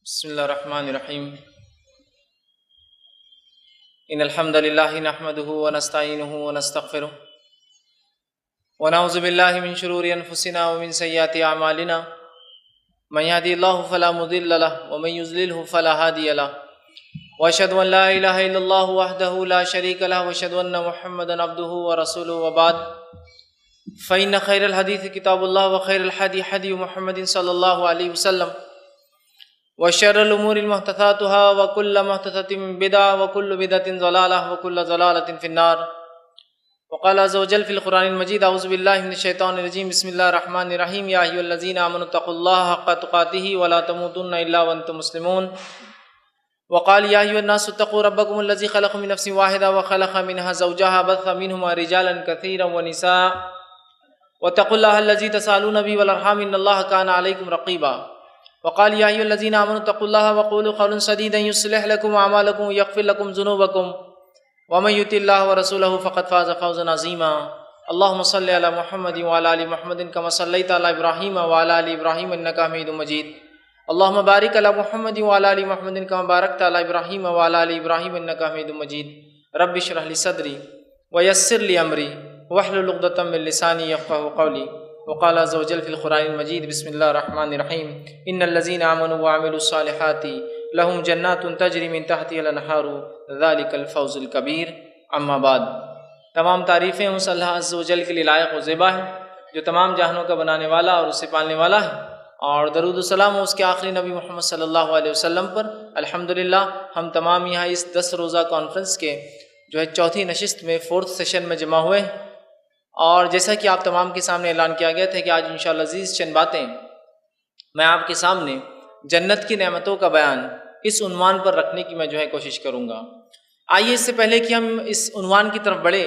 بسم اللہ الرحمن الرحیم ان الحمد للہ نحمده ونستعینه ونستغفره ونعوذ باللہ من شرور انفسنا ومن سیئات اعمالنا من يهده الله فلا مضل له ومن يضلل فلا هادي له واشهد ان لا اله الا الله وحده لا شريك له واشهد ان محمدا عبده ورسوله وبعد فان خير الحديث كتاب الله وخير الهدي هدي محمد صلى الله عليه وسلم وشر الأمور محدثاتها وكل محدثة بدعة وكل بدعة ضلالة وكل ضلالة في النار. وقال عز وجل في القرآن المجيد أعوذ بالله من الشيطان الرجيم بسم الله الرحمن الرحيم يا أيها الذين آمنوا اتقوا الله حق تقاته ولا تموتن إلا وأنتم مسلمون. وقال يا أيها الناس اتقوا ربكم الذي خلقكم من نفس واحدة وخلق منها زوجها بث منهما رجالا كثيرا ونساء واتقوا الله الذي تسألون به والأرحام إن الله كان عليكم رقيبا. وقال يا أيها الذين آمنوا اتقوا الله وقولوا قولا سديدا يصلح لكم أعمالكم ويغفر لكم ذنوبكم ومن يطع الله ورسوله فقد فاز فوزا عظيما. اللهم صل على محمد وعلى آل محمد كما صليت على إبراهيم وعلى آل إبراهيم إنك حميد مجيد. اللهم بارك على محمد وعلى آل محمد كما باركت على إبراهيم وعلى آل إبراهيم إنك حميد مجيد. رب اشرح لي صدري ويسر لي أمري واحلل عقدة من لساني يفقهوا قولي. وقال عز وجل في القرآن المجيد بسم الله الرحمن الرحيم إن الذين آمنوا وعملوا الصالحات لهم جنات تجري من تحتها الأنهار ذلك الفوز الكبير. اما بعد، تمام تعریفیں اس اللہ عز و جل کے لیے لائق و زیبا ہے جو تمام جہانوں کا بنانے والا اور اسے پالنے والا ہے، اور درود و سلام اس کے آخری نبی محمد صلی اللہ علیہ وسلم پر. الحمدللہ ہم تمام یہاں اس 10 روزہ کانفرنس کے جو ہے چوتھی نشست میں 4th سیشن میں جمع ہوئے ہیں، اور جیسا کہ آپ تمام کے سامنے اعلان کیا گیا تھا کہ آج انشاءاللہ عزیز چند باتیں میں آپ کے سامنے جنت کی نعمتوں کا بیان اس عنوان پر رکھنے کی میں جو ہے کوشش کروں گا. آئیے اس سے پہلے کہ ہم اس عنوان کی طرف بڑھے،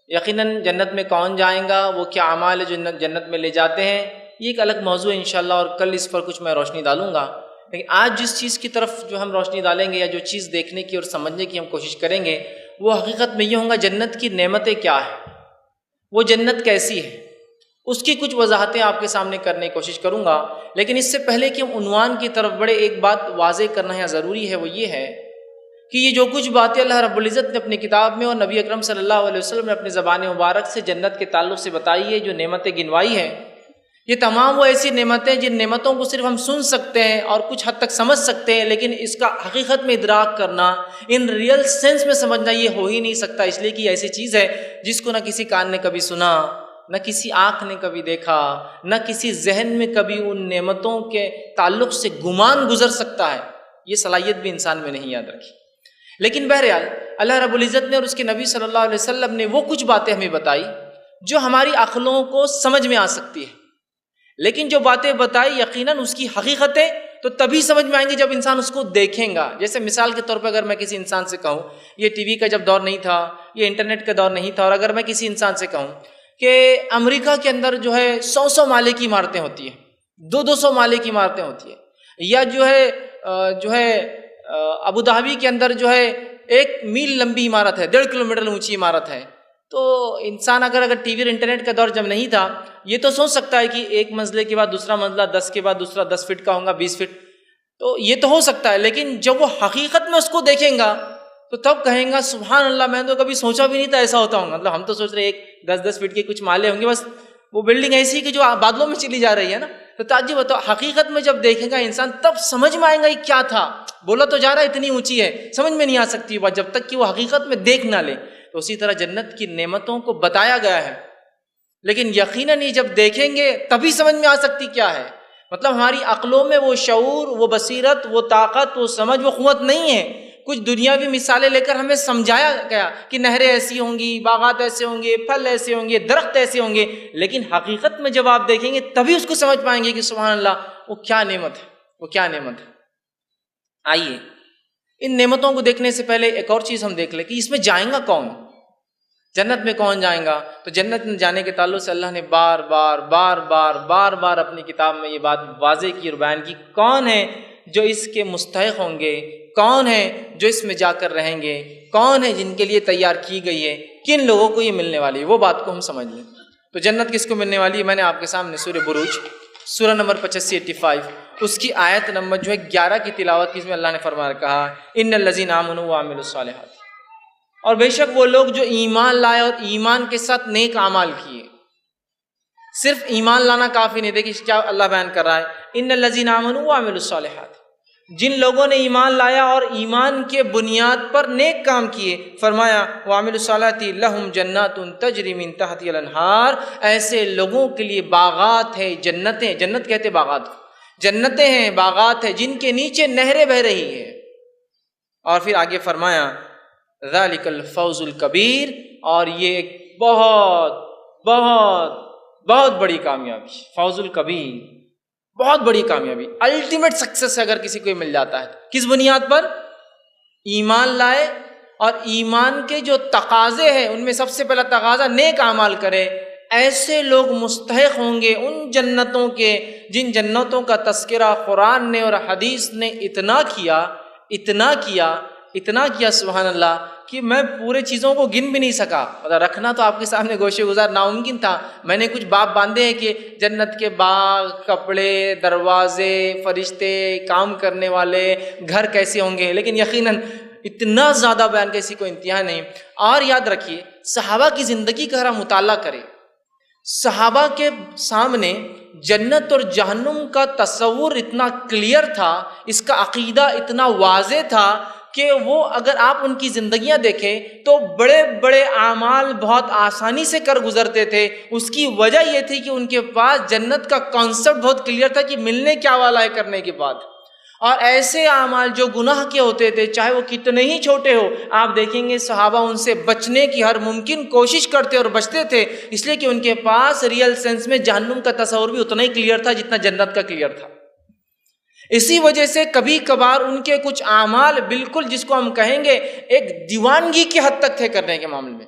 یقیناً جنت میں کون جائیں گا، وہ کیا اعمال جو جنت میں لے جاتے ہیں، یہ ایک الگ موضوع ہے انشاءاللہ، اور کل اس پر کچھ میں روشنی ڈالوں گا. لیکن آج جس چیز کی طرف جو ہم روشنی ڈالیں گے یا جو چیز دیکھنے کی اور سمجھنے کی ہم کوشش کریں گے، وہ حقیقت میں یہ ہوں گا جنت کی نعمتیں کیا ہیں، وہ جنت کیسی ہے، اس کی کچھ وضاحتیں آپ کے سامنے کرنے کی کوشش کروں گا. لیکن اس سے پہلے کہ ہم عنوان کی طرف بڑھے، ایک بات واضح کرنا ہے ضروری ہے، وہ یہ ہے کہ یہ جو کچھ باتیں اللہ رب العزت نے اپنی کتاب میں اور نبی اکرم صلی اللہ علیہ وسلم نے اپنی زبان مبارک سے جنت کے تعلق سے بتائی ہے، جو نعمتیں گنوائی ہیں، یہ تمام وہ ایسی نعمتیں جن نعمتوں کو صرف ہم سن سکتے ہیں اور کچھ حد تک سمجھ سکتے ہیں، لیکن اس کا حقیقت میں ادراک کرنا، ان ریئل سینس میں سمجھنا یہ ہو ہی نہیں سکتا، اس لیے کہ یہ ایسی چیز ہے جس کو نہ کسی کان نے کبھی سنا، نہ کسی آنکھ نے کبھی دیکھا، نہ کسی ذہن میں کبھی ان نعمتوں کے تعلق سے گمان گزر سکتا ہے. یہ صلاحیت بھی انسان میں نہیں، یاد رکھی. لیکن بہرحال اللہ رب العزت نے اور اس کے نبی صلی اللہ علیہ وسلم نے وہ کچھ باتیں ہمیں بتائی جو ہماری عقلوں کو سمجھ میں آ سکتی ہے، لیکن جو باتیں بتائی یقیناً اس کی حقیقتیں تو تبھی سمجھ میں آئیں گی جب انسان اس کو دیکھیں گا. جیسے مثال کے طور پہ اگر میں کسی انسان سے کہوں، یہ ٹی وی کا جب دور نہیں تھا، یہ انٹرنیٹ کا دور نہیں تھا، اور اگر میں کسی انسان سے کہوں کہ امریکہ کے اندر جو ہے 100 مالے کی عمارتیں ہوتی ہیں، 200 مالے کی عمارتیں ہوتی ہیں، یا جو ہے ابوظہبی کے اندر جو ہے 1 میل لمبی عمارت ہے، 1.5 کلومیٹر اونچی عمارت ہے، تو انسان اگر ٹی وی اور انٹرنیٹ کا دور جب نہیں تھا، یہ تو سوچ سکتا ہے کہ ایک منزلے کے بعد دوسرا منزلہ، 10 کے بعد دوسرا 10 فٹ کا ہوگا، 20 فٹ، تو یہ تو ہو سکتا ہے. لیکن جب وہ حقیقت میں اس کو دیکھیں گا تو تب کہیں گا سبحان اللہ، میں تو کبھی سوچا بھی نہیں تھا ایسا ہوتا ہوگا. مطلب ہم تو سوچ رہے 10 فٹ کے کچھ مالے ہوں گے، بس وہ بلڈنگ ایسی کہ جو بادلوں میں چلی جا رہی ہے نا. تو تعجب ہوتا ہے، حقیقت میں جب دیکھے گا انسان تب سمجھ میں آئے گا یہ کیا تھا. بولا تو جا رہا ہے اتنی اونچی ہے، سمجھ میں نہیں آ سکتی بات جب تک کہ وہ حقیقت میں دیکھ نہ لے. تو اسی طرح جنت کی نعمتوں کو بتایا گیا ہے، لیکن یقیناً یہ جب دیکھیں گے تبھی سمجھ میں آ سکتی کیا ہے. مطلب ہماری عقلوں میں وہ شعور، وہ بصیرت، وہ طاقت، وہ سمجھ، وہ قوت نہیں ہے. کچھ دنیاوی مثالیں لے کر ہمیں سمجھایا گیا کہ نہریں ایسی ہوں گی، باغات ایسے ہوں گے، پھل ایسے ہوں گے، درخت ایسے ہوں گے، لیکن حقیقت میں جب آپ دیکھیں گے تبھی اس کو سمجھ پائیں گے کہ سبحان اللہ وہ کیا نعمت ہے، وہ کیا نعمت ہے. آئیے ان نعمتوں کو دیکھنے سے پہلے ایک اور چیز ہم دیکھ لیں کہ اس میں جائیں گا کون، جنت میں کون جائیں گا. تو جنت میں جانے کے تعلق سے اللہ نے بار بار اپنی کتاب میں یہ بات واضح کی اور بیان کی، کون ہے جو اس کے مستحق ہوں گے، کون ہے جو اس میں جا کر رہیں گے، کون ہے جن کے لیے تیار کی گئی ہے، کن لوگوں کو یہ ملنے والی ہے. وہ بات کو ہم سمجھ لیں. تو جنت کس کو ملنے والی ہے؟ میں نے آپ کے سامنے سورہ بروج سورہ نمبر 85 85 اس کی آیت نمبر 11 کی تلاوت کی، اس میں اللہ نے فرمایا کہا ان الذین آمنوا وعملوا الصالحات، اور بے شک وہ لوگ جو ایمان لائے اور ایمان کے ساتھ نیک اعمال کیے۔ صرف ایمان لانا کافی نہیں، دیکھیے کیا اللہ بیان کر رہا ہے، ان الذین آمنوا وعملوا الصالحات، جن لوگوں نے ایمان لایا اور ایمان کے بنیاد پر نیک کام کیے، فرمایا وعملوا الصالحات لہم جنات تجری من تحتها الانہار، ایسے لوگوں کے لیے باغات ہے، جنتیں، جنت کہتے باغات، جنتیں ہیں، باغات ہیں جن کے نیچے نہریں بہ رہی ہیں۔ اور پھر آگے فرمایا ذالک الفوز الکبیر، اور یہ ایک بہت بہت بہت بڑی کامیابی، فوز الکبیر، بہت بڑی کامیابی، الٹیمیٹ سکسیس اگر کسی کو مل جاتا ہے، کس بنیاد پر؟ ایمان لائے اور ایمان کے جو تقاضے ہیں ان میں سب سے پہلا تقاضا نیک اعمال کرے، ایسے لوگ مستحق ہوں گے ان جنتوں کے جن جنتوں کا تذکرہ قرآن نے اور حدیث نے اتنا کیا اتنا کیا اتنا کیا، سبحان اللہ، کہ میں پورے چیزوں کو گن بھی نہیں سکا، مطلب رکھنا تو آپ کے سامنے گوشے گزار ناممکن تھا۔ میں نے کچھ باب باندھے ہیں کہ جنت کے باغ، کپڑے، دروازے، فرشتے، کام کرنے والے، گھر کیسے ہوں گے، لیکن یقیناً اتنا زیادہ بیان کا کسی کو انتہا نہیں۔ اور یاد رکھیے صحابہ کی زندگی کا ہم مطالعہ کریں، صحابہ کے سامنے جنت اور جہنم کا تصور اتنا کلیئر تھا، اس کا عقیدہ اتنا واضح تھا کہ وہ اگر آپ ان کی زندگیاں دیکھیں تو بڑے بڑے اعمال بہت آسانی سے کر گزرتے تھے۔ اس کی وجہ یہ تھی کہ ان کے پاس جنت کا کانسیپٹ بہت کلیئر تھا کہ ملنے کیا والا ہے کرنے کے بعد۔ اور ایسے اعمال جو گناہ کے ہوتے تھے چاہے وہ کتنے ہی چھوٹے ہو، آپ دیکھیں گے صحابہ ان سے بچنے کی ہر ممکن کوشش کرتے اور بچتے تھے، اس لیے کہ ان کے پاس ریئل سینس میں جہنم کا تصور بھی اتنا ہی کلیئر تھا جتنا جنت کا کلیئر تھا۔ اسی وجہ سے کبھی کبھار ان کے کچھ اعمال بالکل جس کو ہم کہیں گے ایک دیوانگی کی حد تک تھے کرنے کے معاملے میں،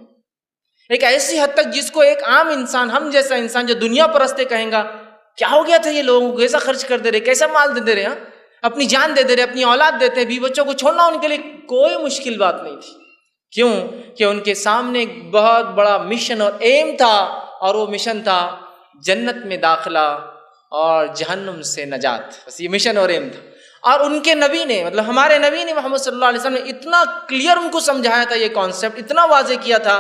ایک ایسی حد تک جس کو ایک عام انسان، ہم جیسا انسان جو دنیا پرست کہیں گا کیا ہو گیا تھا یہ لوگوں کو، کیسا خرچ کر دے رہے، کیسا مال دے دے رہے، اپنی جان دے دے رہے، اپنی اولاد دیتے، بیوی بچوں کو چھوڑنا ان کے لیے کوئی مشکل بات نہیں تھی۔ کیوں کہ ان کے سامنے ایک بہت بڑا مشن اور ایم تھا، اور وہ مشن تھا جنت میں داخلہ اور جہنم سے نجات، بس یہ مشن اور ایم تھا۔ اور ان کے نبی نے، مطلب ہمارے نبی نے محمد صلی اللہ علیہ وسلم نے اتنا کلیئر ان کو سمجھایا تھا، یہ کانسیپٹ اتنا واضح کیا تھا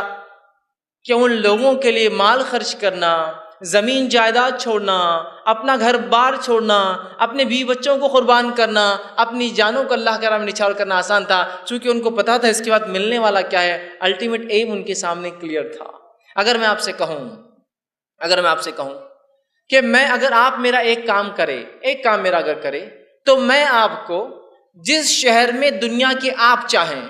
کہ ان لوگوں کے لیے مال خرچ کرنا، زمین جائیداد چھوڑنا، اپنا گھر بار چھوڑنا، اپنے بیوی بچوں کو قربان کرنا، اپنی جانوں کو اللہ کے راہ میں نچھاور کرنا آسان تھا، چونکہ ان کو پتا تھا اس کے بعد ملنے والا کیا ہے، الٹیمیٹ ایم ان کے سامنے کلیئر تھا۔ اگر میں آپ سے کہوں کہ اگر آپ میرا ایک کام میرا اگر کرے تو میں آپ کو جس شہر میں دنیا کے آپ چاہیں،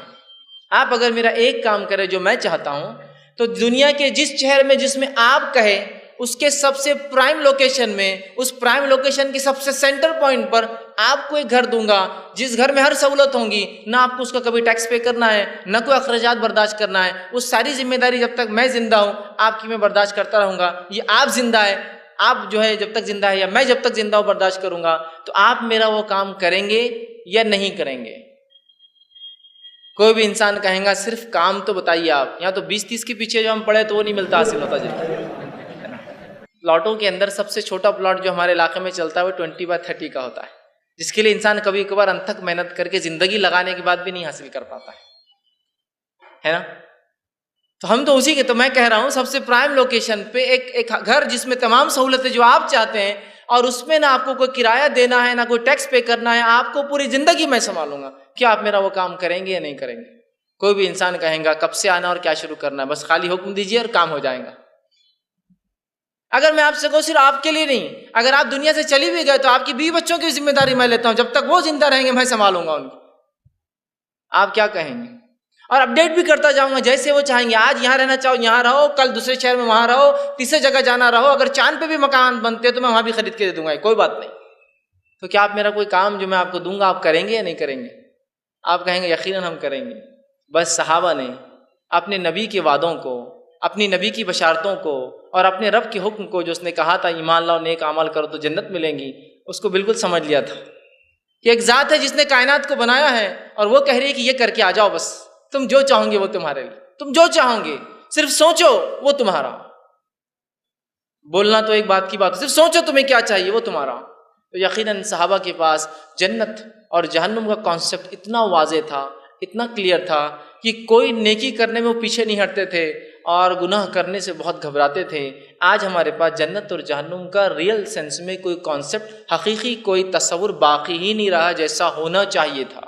آپ اگر میرا ایک کام کرے جو میں چاہتا ہوں تو دنیا کے جس شہر میں جس میں آپ کہے اس کے سب سے پرائم لوکیشن میں، اس پرائم لوکیشن کے سب سے سینٹر پوائنٹ پر آپ کو ایک گھر دوں گا جس گھر میں ہر سہولت ہوں گی، نہ آپ کو اس کا کبھی ٹیکس پے کرنا ہے، نہ کوئی اخراجات برداشت کرنا ہے، وہ ساری ذمہ داری جب تک میں زندہ ہوں آپ کی میں برداشت کرتا رہوں گا۔ یہ آپ زندہ ہے، آپ جو ہے جب تک زندہ ہے یا میں جب تک زندہ ہوں برداشت کروں گا، تو آپ میرا وہ کام کریں گے یا نہیں کریں گے؟ کوئی بھی انسان کہیں گا صرف کام تو بتائیے آپ، یہاں تو 20-30 کے پیچھے جو ہم پڑے تو وہ نہیں ملتا، حاصل ہوتا جائے۔ پلاٹوں کے اندر سب سے چھوٹا پلاٹ جو ہمارے علاقے میں چلتا ہے وہ 20x30 کا ہوتا ہے، جس کے لیے انسان کبھی کبھار انتھک محنت کر کے زندگی لگانے کے بعد بھی نہیں حاصل کر پاتا ہے نا۔ تو ہم تو اسی کے، تو میں کہہ رہا ہوں سب سے پرائم لوکیشن پہ ایک گھر جس میں تمام سہولتیں جو آپ چاہتے ہیں، اور اس میں نہ آپ کو کوئی کرایہ دینا ہے، نہ کوئی ٹیکس پے کرنا ہے، آپ کو پوری زندگی میں سنبھالوں گا، کیا آپ میرا وہ کام کریں گے یا نہیں کریں گے؟ کوئی بھی انسان کہیں گا کب سے آنا اور کیا شروع کرنا ہے، بس خالی حکم دیجیے اور کام ہو جائے گا۔ اگر میں آپ سے کہوں صرف آپ کے لیے نہیں، اگر آپ دنیا سے چلی بھی گئے تو آپ کی بیوی بچوں کی ذمہ داری میں لیتا ہوں، جب تک وہ زندہ رہیں گے میں سنبھالوں گا ان کو، آپ کیا کہیں گے؟ اور اپڈیٹ بھی کرتا جاؤں گا جیسے وہ چاہیں گے، آج یہاں رہنا چاہو یہاں رہو، کل دوسرے شہر میں وہاں رہو، تیسرے جگہ جانا رہو، اگر چاند پہ بھی مکان بنتے تو میں وہاں بھی خرید کے دے دوں گا، کوئی بات نہیں۔ تو کیا آپ میرا کوئی کام جو میں آپ کو دوں گا آپ کریں گے یا نہیں کریں گے؟ آپ کہیں گے یقیناً ہم کریں گے۔ بس صحابہ نے اپنے نبی کے وعدوں کو، اپنی نبی کی بشارتوں کو اور اپنے رب کے حکم کو جو اس نے کہا تھا ایمان لاؤ نیک اعمال کرو تو جنت ملیں گی، اس کو بالکل سمجھ لیا تھا کہ ایک ذات ہے جس نے کائنات کو بنایا ہے اور وہ کہہ رہی ہے کہ یہ کر کے آ جاؤ، بس تم جو چاہو گے وہ تمہارے لیے، تم جو چاہو گے صرف سوچو وہ تمہارا۔ بولنا تو ایک بات کی بات، صرف سوچو تمہیں کیا چاہیے وہ تمہارا۔ تو یقیناً صحابہ کے پاس جنت اور جہنم کا کانسیپٹ اتنا واضح تھا، اتنا کلیئر تھا کہ کوئی نیکی کرنے میں وہ پیچھے نہیں ہٹتے تھے اور گناہ کرنے سے بہت گھبراتے تھے۔ آج ہمارے پاس جنت اور جہنم کا ریئل سینس میں کوئی کانسیپٹ، حقیقی کوئی تصور باقی ہی نہیں رہا جیسا ہونا چاہیے تھا،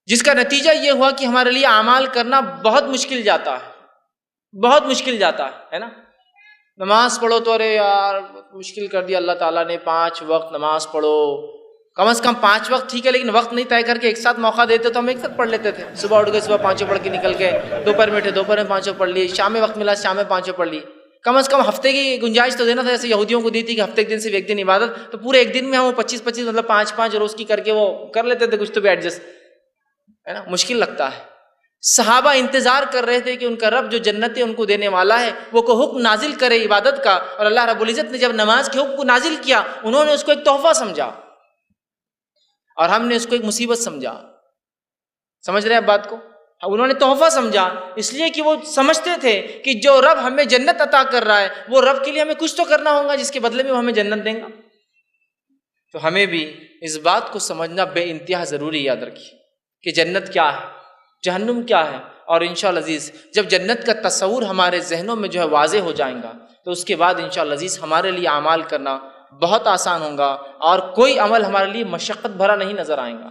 جس کا نتیجہ یہ ہوا کہ ہمارے لیے اعمال کرنا بہت مشکل جاتا ہے، بہت مشکل جاتا ہے نا۔ نماز پڑھو تو ارے یار مشکل کر دیا اللہ تعالیٰ نے، 5 وقت نماز پڑھو، کم از کم 5 وقت ٹھیک ہے، لیکن وقت نہیں طے کر کے ایک ساتھ موقع دیتے تو ہم ایک ساتھ پڑھ لیتے تھے۔ صبح اٹھ گئے، صبح 5 پڑھ کے نکل گئے، دوپہر میں اٹھے، دوپہر میں 5 پڑھ لی، شام میں وقت ملا، شام میں 5 پڑھ لی۔ کم از کم ہفتے کی گنجائش تو دینا تھا، جیسے یہودیوں کو دی تھی کہ ہفتے کے دن صرف ایک دن عبادت، تو پورے ایک دن میں ہم 25 مطلب 5 روز کی کر کے وہ کر لیتے تھے کچھ تو بھی ایڈجسٹ، ہے نا۔ مشکل لگتا ہے۔ صحابہ انتظار کر رہے تھے کہ ان کا رب جو جنتیں ان کو دینے والا ہے وہ کو حکم نازل کرے عبادت کا، اور اللہ رب العزت نے جب نماز کے حکم کو نازل کیا انہوں نے اس کو ایک تحفہ سمجھا اور ہم نے اس کو ایک مصیبت سمجھا۔ سمجھ رہے ہیں بات کو؟ انہوں نے تحفہ سمجھا اس لیے کہ وہ سمجھتے تھے کہ جو رب ہمیں جنت عطا کر رہا ہے وہ رب کے لیے ہمیں کچھ تو کرنا ہوگا جس کے بدلے میں وہ ہمیں جنت دیں گا۔ تو ہمیں بھی اس بات کو سمجھنا بے انتہا ضروری یاد رکھیے کہ جنت کیا ہے، جہنم کیا ہے، اور انشاءاللہ عزیز جب جنت کا تصور ہمارے ذہنوں میں جو ہے واضح ہو جائیں گا تو اس کے بعد انشاءاللہ عزیز ہمارے لیے اعمال کرنا بہت آسان ہوگا، اور کوئی عمل ہمارے لیے مشقت بھرا نہیں نظر آئے گا،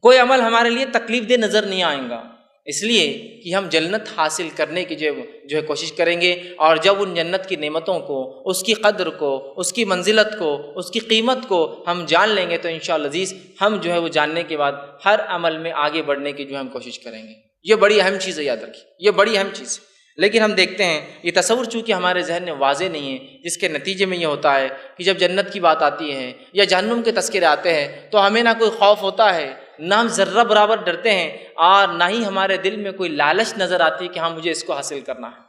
کوئی عمل ہمارے لیے تکلیف دہ نظر نہیں آئے گا، اس لیے کہ ہم جنت حاصل کرنے کی جو ہے کوشش کریں گے، اور جب ان جنت کی نعمتوں کو، اس کی قدر کو، اس کی منزلت کو، اس کی قیمت کو ہم جان لیں گے تو انشاءاللہ عزیز ہم جو ہے وہ جاننے کے بعد ہر عمل میں آگے بڑھنے کی جو ہم کوشش کریں گے۔ یہ بڑی اہم چیز ہے، یاد رکھیے یہ بڑی اہم چیز ہے۔ لیکن ہم دیکھتے ہیں یہ تصور چونکہ ہمارے ذہن میں واضح نہیں ہے، جس کے نتیجے میں یہ ہوتا ہے کہ جب جنت کی بات آتی ہے یا جہنم کے تذکرے آتے ہیں تو ہمیں نہ کوئی خوف ہوتا ہے، نہ ہم ذرہ برابر ڈرتے ہیں، اور نہ ہی ہمارے دل میں کوئی لالچ نظر آتی ہے کہ ہاں مجھے اس کو حاصل کرنا ہے،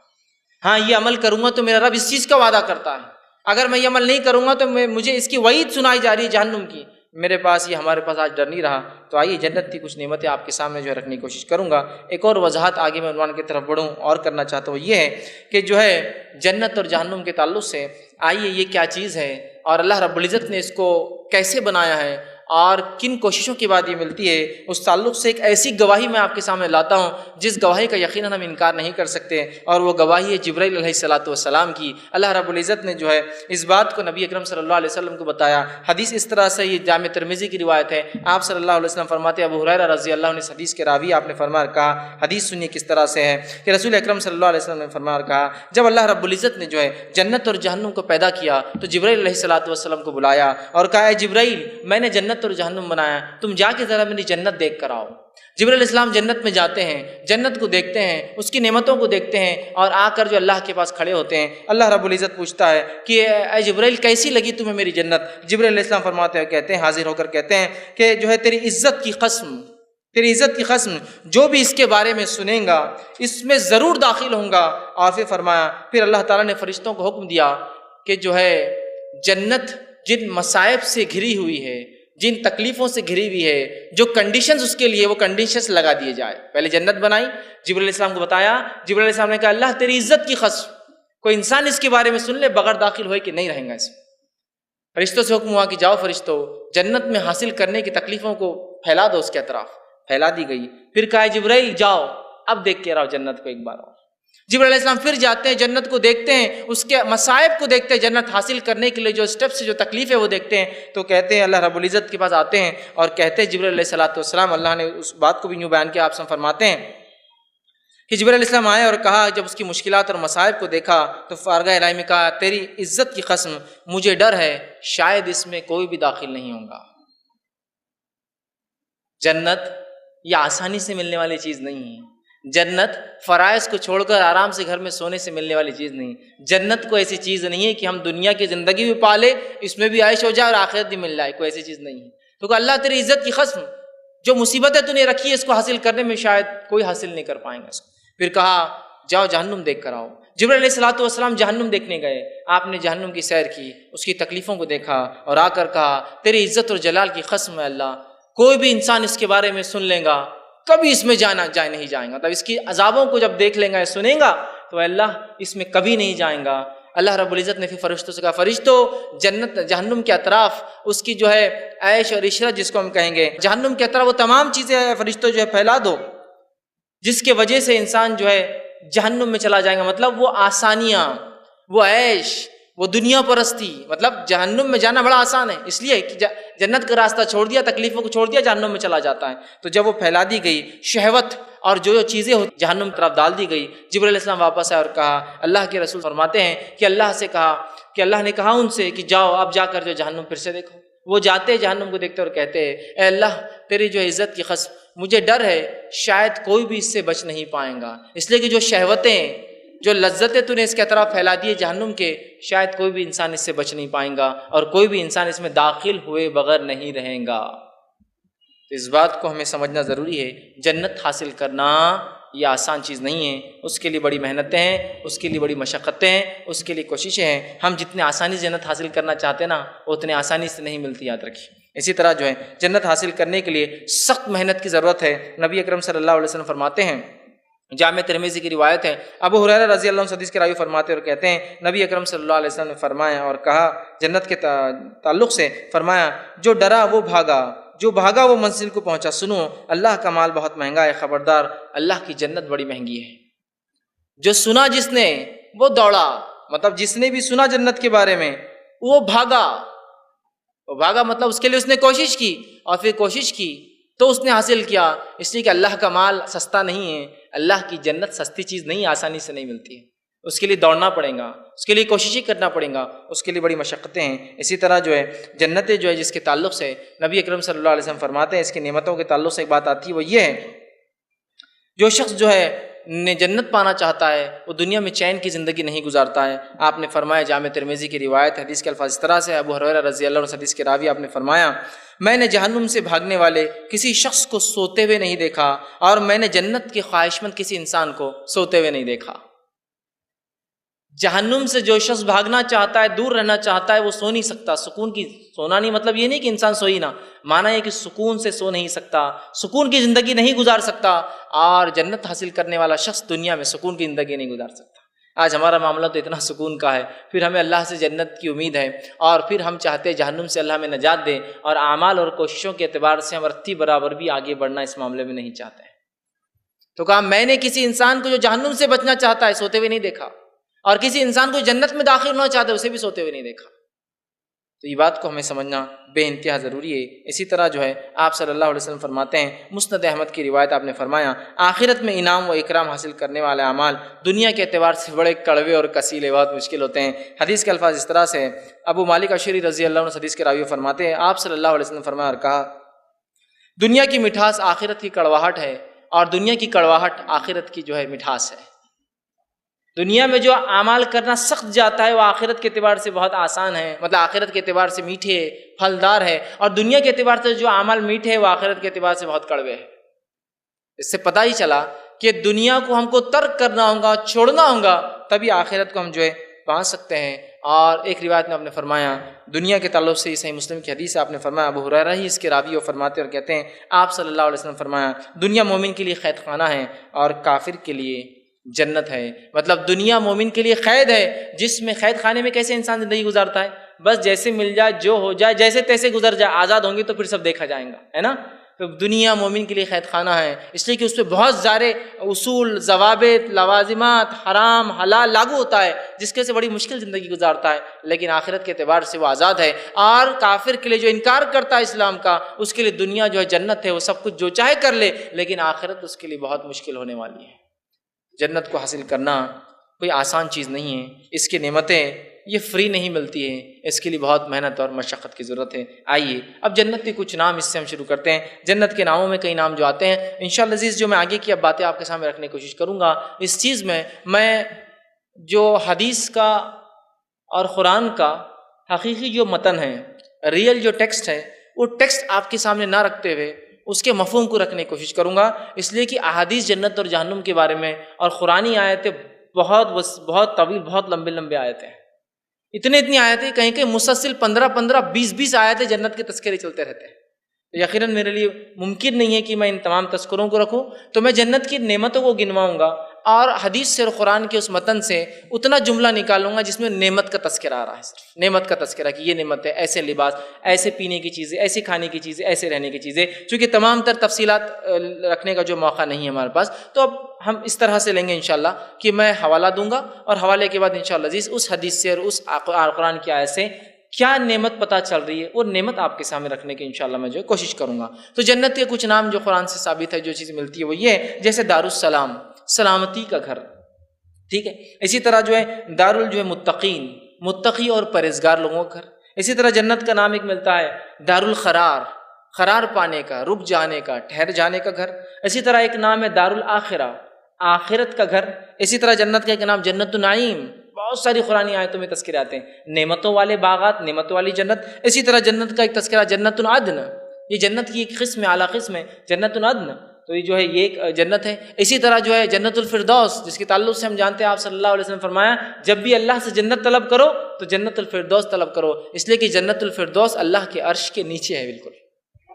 ہاں یہ عمل کروں گا تو میرا رب اس چیز کا وعدہ کرتا ہے، اگر میں یہ عمل نہیں کروں گا تو مجھے اس کی وعید سنائی جا رہی ہے جہنم کی۔ میرے پاس یہ ہمارے پاس آج ڈر نہیں رہا۔ تو آئیے جنت کی کچھ نعمتیں آپ کے سامنے جو ہے رکھنے کی کوشش کروں گا۔ ایک اور وضاحت آگے میں عنوان کی طرف بڑھوں اور کرنا چاہتا ہوں، یہ ہے کہ جو ہے جنت اور جہنم کے تعلق سے آئیے یہ کیا چیز ہے اور اللہ رب العزت نے اس کو کیسے بنایا ہے اور کن کوششوں کے بعد یہ ملتی ہے، اس تعلق سے ایک ایسی گواہی میں آپ کے سامنے لاتا ہوں جس گواہی کا یقیناً ہم انکار نہیں کر سکتے، اور وہ گواہی ہے جبرائیل علیہ الصلاۃ والسلام کی۔ اللہ رب العزت نے جو ہے اس بات کو نبی اکرم صلی اللہ علیہ وسلم کو بتایا۔ حدیث اس طرح سے، یہ جامع ترمذی کی روایت ہے، آپ صلی اللہ علیہ وسلم فرماتے ہیں، ابو ہریرہ رضی اللہ عنہ اس حدیث کے راوی آپ نے فرمایا کہا، حدیث سنیے کس طرح سے ہے کہ رسول اکرم صلی اللہ علیہ وسلم نے فرمایا کہا، جب اللہ رب العزت نے جو ہے جنت اور جہنم کو پیدا کیا تو جبرائیل علیہ الصلاۃ والسلام کو بلایا اور کہا، اے جبرائیل میں نے جنت اور جہنم بنایا، تم جا کے ذرا میری جنت دیکھ کر آؤ۔ جبرائیل علیہ السلام جنت میں جاتے ہیں، جنت کو دیکھتے ہیں، اس کی نعمتوں کو دیکھتے ہیں، اور آ کر جو اللہ کے پاس کھڑے ہوتے ہیں۔ اللہ رب العزت پوچھتا ہے کہ اے جبرائیل کیسی لگی تمہیں میری جنت؟ جبرائیل علیہ السلام فرماتے ہیں، کہتے ہیں، حاضر ہو کر کہتے ہیں کہ جو ہے تیری عزت کی قسم، تیری عزت کی قسم، جو بھی اس کے بارے میں سنیں گا اس میں ضرور داخل ہوں گا۔ اور پھر فرمایا، پھر اللہ تعالیٰ نے فرشتوں کو حکم دیا کہ جو ہے جنت جن مصائب سے گھری ہوئی ہے، جن تکلیفوں سے گھری ہوئی ہے، جو کنڈیشنز اس کے لیے وہ کنڈیشنز لگا دیے جائے۔ پہلے جنت بنائی، جبرائیل علیہ السلام کو بتایا، جبرائیل علیہ السلام نے کہا، اللہ تیری عزت کی قسم کوئی انسان اس کے بارے میں سن لے بغیر داخل ہوئے کہ نہیں رہیں گا اس میں۔ فرشتوں سے حکم ہوا کہ جاؤ فرشتوں جنت میں حاصل کرنے کی تکلیفوں کو پھیلا دو، اس کے اطراف پھیلا دی گئی۔ پھر کہا، جبرائیل جاؤ اب دیکھ کے رہو جنت کو ایک بار اور۔ جبرائیل علیہ السلام پھر جاتے ہیں، جنت کو دیکھتے ہیں، اس کے مصائب کو دیکھتے ہیں، جنت حاصل کرنے کے لیے جو اسٹیپس جو تکلیف ہے وہ دیکھتے ہیں، تو کہتے ہیں اللہ رب العزت کے پاس آتے ہیں اور کہتے ہیں جبرائیل علیہ الصلوۃ والسلام، اللہ نے اس بات کو بھی یوں بیان کیا، آپ سے فرماتے ہیں کہ جبرائیل علیہ السلام آئے اور کہا، جب اس کی مشکلات اور مصائب کو دیکھا تو فارغہ الہی میں کہا، تیری عزت کی قسم مجھے ڈر ہے شاید اس میں کوئی بھی داخل نہیں ہوگا۔ جنت یہ آسانی سے ملنے والی چیز نہیں ہے، جنت فرائض کو چھوڑ کر آرام سے گھر میں سونے سے ملنے والی چیز نہیں۔ جنت کو ایسی چیز نہیں ہے کہ ہم دنیا کی زندگی بھی پالے، اس میں بھی عائش ہو جائے اور آخرت بھی مل جائے، کوئی ایسی چیز نہیں ہے۔ تو کہ اللہ تیری عزت کی قسم، جو مصیبتیں تو نے رکھی ہے اس کو حاصل کرنے میں شاید کوئی حاصل نہیں کر پائیں گا اس کو۔ پھر کہا، جاؤ جہنم دیکھ کر آؤ۔ جبرائیل علیہ الصلوۃ والسلام جہنم دیکھنے گئے، آپ نے جہنم کی سیر کی، اس کی تکلیفوں کو دیکھا اور آ کر کہا، تیری عزت اور جلال کی قسم ہے اللہ، کوئی بھی انسان اس کے بارے میں سن لے گا کبھی اس میں جائے نہیں جائیں گا، تب اس کی عذابوں کو جب دیکھ لیں گا یا سنیں گا تو اللہ اس میں کبھی نہیں جائیں گا۔ اللہ رب العزت نے پھر فرشتوں سے کہا فرشتوں جنت جہنم کے اطراف اس کی جو ہے عیش اور عشرت جس کو ہم کہیں گے جہنم کے اطراف وہ تمام چیزیں فرشتوں جو ہے پھیلا دو جس کے وجہ سے انسان جو ہے جہنم میں چلا جائے گا. مطلب وہ آسانیاں، وہ عیش، وہ دنیا پرستی، مطلب جہنم میں جانا بڑا آسان ہے، اس لیے کہ جنت کا راستہ چھوڑ دیا، تکلیفوں کو چھوڑ دیا، جہنم میں چلا جاتا ہے. تو جب وہ پھیلا دی گئی شہوت اور جو چیزیں جہنم کی طرف ڈال دی گئی، جبرائیل علیہ السلام واپس آئے اور کہا، اللہ کے رسول فرماتے ہیں کہ اللہ نے کہا ان سے کہ جاؤ اب جا کر جو جہنم پھر سے دیکھو. وہ جاتے جہنم کو دیکھتے اور کہتے ہیں اے اللہ تیری جو عزت کی قسم مجھے ڈر ہے شاید کوئی بھی اس سے بچ نہیں پائیں گا، اس لیے کہ جو شہوتیں جو لذتیں تو نے اس کے طرف پھیلا دیے جہنم کے، شاید کوئی بھی انسان اس سے بچ نہیں پائیں گا اور کوئی بھی انسان اس میں داخل ہوئے بغیر نہیں رہیں گا. تو اس بات کو ہمیں سمجھنا ضروری ہے. جنت حاصل کرنا یہ آسان چیز نہیں ہے، اس کے لیے بڑی محنتیں ہیں، اس کے لیے بڑی مشقتیں ہیں، اس کے لیے کوششیں ہیں. ہم جتنے آسانی سے جنت حاصل کرنا چاہتے ہیں نا اتنے آسانی سے نہیں ملتی، یاد رکھیے. اسی طرح جو ہے جنت حاصل کرنے کے لیے سخت محنت کی ضرورت ہے. نبی اکرم صلی اللہ علیہ وسلم فرماتے ہیں، جامع ترمذی کی روایت ہے، ابو ہریرہ رضی اللہ عنہ حدیث کے راوی فرماتے اور کہتے ہیں نبی اکرم صلی اللہ علیہ وسلم نے فرمایا اور کہا جنت کے تعلق سے فرمایا جو ڈرا وہ بھاگا، جو بھاگا وہ منزل کو پہنچا. سنو اللہ کا مال بہت مہنگا ہے، خبردار اللہ کی جنت بڑی مہنگی ہے. جو سنا جس نے وہ دوڑا، مطلب جس نے بھی سنا جنت کے بارے میں وہ بھاگا مطلب اس کے لیے اس نے کوشش کی اور پھر کوشش کی تو اس نے حاصل کیا. اس لیے کہ اللہ کا مال سستا نہیں ہے، اللہ کی جنت سستی چیز نہیں، آسانی سے نہیں ملتی ہے. اس کے لیے دوڑنا پڑے گا، اس کے لیے کوششیں کرنا پڑے گا، اس کے لیے بڑی مشقتیں ہیں. اسی طرح جو ہے جنتیں جو ہے جس کے تعلق سے نبی اکرم صلی اللہ علیہ وسلم فرماتے ہیں اس کی نعمتوں کے تعلق سے ایک بات آتی ہے، وہ یہ ہے جو شخص جو ہے جنت پانا چاہتا ہے وہ دنیا میں چین کی زندگی نہیں گزارتا ہے. آپ نے فرمایا جامع ترمذی کی روایت حدیث کے الفاظ اس طرح سے، ابو ہریرہ رضی اللہ عنہ حدیث کے راوی آپ نے فرمایا میں نے جہنم سے بھاگنے والے کسی شخص کو سوتے ہوئے نہیں دیکھا اور میں نے جنت کے خواہشمند کسی انسان کو سوتے ہوئے نہیں دیکھا. جہنم سے جو شخص بھاگنا چاہتا ہے، دور رہنا چاہتا ہے، وہ سو نہیں سکتا. سکون کی سونا نہیں مطلب یہ نہیں کہ انسان سوئی نہ، معنی یہ کہ سکون سے سو نہیں سکتا، سکون کی زندگی نہیں گزار سکتا. اور جنت حاصل کرنے والا شخص دنیا میں سکون کی زندگی نہیں گزار سکتا. آج ہمارا معاملہ تو اتنا سکون کا ہے، پھر ہمیں اللہ سے جنت کی امید ہے اور پھر ہم چاہتے ہیں جہنم سے اللہ ہمیں نجات دے، اور اعمال اور کوششوں کے اعتبار سے ہم رتی برابر بھی آگے بڑھنا اس معاملے میں نہیں چاہتے ہیں. تو کہا میں نے کسی انسان کو جو جہنم سے بچنا چاہتا ہے سوتے ہوئے نہیں دیکھا، اور کسی انسان کو جنت میں داخل ہونا چاہتا ہے اسے بھی سوتے ہوئے نہیں دیکھا. تو یہ بات کو ہمیں سمجھنا بے انتہا ضروری ہے. اسی طرح جو ہے آپ صلی اللہ علیہ وسلم فرماتے ہیں، مسند احمد کی روایت آپ نے فرمایا آخرت میں انعام و اکرام حاصل کرنے والے اعمال دنیا کے اعتبار سے بڑے کڑوے اور کسیلے بہت مشکل ہوتے ہیں. حدیث کے الفاظ اس طرح سے، ابو مالک اشعری رضی اللہ عنہ حدیث کے راوی فرماتے ہیں آپ صلی اللہ علیہ وسلم فرمایا اور کہا دنیا کی مٹھاس آخرت کی کڑواہٹ ہے اور دنیا کی کڑواہٹ آخرت کی جو ہے مٹھاس ہے. دنیا میں جو اعمال کرنا سخت جاتا ہے وہ آخرت کے اعتبار سے بہت آسان ہے، مطلب آخرت کے اعتبار سے میٹھے پھلدار ہے، اور دنیا کے اعتبار سے جو اعمال میٹھے ہیں وہ آخرت کے اعتبار سے بہت کڑوے ہیں. اس سے پتہ ہی چلا کہ دنیا کو ہم کو ترک کرنا ہوگا، چھوڑنا ہوگا، تبھی آخرت کو ہم جو ہے پا سکتے ہیں. اور ایک روایت میں آپ نے فرمایا دنیا کے تعلق سے، صحیح مسلم کی حدیث ہے، آپ نے فرمایا ابو ہریرہ ہی اس کے راوی اور فرماتے اور کہتے ہیں آپ صلی اللہ علیہ وسلم فرمایا دنیا مومن کے لیے قید خانہ ہے اور کافر کے لیے جنت ہے. مطلب دنیا مومن کے لیے قید ہے، جس میں قید خانے میں کیسے انسان زندگی گزارتا ہے، بس جیسے مل جائے جو ہو جائے جیسے تیسے گزر جائے، آزاد ہوں گے تو پھر سب دیکھا جائے گا، ہے نا. تو دنیا مومن کے لیے قید خانہ ہے، اس لیے کہ اس پہ بہت سارے اصول، ضوابط، لوازمات، حرام حلال لاگو ہوتا ہے، جس کے سے بڑی مشکل زندگی گزارتا ہے. لیکن آخرت کے اعتبار سے وہ آزاد ہے. اور کافر کے لیے جو انکار کرتا ہے اسلام کا، اس کے لیے دنیا جو ہے جنت ہے، وہ سب کچھ جو چاہے کر لے، لیکن آخرت اس کے لیے بہت مشکل ہونے والی ہے. جنت کو حاصل کرنا کوئی آسان چیز نہیں ہے، اس کی نعمتیں یہ فری نہیں ملتی ہیں، اس کے لیے بہت محنت اور مشقت کی ضرورت ہے. آئیے اب جنت کے کچھ نام اس سے ہم شروع کرتے ہیں. جنت کے ناموں میں کئی نام جو آتے ہیں انشاءاللہ عزیز، جو میں آگے کی اب باتیں آپ کے سامنے رکھنے کی کوشش کروں گا، اس چیز میں جو حدیث کا اور قرآن کا حقیقی جو متن ہے، ریئل جو ٹیکسٹ ہے، وہ ٹیکسٹ آپ کے سامنے نہ رکھتے ہوئے اس کے مفہوم کو رکھنے کی کوشش کروں گا. اس لیے کہ احادیث جنت اور جہنم کے بارے میں اور قرآنی آیتیں بہت طویل، بہت لمبے آیتیں ہیں. اتنی آیتیں، کہیں کہ مسلسل 15 20 آیتیں جنت کے تذکرے چلتے رہتے ہیں. یقیناً میرے لیے ممکن نہیں ہے کہ میں ان تمام تذکروں کو رکھوں، تو میں جنت کی نعمتوں کو گنواؤں گا، اور حدیث سے اور قرآن کے اس متن سے اتنا جملہ نکالوں گا جس میں نعمت کا تذکرہ آ رہا ہے، صرف نعمت کا تذکرہ کہ یہ نعمت ہے، ایسے لباس، ایسے پینے کی چیزیں، ایسے کھانے کی چیزیں، ایسے رہنے کی چیزیں، چونکہ تمام تر تفصیلات رکھنے کا جو موقع نہیں ہے ہمارے پاس، تو اب ہم اس طرح سے لیں گے انشاءاللہ کہ میں حوالہ دوں گا اور حوالے کے بعد انشاءاللہ عزیز اس حدیث سے اور اس قرآن کی آیت سے کیا نعمت پتہ چل رہی ہے وہ نعمت آپ کے سامنے رکھنے کی انشاءاللہ میں جو ہے کوشش کروں گا۔ تو جنت کے کچھ نام جو قرآن سے ثابت ہے، جو چیز ملتی ہے وہ یہ ہے، جیسے دارالسلام، سلامتی کا گھر، ٹھیک ہے۔ اسی طرح جو ہے جو ہے متقین، متقی اور پرہیزگار لوگوں کا گھر۔ اسی طرح جنت کا نام ایک ملتا ہے دارالقرار، قرار پانے کا، رک جانے کا، ٹھہر جانے کا گھر۔ اسی طرح ایک نام ہے دارالآخرہ، آخرت کا گھر۔ اسی طرح جنت کا ایک نام جنت النعیم، بہت ساری قرآنی آیتوں میں تذکرے آتے ہیں، نعمتوں والے باغات، نعمتوں والی جنت۔ اسی طرح جنت کا ایک تذکرہ جنت العدن، یہ جنت کی ایک قسم ہے، اعلیٰ قسم ہے جنت العدن، تو یہ جو ہے یہ ایک جنت ہے۔ اسی طرح جو ہے جنت الفردوس، جس کے تعلق سے ہم جانتے ہیں آپ صلی اللہ علیہ وسلم فرمایا جب بھی اللہ سے جنت طلب کرو تو جنت الفردوس طلب کرو، اس لیے کہ جنت الفردوس اللہ کے عرش کے نیچے ہے بالکل،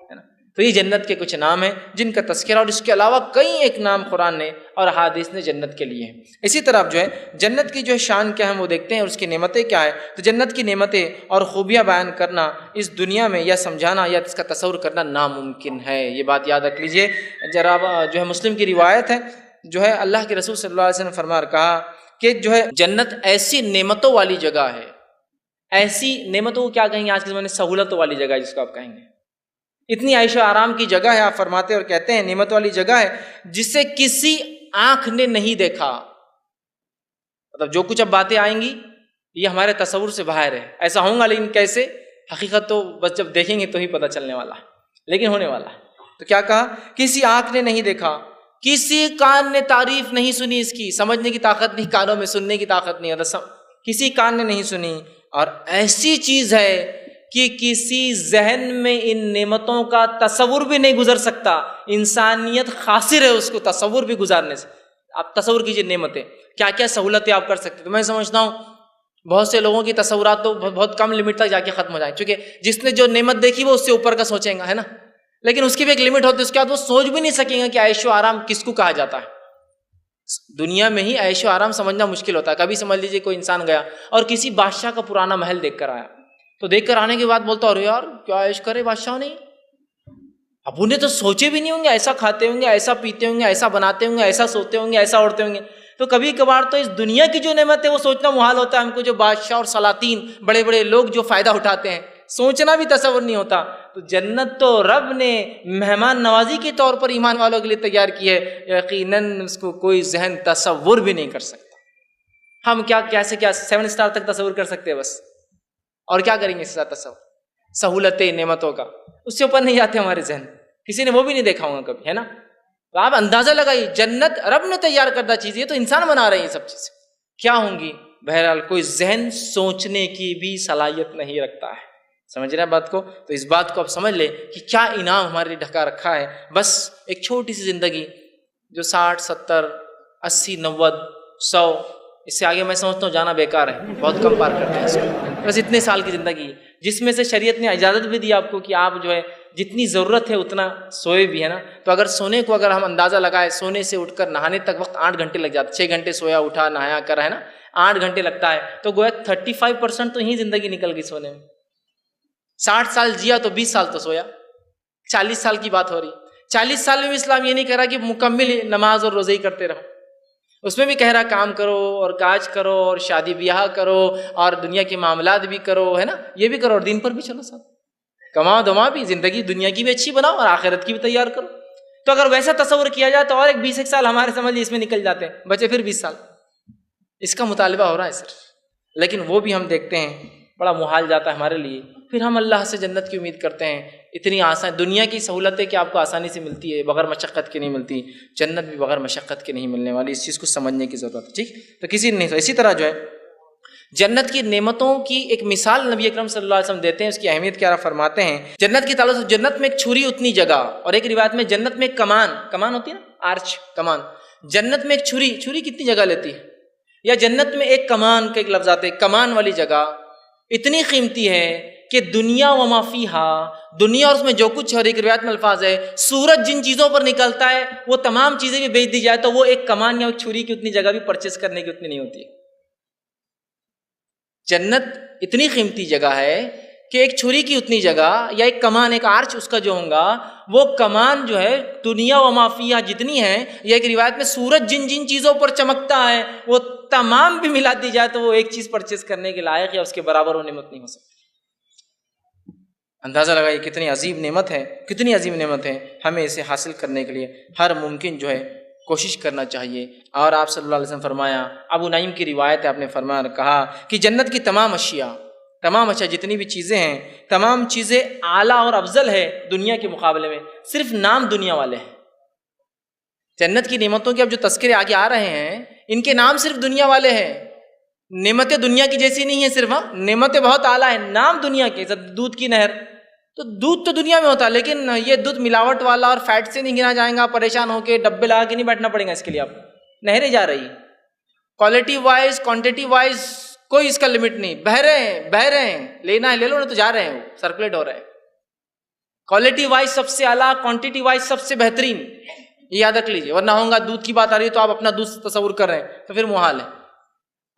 ہے نا۔ تو یہ جنت کے کچھ نام ہیں جن کا تذکرہ، اور اس کے علاوہ کئی ایک نام قرآن نے اور احادیث نے جنت کے لیے ہیں۔ اسی طرح جو ہے جنت کی جو ہے شان کیا ہے وہ دیکھتے ہیں، اور اس کی نعمتیں کیا ہے۔ تو جنت کی نعمتیں اور خوبیاں بیان کرنا اس دنیا میں یا سمجھانا یا اس کا تصور کرنا ناممکن ہے، یہ بات یاد رکھ لیجئے۔ ذرا جو ہے مسلم کی روایت ہے، جو ہے اللہ کے رسول صلی اللہ علیہ وسلم فرما کہا کہ جو ہے جنت ایسی نعمتوں والی جگہ ہے، ایسی نعمتوں کو کیا کہیں گے آج کے زمانے میں، سہولتوں والی جگہ ہے جس کو آپ کہیں گے، اتنی عیش و آرام کی جگہ ہے، آپ فرماتے اور کہتے ہیں نعمت والی جگہ ہے جسے کسی آنکھ نے نہیں دیکھا۔ مطلب جو کچھ اب باتیں آئیں گی یہ ہمارے تصور سے باہر ہے، ایسا ہوں گا لیکن کیسے، حقیقت تو بس جب دیکھیں گے تو ہی پتہ چلنے والا ہے، لیکن ہونے والا ہے۔ تو کیا کہا، کسی آنکھ نے نہیں دیکھا، کسی کان نے تعریف نہیں سنی، اس کی سمجھنے کی طاقت نہیں، کانوں میں سننے کی طاقت نہیں، کسی کان نے نہیں سنی، اور ایسی چیز ہے کہ کسی ذہن میں ان نعمتوں کا تصور بھی نہیں گزر سکتا، انسانیت خاسر ہے اس کو تصور بھی گزارنے سے۔ آپ تصور کیجئے نعمتیں، کیا کیا سہولتیں آپ کر سکتے۔ تو میں سمجھتا ہوں بہت سے لوگوں کی تصورات تو بہت کم لمٹ تک جا کے ختم ہو جائیں، چونکہ جس نے جو نعمت دیکھی وہ اس سے اوپر کا سوچیں گا، ہے نا، لیکن اس کی بھی ایک لمٹ ہوتی ہے، اس کے بعد وہ سوچ بھی نہیں سکیں گا کہ عیش و آرام کس کو کہا جاتا ہے۔ دنیا میں ہی عیش و آرام سمجھنا مشکل ہوتا ہے۔ کبھی سمجھ لیجئے کوئی انسان گیا اور کسی بادشاہ کا پرانا محل دیکھ کر آیا، تو دیکھ کر آنے کے بعد بولتا ارے یار کیا عیش کرے بادشاہ نے، اب انہیں تو سوچے بھی نہیں ہوں گے، ایسا کھاتے ہوں گے، ایسا پیتے ہوں گے، ایسا بناتے ہوں گے، ایسا سوتے ہوں گے، ایسا اوڑھتے ہوں گے۔ تو کبھی کبھار تو اس دنیا کی جو نعمت ہے وہ سوچنا محال ہوتا ہے ہم کو، جو بادشاہ اور سلاطین بڑے بڑے لوگ جو فائدہ اٹھاتے ہیں، سوچنا بھی تصور نہیں ہوتا۔ تو جنت تو رب نے مہمان نوازی کے طور پر ایمان والوں کے لیے تیار کی ہے، یقیناً اس کو کوئی ذہن تصور بھی نہیں کر سکتا۔ ہم کیسے 7 اسٹار تک تصور کر سکتے ہیں بس، اور کیا کریں گے اس کے ساتھ تصور، سہولتیں نعمتوں کا، اس سے اوپر نہیں جاتے ہمارے ذہن، کسی نے وہ بھی نہیں دیکھا ہوگا کبھی، ہے نا۔ تو آپ اندازہ لگائیے، جنت رب نے تیار کردہ چیز، یہ تو انسان بنا رہے ہیں، یہ سب چیزیں کیا ہوں گی۔ بہرحال کوئی ذہن سوچنے کی بھی صلاحیت نہیں رکھتا ہے، سمجھ رہے ہیں بات کو۔ تو اس بات کو آپ سمجھ لیں کہ کیا انعام ہمارے لیے ڈھکا رکھا ہے۔ بس ایک چھوٹی سی زندگی جو 60 70 80 90 100، اس سے آگے میں سمجھتا ہوں جانا بیکار ہے، بہت کم پار کرتے ہیں اس کو۔ بس اتنے سال کی زندگی جس میں سے شریعت نے اجازت بھی دی آپ کو کہ آپ جو ہے جتنی ضرورت ہے اتنا سوئے بھی، ہے نا۔ تو اگر سونے کو اگر ہم اندازہ لگائے، سونے سے اٹھ کر نہانے تک وقت 8 گھنٹے لگ جاتے، 6 گھنٹے سویا اٹھا نہایا کر، ہے نا، 8 گھنٹے لگتا ہے، تو گویا 35% تو یہی زندگی نکل گئی سونے میں۔ 60 سال جیا تو 20 سال تو سویا، 40 سال کی بات ہو رہی۔ 40 سال میں بھی اسلام یہ نہیں کہہ رہا کہ مکمل نماز اور روزے ہی کرتے رہو، اس میں بھی کہہ رہا کام کرو اور کاج کرو اور شادی بیاہ کرو اور دنیا کے معاملات بھی کرو، ہے نا، یہ بھی کرو اور دین پر بھی چلو، ساتھ کماؤ دما بھی، زندگی دنیا کی بھی اچھی بناؤ اور آخرت کی بھی تیار کرو۔ تو اگر ویسا تصور کیا جائے تو اور ایک 20 سال ہمارے سمجھ لیے اس میں نکل جاتے ہیں، بچے پھر 20 سال، اس کا مطالبہ ہو رہا ہے صرف۔ لیکن وہ بھی ہم دیکھتے ہیں بڑا محال جاتا ہے ہمارے لیے۔ پھر ہم اللہ سے جنت کی امید کرتے ہیں، اتنی آسان دنیا کی سہولتیں کہ آپ کو آسانی سے ملتی ہے، بغیر مشقت کے نہیں ملتی، جنت بھی بغیر مشقت کے نہیں ملنے والی، اس چیز کو سمجھنے کی ضرورت ہے، ٹھیک۔ تو کسی نے نہیں۔ اسی طرح جو ہے جنت کی نعمتوں کی ایک مثال نبی اکرم صلی اللہ علیہ وسلم دیتے ہیں، اس کی اہمیت کیا فرماتے ہیں۔ جنت کی تعلق سے جنت میں ایک چھری اتنی جگہ، اور ایک روایت میں جنت میں ایک کمان ہوتی ہے نا، آرچ کمان، جنت میں ایک چھری کتنی جگہ لیتی ہے، یا جنت میں ایک کمان کا ایک لفظ آتا ہے، کمان والی جگہ اتنی قیمتی ہے کہ دنیا و ما فیہا، دنیا اور اس میں جو کچھ ہے، اور ایک روایت میں الفاظ ہے سورج جن چیزوں پر نکلتا ہے وہ تمام چیزیں بھی بیچ دی جائے تو وہ ایک کمان یا ایک چھری کی اتنی جگہ بھی پرچیز کرنے کی اتنی نہیں ہوتی ہے۔ جنت اتنی قیمتی جگہ ہے کہ ایک چھری کی اتنی جگہ یا ایک کمان، ایک آرچ اس کا جو ہوگا، وہ کمان جو ہے دنیا و ما فیہا جتنی ہے، یا ایک روایت میں سورج جن جن چیزوں پر چمکتا ہے وہ تمام بھی ملا دی جائے تو وہ ایک چیز پرچیز کرنے کے لائق یا اس کے برابر وہ نعمت نہیں ہو سکتی۔ اندازہ لگائیے کتنی عظیم نعمت ہے، کتنی عظیم نعمت ہے، ہمیں اسے حاصل کرنے کے لیے ہر ممکن جو ہے کوشش کرنا چاہیے۔ اور آپ صلی اللہ علیہ وسلم فرمایا، ابو نعیم کی روایت ہے، آپ نے فرمایا اور کہا کہ جنت کی تمام اشیاء جتنی بھی چیزیں ہیں، تمام چیزیں اعلیٰ اور افضل ہے دنیا کے مقابلے میں، صرف نام دنیا والے ہیں۔ جنت کی نعمتوں کے اب جو تذکرے آگے آ رہے ہیں ان کے نام صرف دنیا والے ہیں، نعمتیں دنیا کی جیسی نہیں ہیں، صرف نعمتیں بہت اعلیٰ ہیں، نام دنیا کے، دودھ کی نہر، تو دودھ تو دنیا میں ہوتا ہے لیکن یہ دودھ ملاوٹ والا اور فیٹ سے نہیں گنا جائے گا، پریشان ہو کے ڈبے لگا کے نہیں بیٹھنا پڑے گا اس کے لیے، آپ نہریں جا رہی ہیں، کوالٹی وائز کوانٹٹی وائز کوئی اس کا لمٹ نہیں، بہہ رہے ہیں، لینا ہے لے لو، نہ تو جا رہے ہیں، وہ سرکولیٹ ہو رہے ہیں، کوالٹی وائز سب سے اعلیٰ، کوانٹٹی وائز سب سے بہترین، یہ یاد رکھ لیجیے، ورنہ ہوں گا دودھ کی بات آ رہی ہے تو آپ اپنا دودھ تصور کر رہے ہیں تو پھر محال ہے۔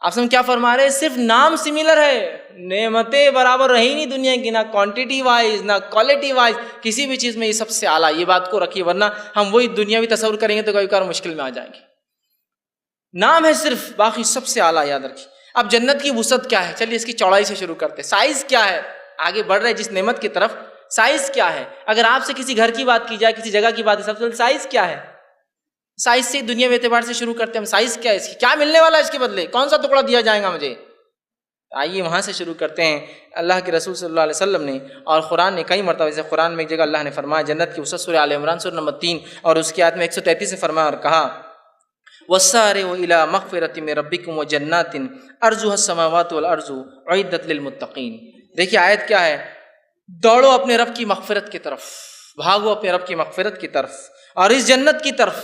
آپ سب کیا فرما رہے ہیں؟ صرف نام سملر ہے، نعمتیں برابر رہی نہیں دنیا کی، نہ کوانٹٹی وائز نہ کوالٹی وائز، کسی بھی چیز میں یہ سب سے اعلیٰ، یہ بات کو رکھیے، ورنہ ہم وہی دنیاوی تصور کریں گے تو کبھی کبھار مشکل میں آ جائیں گے۔ نام ہے صرف، باقی سب سے اعلیٰ، یاد رکھیے۔ اب جنت کی وسعت کیا ہے؟ چلیے اس کی چوڑائی سے شروع کرتے ہیں، سائز کیا ہے؟ آگے بڑھ رہے جس نعمت کی طرف، سائز کیا ہے؟ اگر آپ سے کسی گھر کی بات کی جائے، کسی جگہ کی بات، سب سے پہلے سائز کیا ہے؟ سائز سے دنیا کے اعتبار سے شروع کرتے ہیں، ہم سائز کیا ہے اس کی، کیا ملنے والا ہے اس کے بدلے، کون سا ٹکڑا دیا جائے گا مجھے؟ آئیے وہاں سے شروع کرتے ہیں۔ اللہ کے رسول صلی اللہ علیہ وسلم نے اور قرآن نے کئی مرتبہ، جیسے قرآن میں ایک جگہ اللہ نے فرمایا جنت کی وسعت، سورہ آل عمران سورہ نمبر 3 اور اس کی آیت میں 133 سے فرمایا اور کہا وَسَارِعُوا إِلَىٰ مَغْفِرَةٍ مِّن رَّبِّكُمْ وَجَنَّاتٍ عَرْضُهَا السَّمَاوَاتُ وَالْأَرْضُ أُعِدَّتْ لِلْمُتَّقِينَ۔ دیکھیے آیت کیا ہے، دوڑو اپنے رب کی مغفرت کی طرف، بھاگو اپنے رب کی مغفرت کی طرف، اور اس جنت کی طرف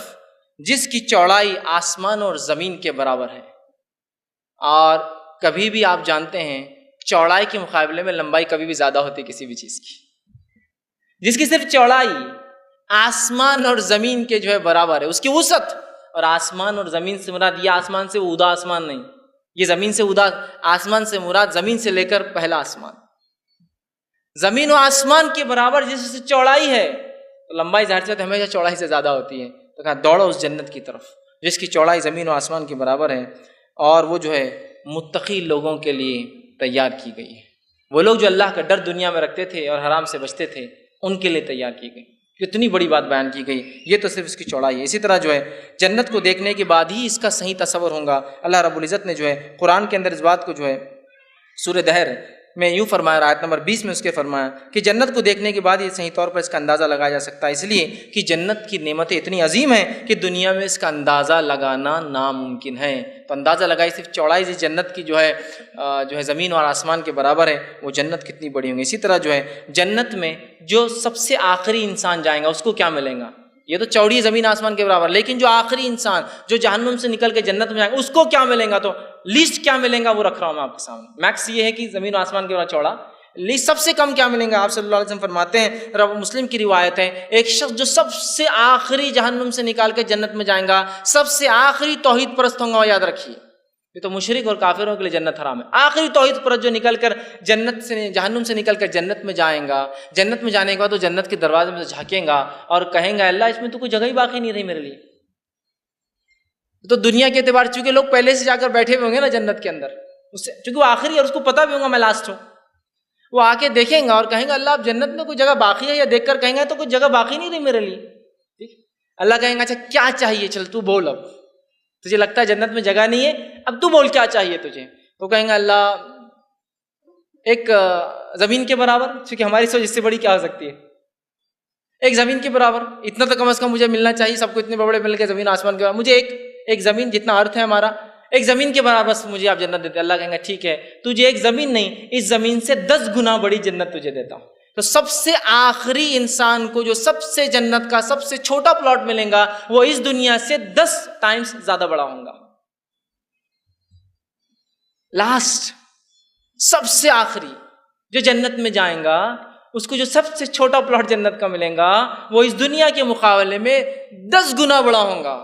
جس کی چوڑائی آسمان اور زمین کے برابر ہے۔ اور کبھی بھی آپ جانتے ہیں چوڑائی کے مقابلے میں لمبائی کبھی بھی زیادہ ہوتی ہے کسی بھی چیز کی، جس کی صرف چوڑائی آسمان اور زمین کے جو ہے برابر ہے، اس کی وسعت، اور آسمان اور زمین سے مراد یہ آسمان سے اودا آسمان نہیں، یہ زمین سے اودا آسمان سے مراد زمین سے لے کر پہلا آسمان، زمین و آسمان کے برابر جس سے چوڑائی ہے، تو لمبائی ظاہر سے ہمیشہ چوڑائی سے زیادہ ہوتی ہے، تو کہا دوڑو اس جنت کی طرف جس کی چوڑائی زمین و آسمان کے برابر ہے، اور وہ جو ہے متقی لوگوں کے لیے تیار کی گئی ہے، وہ لوگ جو اللہ کا ڈر دنیا میں رکھتے تھے اور حرام سے بچتے تھے ان کے لیے تیار کی گئی۔ کتنی بڑی بات بیان کی گئی، یہ تو صرف اس کی چوڑائی ہے۔ اسی طرح جو ہے جنت کو دیکھنے کے بعد ہی اس کا صحیح تصور ہوگا۔ اللہ رب العزت نے جو ہے قرآن کے اندر اس بات کو جو ہے سورہ دہر میں یوں فرمایا، آیت نمبر 20 میں اس کے فرمایا کہ جنت کو دیکھنے کے بعد یہ صحیح طور پر اس کا اندازہ لگایا جا سکتا ہے، اس لیے کہ جنت کی نعمتیں اتنی عظیم ہیں کہ دنیا میں اس کا اندازہ لگانا ناممکن ہے۔ تو اندازہ لگائی، صرف چوڑائی سے جنت کی جو ہے زمین اور آسمان کے برابر ہے، وہ جنت کتنی بڑی ہوں گی۔ اسی طرح جو ہے جنت میں جو سب سے آخری انسان جائیں گا اس کو کیا ملیں گا؟ یہ تو چوڑی زمین آسمان کے برابر، لیکن جو آخری انسان جو جہنم سے نکل کے جنت میں جائے گا اس کو کیا ملیں گا؟ تو لیسٹ کیا ملیں گا وہ رکھ رہا ہوں میں آپ کے سامنے۔ میکس یہ ہے کہ زمین و آسمان کے برابر چوڑا، لیسٹ سب سے کم کیا ملیں گا؟ آپ صلی اللہ علیہ وسلم فرماتے ہیں، رب مسلم کی روایت ہے، ایک شخص جو سب سے آخری جہنم سے نکال کے جنت میں جائیں گا، سب سے آخری توحید پرست ہوں گا، یاد رکھیے یہ تو مشرک اور کافروں کے لیے جنت حرام ہے۔ آخری توحید پرست جو نکل کر جہنم سے نکل کر جنت میں جائیں گا، جنت میں جانے کے بعد وہ جنت کے دروازے میں سے جھانکیں گا اور کہیں گا اللہ اس میں تو کوئی جگہ ہی باقی نہیں رہی میرے لیے۔ تو دنیا کے اعتبار چونکہ لوگ پہلے سے جا کر بیٹھے ہوئے ہوں گے نا جنت کے اندر، چونکہ وہ آخری ہے اور اس کو پتہ بھی ہوگا میں لاسٹ ہوں، وہ آ کے دیکھیں گا اور کہیں گا اللہ اب جنت میں کوئی جگہ باقی ہے، یا دیکھ کر کہیں گا تو کوئی جگہ باقی نہیں رہی میرے لیے۔ ٹھیک، اللہ کہیں گا اچھا کیا چاہیے، چل تو بول، اب تجھے لگتا ہے جنت میں جگہ نہیں ہے، اب تو بول کیا چاہیے تجھے؟ تو کہیں گا اللہ ایک زمین کے برابر، کیونکہ ہماری سوچ اس سے بڑی کیا ہو سکتی ہے، ایک زمین کے برابر، اتنا تو کم از کم مجھے ملنا چاہیے، سب کو اتنے بڑے مل کے زمین آسمان کے برابر، مجھے ایک زمین جتنا ارتھ ہے ہمارا، ایک زمین کے برابر بس مجھے آپ جنت دیتے۔ اللہ کہیں گا ٹھیک ہے، تجھے ایک زمین نہیں، اس زمین سے 10 گنا بڑی جنت تجھے دیتا ہوں۔ تو سب سے آخری انسان کو جو سب سے جنت کا سب سے چھوٹا پلاٹ ملیں گا وہ اس دنیا سے 10 ٹائمز زیادہ بڑا ہوں گا۔ لاسٹ، سب سے آخری، جو جنت میں جائیں گا اس کو جو سب سے چھوٹا پلاٹ جنت کا ملے گا وہ اس دنیا کے مقابلے میں 10 گنا بڑا ہوگا.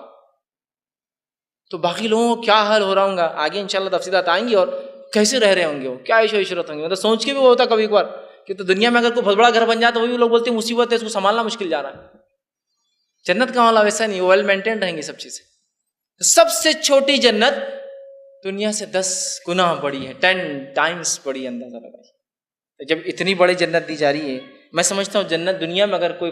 تو باقی لوگوں کو کیا حال ہو رہا ہوگا آگے انشاءاللہ تفصیلات آئیں گی، اور کیسے رہ رہے ہوں گے وہ، کیا عیش و عشرت ہوں گے. مطلب سوچ کے بھی وہ ہوتا کبھی کبھار کہ تو دنیا میں اگر کوئی بہت بڑا گھر بن جائے تو وہ بھی لوگ بولتے ہیں مصیبت ہے، اس کو سنبھالنا مشکل جا رہا ہے. جنت کا معاملہ ویسا نہیں، ویل مینٹینڈ رہیں گی سب چیزیں. سب سے چھوٹی جنت دنیا سے 10 گنا بڑی ہے، 10 ٹائمز بڑی ہے. اندازہ لگائیے جب اتنی بڑی جنت دی جا رہی ہے. میں سمجھتا ہوں جنت دنیا میں اگر کوئی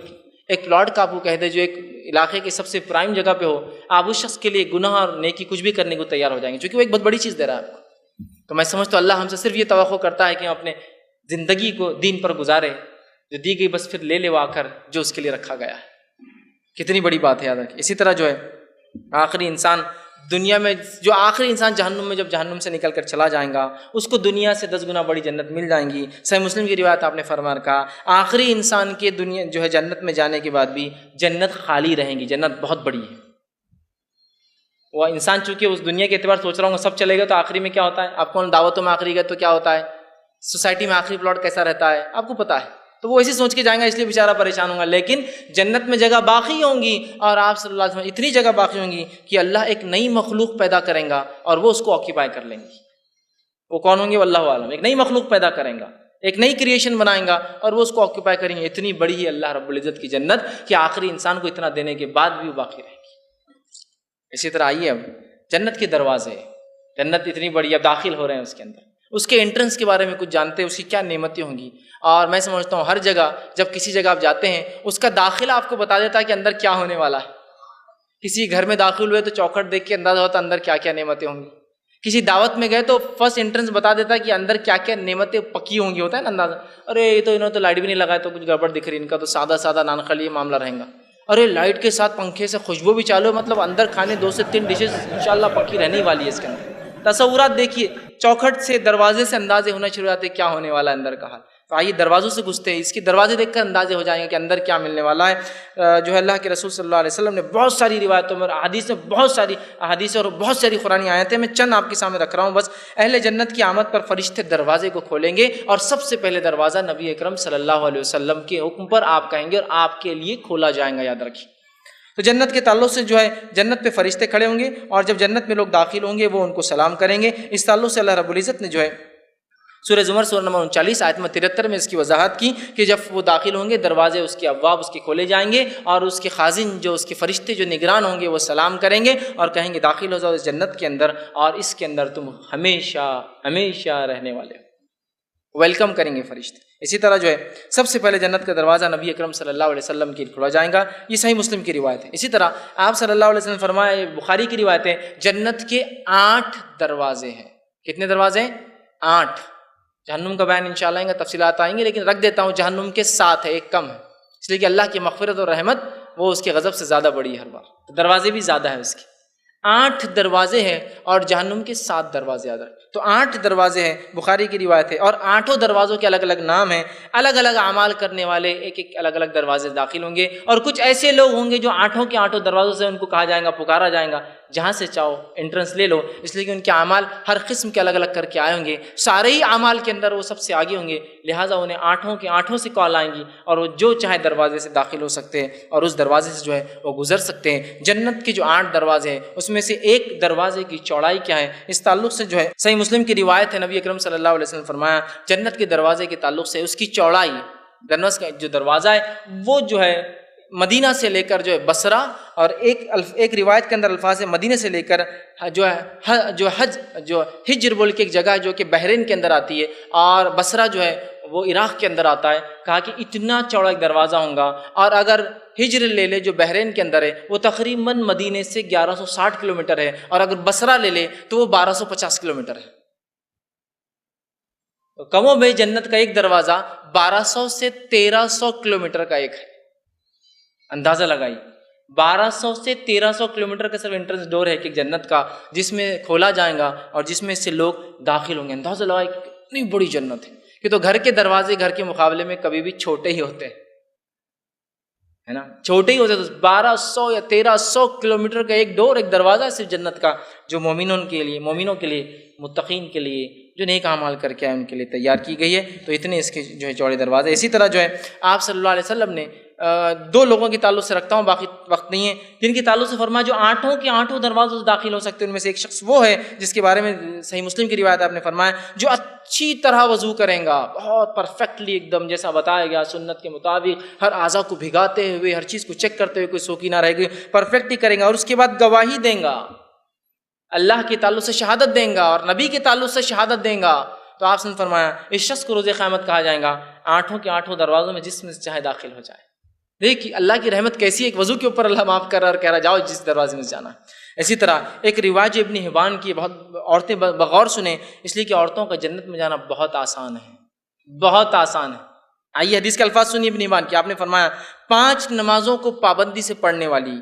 ایک پلاٹ کا آپ کو کہہ دے جو ایک علاقے کے سب سے پرائم جگہ پہ ہو، آپ اس شخص کے لیے گناہ اور نیکی کچھ بھی کرنے کو تیار ہو جائیں گے، کیونکہ وہ ایک بہت بڑی چیز دے رہا ہے آپ کو. تو میں سمجھتا ہوں اللہ ہم سے صرف یہ توقع کرتا ہے کہ ہم اپنے زندگی کو دین پر گزارے، جو دی گئی بس پھر لے لے وہ آ کر جو اس کے لیے رکھا گیا ہے. کتنی بڑی بات ہے یاد رکھیں. اسی طرح جو ہے آخری انسان دنیا میں، جو آخری انسان جہنم میں جب جہنم سے نکل کر چلا جائے گا اس کو دنیا سے 10 گنا بڑی جنت مل جائیں گی. صحیح مسلم کی روایت آپ نے فرما رکھا آخری انسان کے دنیا جو ہے جنت میں جانے کے بعد بھی جنت خالی رہیں گی. جنت بہت بڑی ہے. وہ انسان چونکہ اس دنیا کے اعتبار سوچ رہا ہوں سب چلے گا تو آخری میں کیا ہوتا ہے، آپ کون دعوتوں میں آخری گئے تو کیا ہوتا ہے، سوسائٹی میں آخری پلاٹ کیسا رہتا ہے آپ کو پتا ہے. تو وہ ایسے سوچ کے جائیں گا اس لیے بیچارہ پریشان ہوں گا. لیکن جنت میں جگہ باقی ہوں گی، اور آپ صلی اللہ علیہ وسلم اتنی جگہ باقی ہوں گی کہ اللہ ایک نئی مخلوق پیدا کریں گا اور وہ اس کو آکیپائی کر لیں گی. وہ کون ہوں گے واللہ عالم. ایک نئی مخلوق پیدا کریں گا، ایک نئی کریشن بنائیں گا اور وہ اس کو آکیپائی کریں گے. اتنی بڑی ہے اللہ رب العزت کی جنت کہ آخری انسان کو اتنا دینے کے بعد بھی وہ باقی رہے گی. اسی طرح آئیے اب جنت کے دروازے. جنت اتنی بڑی، اب داخل ہو رہے ہیں اس کے اندر. اس کے انٹرنس کے بارے میں کچھ جانتے ہیں، اس کی کیا نعمتیں ہوں گی. اور میں سمجھتا ہوں ہر جگہ جب کسی جگہ آپ جاتے ہیں اس کا داخلہ آپ کو بتا دیتا ہے کہ اندر کیا ہونے والا ہے. کسی گھر میں داخل ہوئے تو چوکھٹ دیکھ کے اندازہ ہوتا ہے اندر کیا کیا نعمتیں ہوں گی. کسی دعوت میں گئے تو فرسٹ انٹرنس بتا دیتا ہے کہ اندر کیا کیا نعمتیں پکی ہوں گی. ہوتا ہے نا اندازہ، ارے یہ تو انہوں نے تو لائٹ بھی نہیں لگایا تو کچھ گڑبڑ دکھ رہی، ان کا تو سادہ سادہ نان خلی معاملہ رہیں گا. ارے لائٹ کے ساتھ پنکھے سے خوشبو بھی چالو، مطلب اندر کھانے 2 سے 3 ڈشز انشاءاللہ پکی رہنے والی ہے اس کے اندر. تصورات دیکھیے، چوکھٹ سے دروازے سے اندازے ہونا شروع ہوتے کیا ہونے والا ہے اندر کا حال. تو آئیے دروازوں سے گھستے ہیں، اس کے دروازے دیکھ کر اندازے ہو جائیں گے کہ اندر کیا ملنے والا ہے. جو ہے اللہ کے رسول صلی اللہ علیہ وسلم نے بہت ساری روایتوں میں اور احادیث میں بہت ساری احادیث اور بہت ساری قرآنی آیتیں میں چند آپ کے سامنے رکھ رہا ہوں. بس اہل جنت کی آمد پر فرشتے دروازے کو کھولیں گے اور سب سے پہلے دروازہ نبی اکرم صلی اللہ علیہ وسلم کے حکم پر آپ کہیں گے اور آپ کے لیے کھولا جائے گا. یاد رکھیے. تو جنت کے تعلق سے جو ہے جنت پہ فرشتے کھڑے ہوں گے اور جب جنت میں لوگ داخل ہوں گے وہ ان کو سلام کریں گے. اس تعلق سے اللہ رب العزت نے جو ہے سورہ زمر سورہ نمبر 39 آیت نمبر 73 میں اس کی وضاحت کی کہ جب وہ داخل ہوں گے دروازے اس کے ابواب اس کے کھولے جائیں گے اور اس کے خازن جو اس کے فرشتے جو نگران ہوں گے وہ سلام کریں گے اور کہیں گے داخل ہو جاؤ اس جنت کے اندر اور اس کے اندر تم ہمیشہ ہمیشہ رہنے والے ہو. ویلکم کریں گے فرشتے. اسی طرح جو ہے سب سے پہلے جنت کا دروازہ نبی اکرم صلی اللہ علیہ وسلم کے لیے کھولا جائے گا. یہ صحیح مسلم کی روایت ہے. اسی طرح آپ صلی اللہ علیہ وسلم فرمایا، بخاری کی روایت ہے، جنت کے 8 دروازے ہیں. کتنے دروازے ہیں؟ 8. جہنم کا بیان انشاءاللہ آئیں گے، تفصیلات آئیں گے، لیکن رکھ دیتا ہوں جہنم کے 7 ہے، ایک کم ہے، اس لیے کہ اللہ کی مغفرت اور رحمت وہ اس کے غضب سے زیادہ بڑی ہے ہر بار. دروازے بھی زیادہ ہیں اس کے. 8 دروازے ہیں اور جہنم کے 7 دروازے یاد رکھ. تو 8 دروازے ہیں، بخاری کی روایت ہے، اور 8 دروازوں کے الگ الگ نام ہیں. الگ الگ اعمال کرنے والے ایک ایک الگ الگ دروازے داخل ہوں گے اور کچھ ایسے لوگ ہوں گے جو 8 کے 8 دروازوں سے ان کو کہا جائے گا، پکارا جائے گا جہاں سے چاہو انٹرنس لے لو، اس لیے کہ ان کے اعمال ہر قسم کے الگ الگ کر کے آئے ہوں گے. سارے ہی اعمال کے اندر وہ سب سے آگے ہوں گے، لہٰذا انہیں 8 کے 8 سے کال آئیں گی اور وہ جو چاہے دروازے سے داخل ہو سکتے ہیں اور اس دروازے سے جو ہے وہ گزر سکتے ہیں. جنت کے جو 8 دروازے ہیں اس میں سے ایک دروازے کی چوڑائی کیا ہے، اس تعلق سے جو ہے صحیح مسلم کی روایت ہے، نبی اکرم صلی اللہ علیہ وسلم فرمایا جنت کے دروازے کے تعلق سے اس کی چوڑائی، جنت کا جو دروازہ ہے وہ جو ہے مدینہ سے لے کر جو ہے بصرہ، اور ایک روایت کے اندر الفاظ ہے مدینہ سے لے کر جو ہجر بول کے ایک جگہ ہے جو کہ بحرین کے اندر آتی ہے، اور بصرہ جو ہے وہ عراق کے اندر آتا ہے. کہا کہ اتنا چوڑا ایک دروازہ ہوگا، اور اگر ہجر لے لے جو بحرین کے اندر ہے وہ تقریباً مدینے سے 1160 کلومیٹر ہے، اور اگر بصرہ لے لے تو وہ 1250 کلومیٹر ہے. تو کم و بیش جنت کا ایک دروازہ 1200 سے 1300 کلومیٹر کا ایک ہے. اندازہ لگائی 1200 سے 1300 کلومیٹر کا صرف انٹرنس ڈور ہے کہ جنت کا، جس میں کھولا جائے گا اور جس میں سے لوگ داخل ہوں گے. اندازہ لگائی کتنی بڑی جنت ہے. کہ تو گھر کے دروازے گھر کے مقابلے میں کبھی بھی چھوٹے ہی ہوتے ہیں، ہے نا، چھوٹے ہی ہوتے. تو 1200 یا 1300 کلومیٹر کا ایک ڈور، ایک دروازہ صرف جنت کا، جو مومنوں کے لیے، متقین کے لیے جو نیک اعمال کر کے آئے ان کے لیے تیار کی گئی ہے. تو اتنے اس کے جو ہے چوڑے دروازے. اسی طرح جو ہے آپ صلی اللہ علیہ وسلم نے دو لوگوں کے تعلق سے رکھتا ہوں، باقی وقت نہیں ہے، جن کے تعلق سے فرمایا جو آٹھوں کے آٹھوں دروازوں سے داخل ہو سکتے ہیں. ان میں سے ایک شخص وہ ہے جس کے بارے میں صحیح مسلم کی روایت آپ نے فرمایا جو اچھی طرح وضو کرے گا، بہت پرفیکٹلی ایک دم جیسا بتایا گیا سنت کے مطابق، ہر اعضاء کو بھگاتے ہوئے، ہر چیز کو چیک کرتے ہوئے، کوئی سوکی نہ رہے گی، پرفیکٹلی کرے گا. اور اس کے بعد گواہی دیں گا، اللہ کے تعلق سے شہادت دیں گا اور نبی کے تعلق سے شہادت دیں گا. تو آپ نے فرمایا اس شخص کو روز قیامت کہا جائے گا آٹھوں کے آٹھوں دروازوں میں جس میں سے چاہے داخل ہو جائے. دیکھیے اللہ کی رحمت کیسی ہے، ایک وضو کے اوپر اللہ معاف کر رہا اور کہہ رہا جاؤ جس دروازے میں جانا. اسی طرح ایک روایت ابن حبان کی، بہت عورتیں بغور سنیں اس لیے کہ عورتوں کا جنت میں جانا بہت آسان ہے، بہت آسان ہے. آئیے حدیث کے الفاظ سنیے ابن حبان کی. آپ نے فرمایا 5 نمازوں کو پابندی سے پڑھنے والی،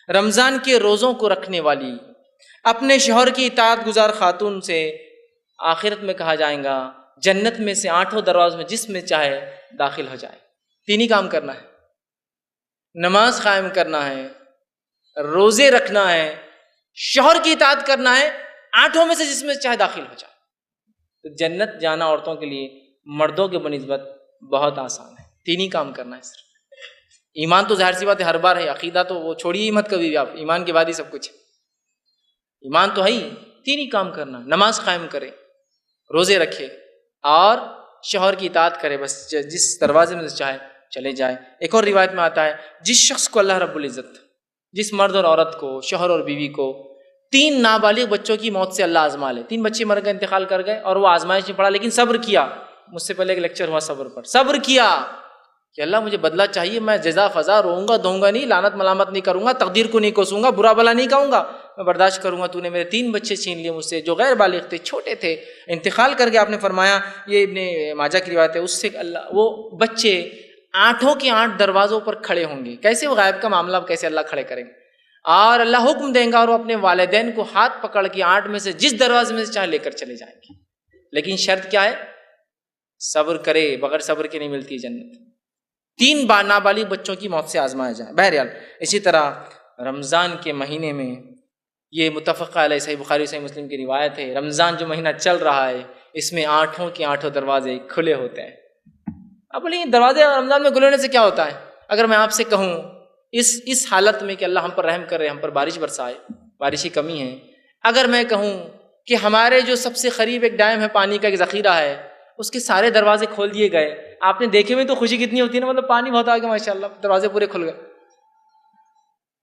رمضان کے روزوں کو رکھنے والی، اپنے شوہر کی اطاعت گزار خاتون سے آخرت میں کہا جائے گا جنت میں سے آٹھوں دروازوں میں جس میں چاہے داخل ہو جائے. 3 ہی کام کرنا ہے، نماز قائم کرنا ہے، روزے رکھنا ہے، شوہر کی اطاعت کرنا ہے، آٹھوں میں سے جس میں چاہے داخل ہو جائے. تو جنت جانا عورتوں کے لیے مردوں کے بنسبت بہت آسان ہے. 3 ہی کام کرنا ہے صرف. ایمان تو ظاہر سی بات ہے ہر بار ہے، عقیدہ تو وہ چھوڑیے مت کبھی بھی، آپ ایمان کے بعد ہی سب کچھ ہے. ایمان تو ہے ہی، 3 ہی کام کرنا، نماز قائم کرے، روزے رکھے اور شوہر کی اطاعت کرے، بس جس دروازے میں چاہے چلے جائے. ایک اور روایت میں آتا ہے جس شخص کو اللہ رب العزت، جس مرد اور عورت کو، شوہر اور بیوی کو 3 نابالغ بچوں کی موت سے اللہ آزما لے. 3 بچے مر گئے، انتقال کر گئے اور وہ آزمائش میں پڑا لیکن صبر کیا. مجھ سے پہلے ایک لیکچر ہوا صبر پر، صبر کیا کہ اللہ مجھے بدلہ چاہیے، میں جزا فضا روؤں گا دوں گا نہیں، لعنت ملامت نہیں کروں گا، تقدیر کو نہیں کوسوں گا، برا بلا نہیں کہوں گا، میں برداشت کروں گا. تو نے میرے 3 بچے چھین لیے مجھ سے جو غیر بالغ تھے، چھوٹے تھے، انتقال کر کے. آپ نے فرمایا یہ ابن ماجہ کی روایت ہے، اس سے اللہ وہ بچے 8 کے 8 دروازوں پر کھڑے ہوں گے. کیسے؟ وہ غائب کا معاملہ کیسے اللہ کھڑے کریں گے، اور اللہ حکم دیں گا اور وہ اپنے والدین کو ہاتھ پکڑ کے 8 میں سے جس دروازے میں سے چاہے لے کر چلے جائیں گے. لیکن شرط کیا ہے؟ صبر کرے، بغیر صبر کے نہیں ملتی جنت. 3 نابالغ بچوں کی موت سے آزمایا جائے. بہرحال اسی طرح رمضان کے مہینے میں یہ متفق علیہ صحیح بخاری صحیح مسلم کی روایت ہے، رمضان جو مہینہ چل رہا ہے اس میں 8 کے 8 دروازے کھلے ہوتے ہیں. اب بولیے دروازے رمضان میں کھلے ہونے سے کیا ہوتا ہے؟ اگر میں آپ سے کہوں اس حالت میں کہ اللہ ہم پر رحم کرے، ہم پر بارش برسائے، بارش کی کمی ہے، اگر میں کہوں کہ ہمارے جو سب سے قریب ایک ڈیم ہے، پانی کا ایک ذخیرہ ہے، اس کے سارے دروازے کھول دیے گئے، آپ نے دیکھے ہوئے تو خوشی کتنی ہوتی ہے نا، مطلب پانی بہت آ گیا ماشاءاللہ، دروازے پورے کھل گئے،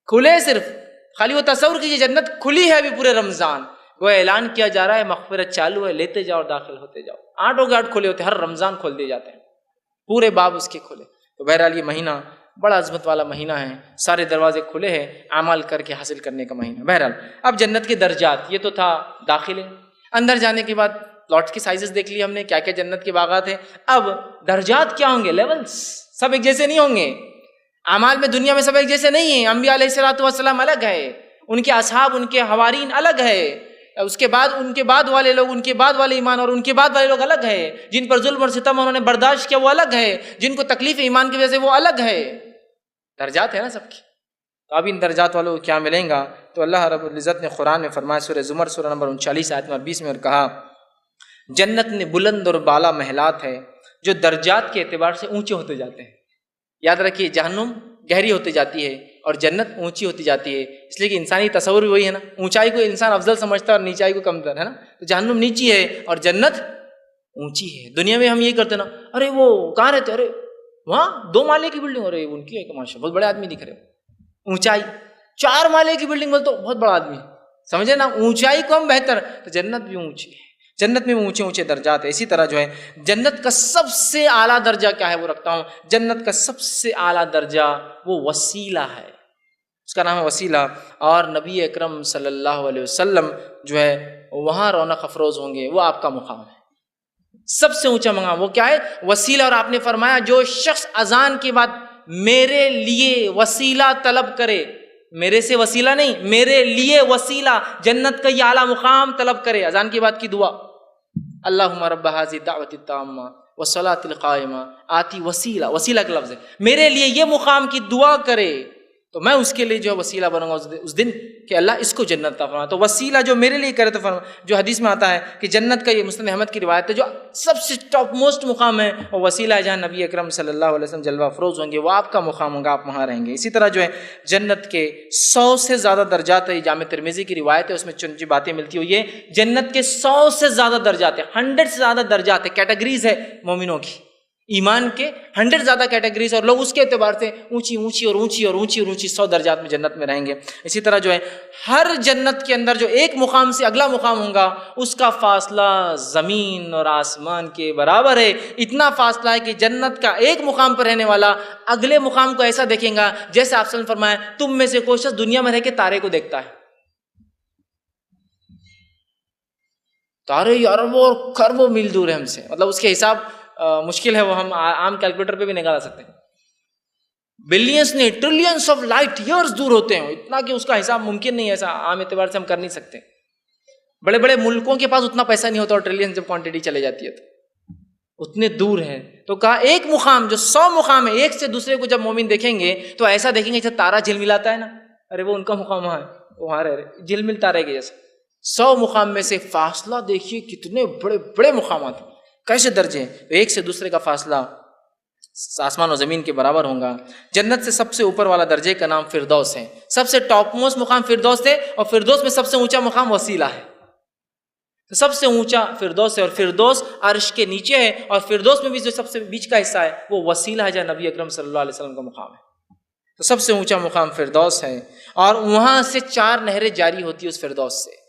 کھلے صرف خالی وہ تصور کیجیے جنت کھلی ہے ابھی پورے رمضان، وہ اعلان کیا جا رہا ہے مغفرت چالو ہے، لیتے جاؤ اور داخل ہوتے جاؤ. 8 کے 8 کھلے ہوتے ہیں، ہر رمضان کھول دیے جاتے ہیں، پورے باب اس کے کھلے. تو بہرحال یہ مہینہ بڑا عظمت والا مہینہ ہے، سارے دروازے کھلے ہیں اعمال کر کے حاصل کرنے کا مہینہ. بہرحال اب جنت کے درجات، یہ تو تھا داخلے. اندر جانے کے بعد پلاٹ کے سائزز دیکھ لیے ہم نے، کیا کیا جنت کے باغات ہیں. اب درجات کیا ہوں گے؟ لیولز سب ایک جیسے نہیں ہوں گے. اعمال میں دنیا میں سب ایک جیسے نہیں ہیں. انبیاء علیہ الصلوۃ والسلام الگ ہے، ان کے اصحاب، ان کے حوارین الگ ہے، اس کے بعد ان کے بعد والے لوگ، ان کے بعد والے ایمان اور ان کے بعد والے لوگ الگ ہے. جن پر ظلم اور ستم انہوں نے برداشت کیا وہ الگ ہے، جن کو تکلیف ایمان کی وجہ سے وہ الگ ہے. درجات ہے نا سب کی. تو اب ان درجات والوں کو کیا ملیں گا؟ تو اللہ رب العزت نے قرآن میں فرمایا سورہ زمر سورہ نمبر 39 آیت نمبر 20 میں، اور کہا جنت میں بلند اور بالا محلات ہے جو درجات کے اعتبار سے اونچے ہوتے جاتے ہیں. یاد رکھیے جہنم گہری ہوتی جاتی ہے اور جنت اونچی ہوتی جاتی ہے، اس لیے کہ انسانی تصور بھی وہی ہے نا، اونچائی کو انسان افضل سمجھتا ہے اور نیچائی کو کمتر، ہے نا. تو جہنم نیچی ہے اور جنت اونچی ہے. دنیا میں ہم یہ کرتے نا، ارے وہ کہاں رہتے، ارے وہاں 2 مالے کی بلڈنگ، ارے ان کی ہے کہ ماشاء بہت بڑے آدمی دکھ رہے. اونچائی 4 مالے کی بلڈنگ بول تو بہت بڑا آدمی، سمجھے نا، اونچائی کو ہم بہتر. تو جنت بھی اونچی ہے، جنت میں اونچے اونچے درجات ہیں. اسی طرح جو ہے جنت کا سب سے اعلیٰ درجہ کیا ہے وہ رکھتا ہوں. جنت کا سب سے اعلیٰ درجہ وہ وسیلہ ہے، اس کا نام ہے وسیلہ. اور نبی اکرم صلی اللہ علیہ وسلم جو ہے وہاں رونق افروز ہوں گے، وہ آپ کا مقام ہے، سب سے اونچا مقام. وہ کیا ہے؟ وسیلہ. اور آپ نے فرمایا جو شخص اذان کے بعد میرے لیے وسیلہ طلب کرے، میرے سے وسیلہ نہیں، میرے لیے وسیلہ، جنت کا یہ اعلیٰ مقام طلب کرے. اذان کے بعد کی دعا، اللہم رب ھذہ الدعوۃ التامہ والصلاۃ القائمہ آتی وسیلہ، وسیلہ کا لفظ ہے، میرے لیے یہ مقام کی دعا کرے تو میں اس کے لیے جو ہے وسیلہ بنوں گا اس دن کہ اللہ اس کو جنت عطا فرما. تو وسیلہ جو میرے لیے کرے تو فرما. جو حدیث میں آتا ہے کہ جنت کا، یہ مسند احمد کی روایت ہے، جو سب سے ٹاپ موسٹ مقام ہے وہ وسیلہ ہے، جہاں نبی اکرم صلی اللہ علیہ وسلم جلوہ افروز ہوں گے، وہ آپ کا مقام ہوگا، آپ وہاں رہیں گے. اسی طرح جو ہے جنت کے 100 سے زیادہ درجات ہے، جامع ترمذی کی روایت ہے، اس میں چند باتیں ملتی ہوئی ہے. جنت کے 100 سے زیادہ درجات ہیں، 100 سے زیادہ درجات ہے، کیٹیگریز ہے مومنوں کی، ایمان کے 100 زیادہ کیٹیگریز، اور لوگ اس کے اعتبار سے اونچی اونچی اور اونچی اور اونچی اور اونچی 100 درجات میں جنت میں رہیں گے. اسی طرح جو ہے ہر جنت کے اندر جو ایک مقام سے اگلا مقام ہوگا اس کا فاصلہ زمین اور آسمان کے برابر ہے. اتنا فاصلہ ہے کہ جنت کا ایک مقام پر رہنے والا اگلے مقام کو ایسا دیکھیں گا جیسے آپ صلی اللہ علیہ وسلم فرمایا تم میں سے کوئی شخص دنیا میں رہ کے تارے کو دیکھتا ہے. تارے اربوں اور کروڑوں میل دور ہے ہم سے، مطلب اس کے حساب مشکل ہے، وہ ہم عام کیلکولیٹر پہ بھی نکالا سکتے ہیں. بلینس نہیں، ٹریلینس آف لائٹ ایئرز دور ہوتے ہیں، اتنا کہ اس کا حساب ممکن نہیں ہے، ایسا عام اعتبار سے ہم کر نہیں سکتے. بڑے بڑے ملکوں کے پاس اتنا پیسہ نہیں ہوتا، اور ٹریلین جب کوانٹٹی چلے جاتی ہے تو اتنے دور ہیں. تو کہا ایک مقام جو 100 مقام ہے، ایک سے دوسرے کو جب مومن دیکھیں گے تو ایسا دیکھیں گے جیسے تارا جھلملاتا ہے نا، ارے وہ ان کا مقام وہاں ہے، وہاں رہ رہے جھلمل تارے کے جیسے. 100 مقام میں سے فاصلہ دیکھیے کتنے بڑے بڑے مقامات، کیسے درجے ہیں. تو ایک سے دوسرے کا فاصلہ آسمان و زمین کے برابر ہوں گا. جنت سے سب سے اوپر والا درجے کا نام فردوس ہے، سب سے ٹاپ موسٹ مقام فردوس ہے، اور فردوس میں سب سے اونچا مقام وسیلہ ہے. تو سب سے اونچا فردوس ہے، اور فردوس عرش کے نیچے ہے، اور فردوس میں بھی جو سب سے بیچ کا حصہ ہے وہ وسیلہ ہے، جہاں نبی اکرم صلی اللہ علیہ وسلم کا مقام ہے. تو سب سے اونچا مقام فردوس ہے، اور وہاں سے 4 نہریں جاری ہوتی ہے. اس فردوس سے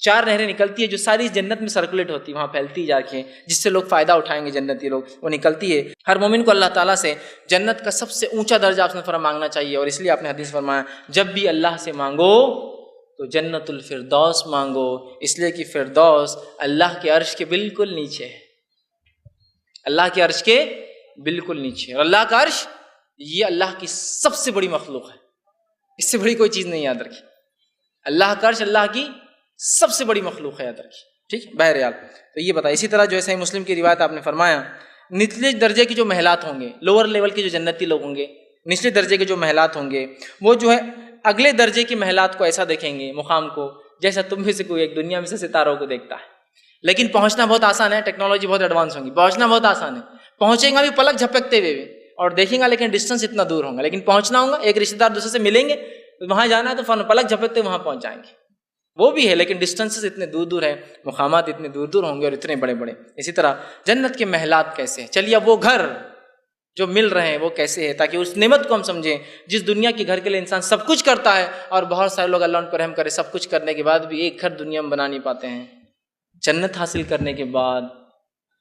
4 نہریں نکلتی ہے جو ساری جنت میں سرکولیٹ ہوتی ہے، وہاں پھیلتی جا کے، جس سے لوگ فائدہ اٹھائیں گے جنتی لوگ، وہ نکلتی ہے. ہر مومن کو اللہ تعالیٰ سے جنت کا سب سے اونچا درجہ آپ نے فرمایا مانگنا چاہیے، اور اس لیے آپ نے حدیث فرمایا جب بھی اللہ سے مانگو تو جنت الفردوس مانگو، اس لیے کہ فردوس اللہ کے عرش کے بالکل نیچے ہے، اللہ کے عرش کے بالکل نیچے. اور اللہ کا عرش یہ اللہ کی سب سے بڑی مخلوق ہے، اس سے بڑی کوئی چیز نہیں یاد رکھی. اللہ کا عرش اللہ کی سب سے بڑی مخلوق ہے، یاد رکھیے. ٹھیک ہے بہرحال. تو یہ بتائیں. اسی طرح جو ہے صحیح مسلم کی روایت آپ نے فرمایا نچلے درجے کے جو محلات ہوں گے، لوور لیول کے جو جنتی لوگ ہوں گے، نچلے درجے کے جو محلات ہوں گے، وہ جو ہے اگلے درجے کی محلات کو ایسا دیکھیں گے، مقام کو، جیسا تم میں سے کوئی ایک دنیا میں سے ستاروں کو دیکھتا ہے. لیکن پہنچنا بہت آسان ہے، ٹیکنالوجی بہت ایڈوانس ہوگی، پہنچنا بہت آسان ہے. پہنچیں گا بھی پلک جھپکتے ہوئے بھی، اور دیکھیں گا لیکن ڈسٹینس اتنا دور ہوگا. لیکن پہنچنا ہوگا، ایک رشتہ دار دوسرے سے ملیں گے، وہاں جانا ہے تو پلک جھپکتے وہاں پہنچ جائیں گے. وہ بھی ہے لیکن ڈسٹینسز اتنے دور دور ہیں، مقامات اتنے دور دور ہوں گے اور اتنے بڑے بڑے. اسی طرح جنت کے محلات کیسے ہیں؟ چلیے اب وہ گھر جو مل رہے ہیں وہ کیسے ہے، تاکہ اس نعمت کو ہم سمجھیں جس دنیا کے گھر کے لیے انسان سب کچھ کرتا ہے، اور بہت سارے لوگ اللہ ان پر رحم کرے سب کچھ کرنے کے بعد بھی ایک گھر دنیا میں بنا نہیں پاتے ہیں. جنت حاصل کرنے کے بعد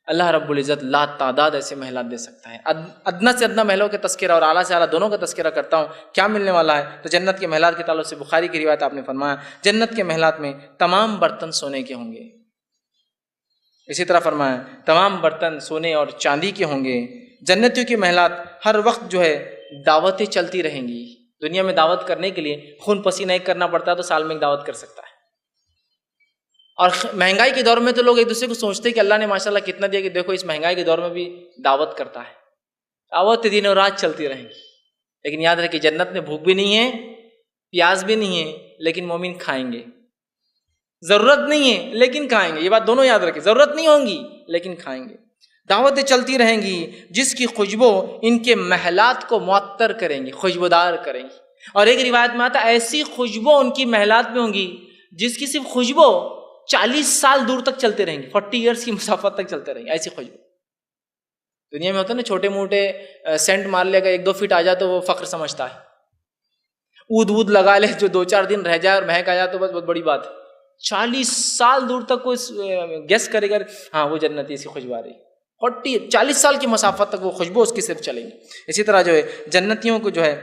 اللہ رب العزت لا تعداد ایسے محلات دے سکتا ہے. ادنا سے ادنا محلوں کا تذکرہ اور اعلیٰ سے اعلیٰ دونوں کا تذکرہ کرتا ہوں، کیا ملنے والا ہے. تو جنت کے محلات کے تعلق سے بخاری کی روایت آپ نے فرمایا جنت کے محلات میں تمام برتن سونے کے ہوں گے. اسی طرح فرمایا تمام برتن سونے اور چاندی کے ہوں گے. جنتیوں کے محلات ہر وقت جو ہے دعوتیں چلتی رہیں گی. دنیا میں دعوت کرنے کے لیے خون پسینہ ایک کرنا پڑتا ہے، تو سال میں ایک دعوت کر سکتا ہے. اور مہنگائی کے دور میں تو لوگ ایک دوسرے کو سوچتے ہیں کہ اللہ نے ماشاءاللہ کتنا دیا، کہ دیکھو اس مہنگائی کے دور میں بھی دعوت کرتا ہے. دعوت دن اور رات چلتی رہیں گی. لیکن یاد رکھیں جنت میں بھوک بھی نہیں ہے، پیاس بھی نہیں ہے، لیکن مومن کھائیں گے. ضرورت نہیں ہے لیکن کھائیں گے، یہ بات دونوں یاد رکھیں. ضرورت نہیں ہوں گی لیکن کھائیں گے. دعوتیں چلتی رہیں گی جس کی خوشبو ان کے محلات کو معطر کریں گی، خوشبودار کریں گی. اور ایک روایت میں آتا ہے ایسی خوشبو ان کی محلات میں ہوں گی جس کی صرف خوشبو 40 سال دور تک چلتے رہیں گے، 40 ایئرس کی مسافت تک چلتے رہیں گے. ایسی خوشبو دنیا میں ہوتا ہے نا، چھوٹے موٹے سینٹ مار لے گا 1-2 فٹ آ جائے تو وہ فخر سمجھتا ہے. اود لگا لے جو 2-4 دن رہ جائے اور مہک آ جائے تو بس بہت بڑی بات ہے. 40 سال دور تک کوئی گیس کرے گا ہاں وہ جنتی ایسی خوشبو آ رہی. 40 سال کی مسافت تک وہ خوشبو اس کی صرف چلیں گی. اسی طرح جو ہے جنتیوں کو جو ہے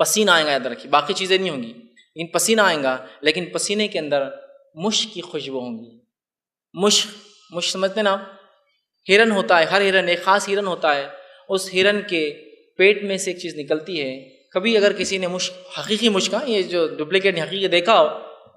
پسینہ آئے گا، یاد رکھیے باقی چیزیں نہیں ہوں گی لیکن پسینہ آئے گا. لیکن پسینے کے اندر مشک کی خوشبو ہوں گی. مشک سمجھتے نا، ہرن ہوتا ہے، ہر ہرن ایک خاص ہرن ہوتا ہے، اس ہرن کے پیٹ میں سے ایک چیز نکلتی ہے. کبھی اگر کسی نے مشک، حقیقی مشک، یہ جو ڈپلیکیٹ حقیقی دیکھا ہو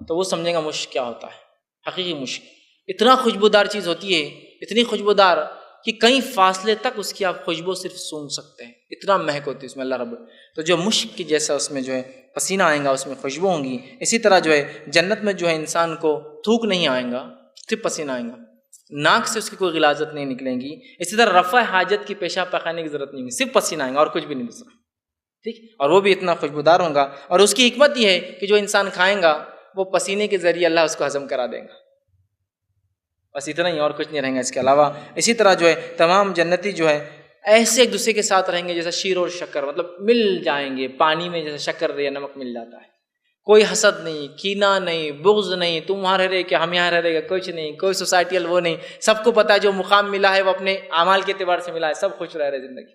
تو وہ سمجھے گا مشک کیا ہوتا ہے. حقیقی مشک اتنا خوشبودار چیز ہوتی ہے، اتنی خوشبودار کہ کئی فاصلے تک اس کی آپ خوشبو صرف سونگھ سکتے ہیں، اتنا مہک ہوتی ہے اس میں اللہ رب۔ تو جو مشک کی جیسا اس میں جو ہے پسینہ آئے گا، اس میں خوشبو ہوں گی، اسی طرح جو ہے جنت میں جو ہے انسان کو تھوک نہیں آئے گا، صرف پسینہ آئے گا، ناک سے اس کی کوئی غلاظت نہیں نکلیں گی، اسی طرح رفع حاجت کی پیشاب پخانے کی ضرورت نہیں ہوگی، صرف پسینہ آئے گا اور کچھ بھی نہیں دوسرا، ٹھیک، اور وہ بھی اتنا خوشبودار ہوگا۔ اور اس کی حکمت یہ ہے کہ جو انسان کھائیں گا وہ پسینے کے ذریعے اللہ اس کو ہضم کرا دے گا، بس اتنا ہی، اور کچھ نہیں رہیں گا اس کے علاوہ۔ اسی طرح جو ہے تمام جنتی جو ہے ایسے ایک دوسرے کے ساتھ رہیں گے جیسا شیر اور شکر، مطلب مل جائیں گے پانی میں جیسے شکر یا نمک مل جاتا ہے، کوئی حسد نہیں، کینہ نہیں، بغض نہیں، تم وہاں رہ رہے کہ ہم یہاں رہ رہے گا، کچھ نہیں، کوئی سوسائٹیل وہ نہیں، سب کو پتا ہے جو مقام ملا ہے وہ اپنے اعمال کے اعتبار سے ملا ہے، سب خوش رہ رہے زندگی،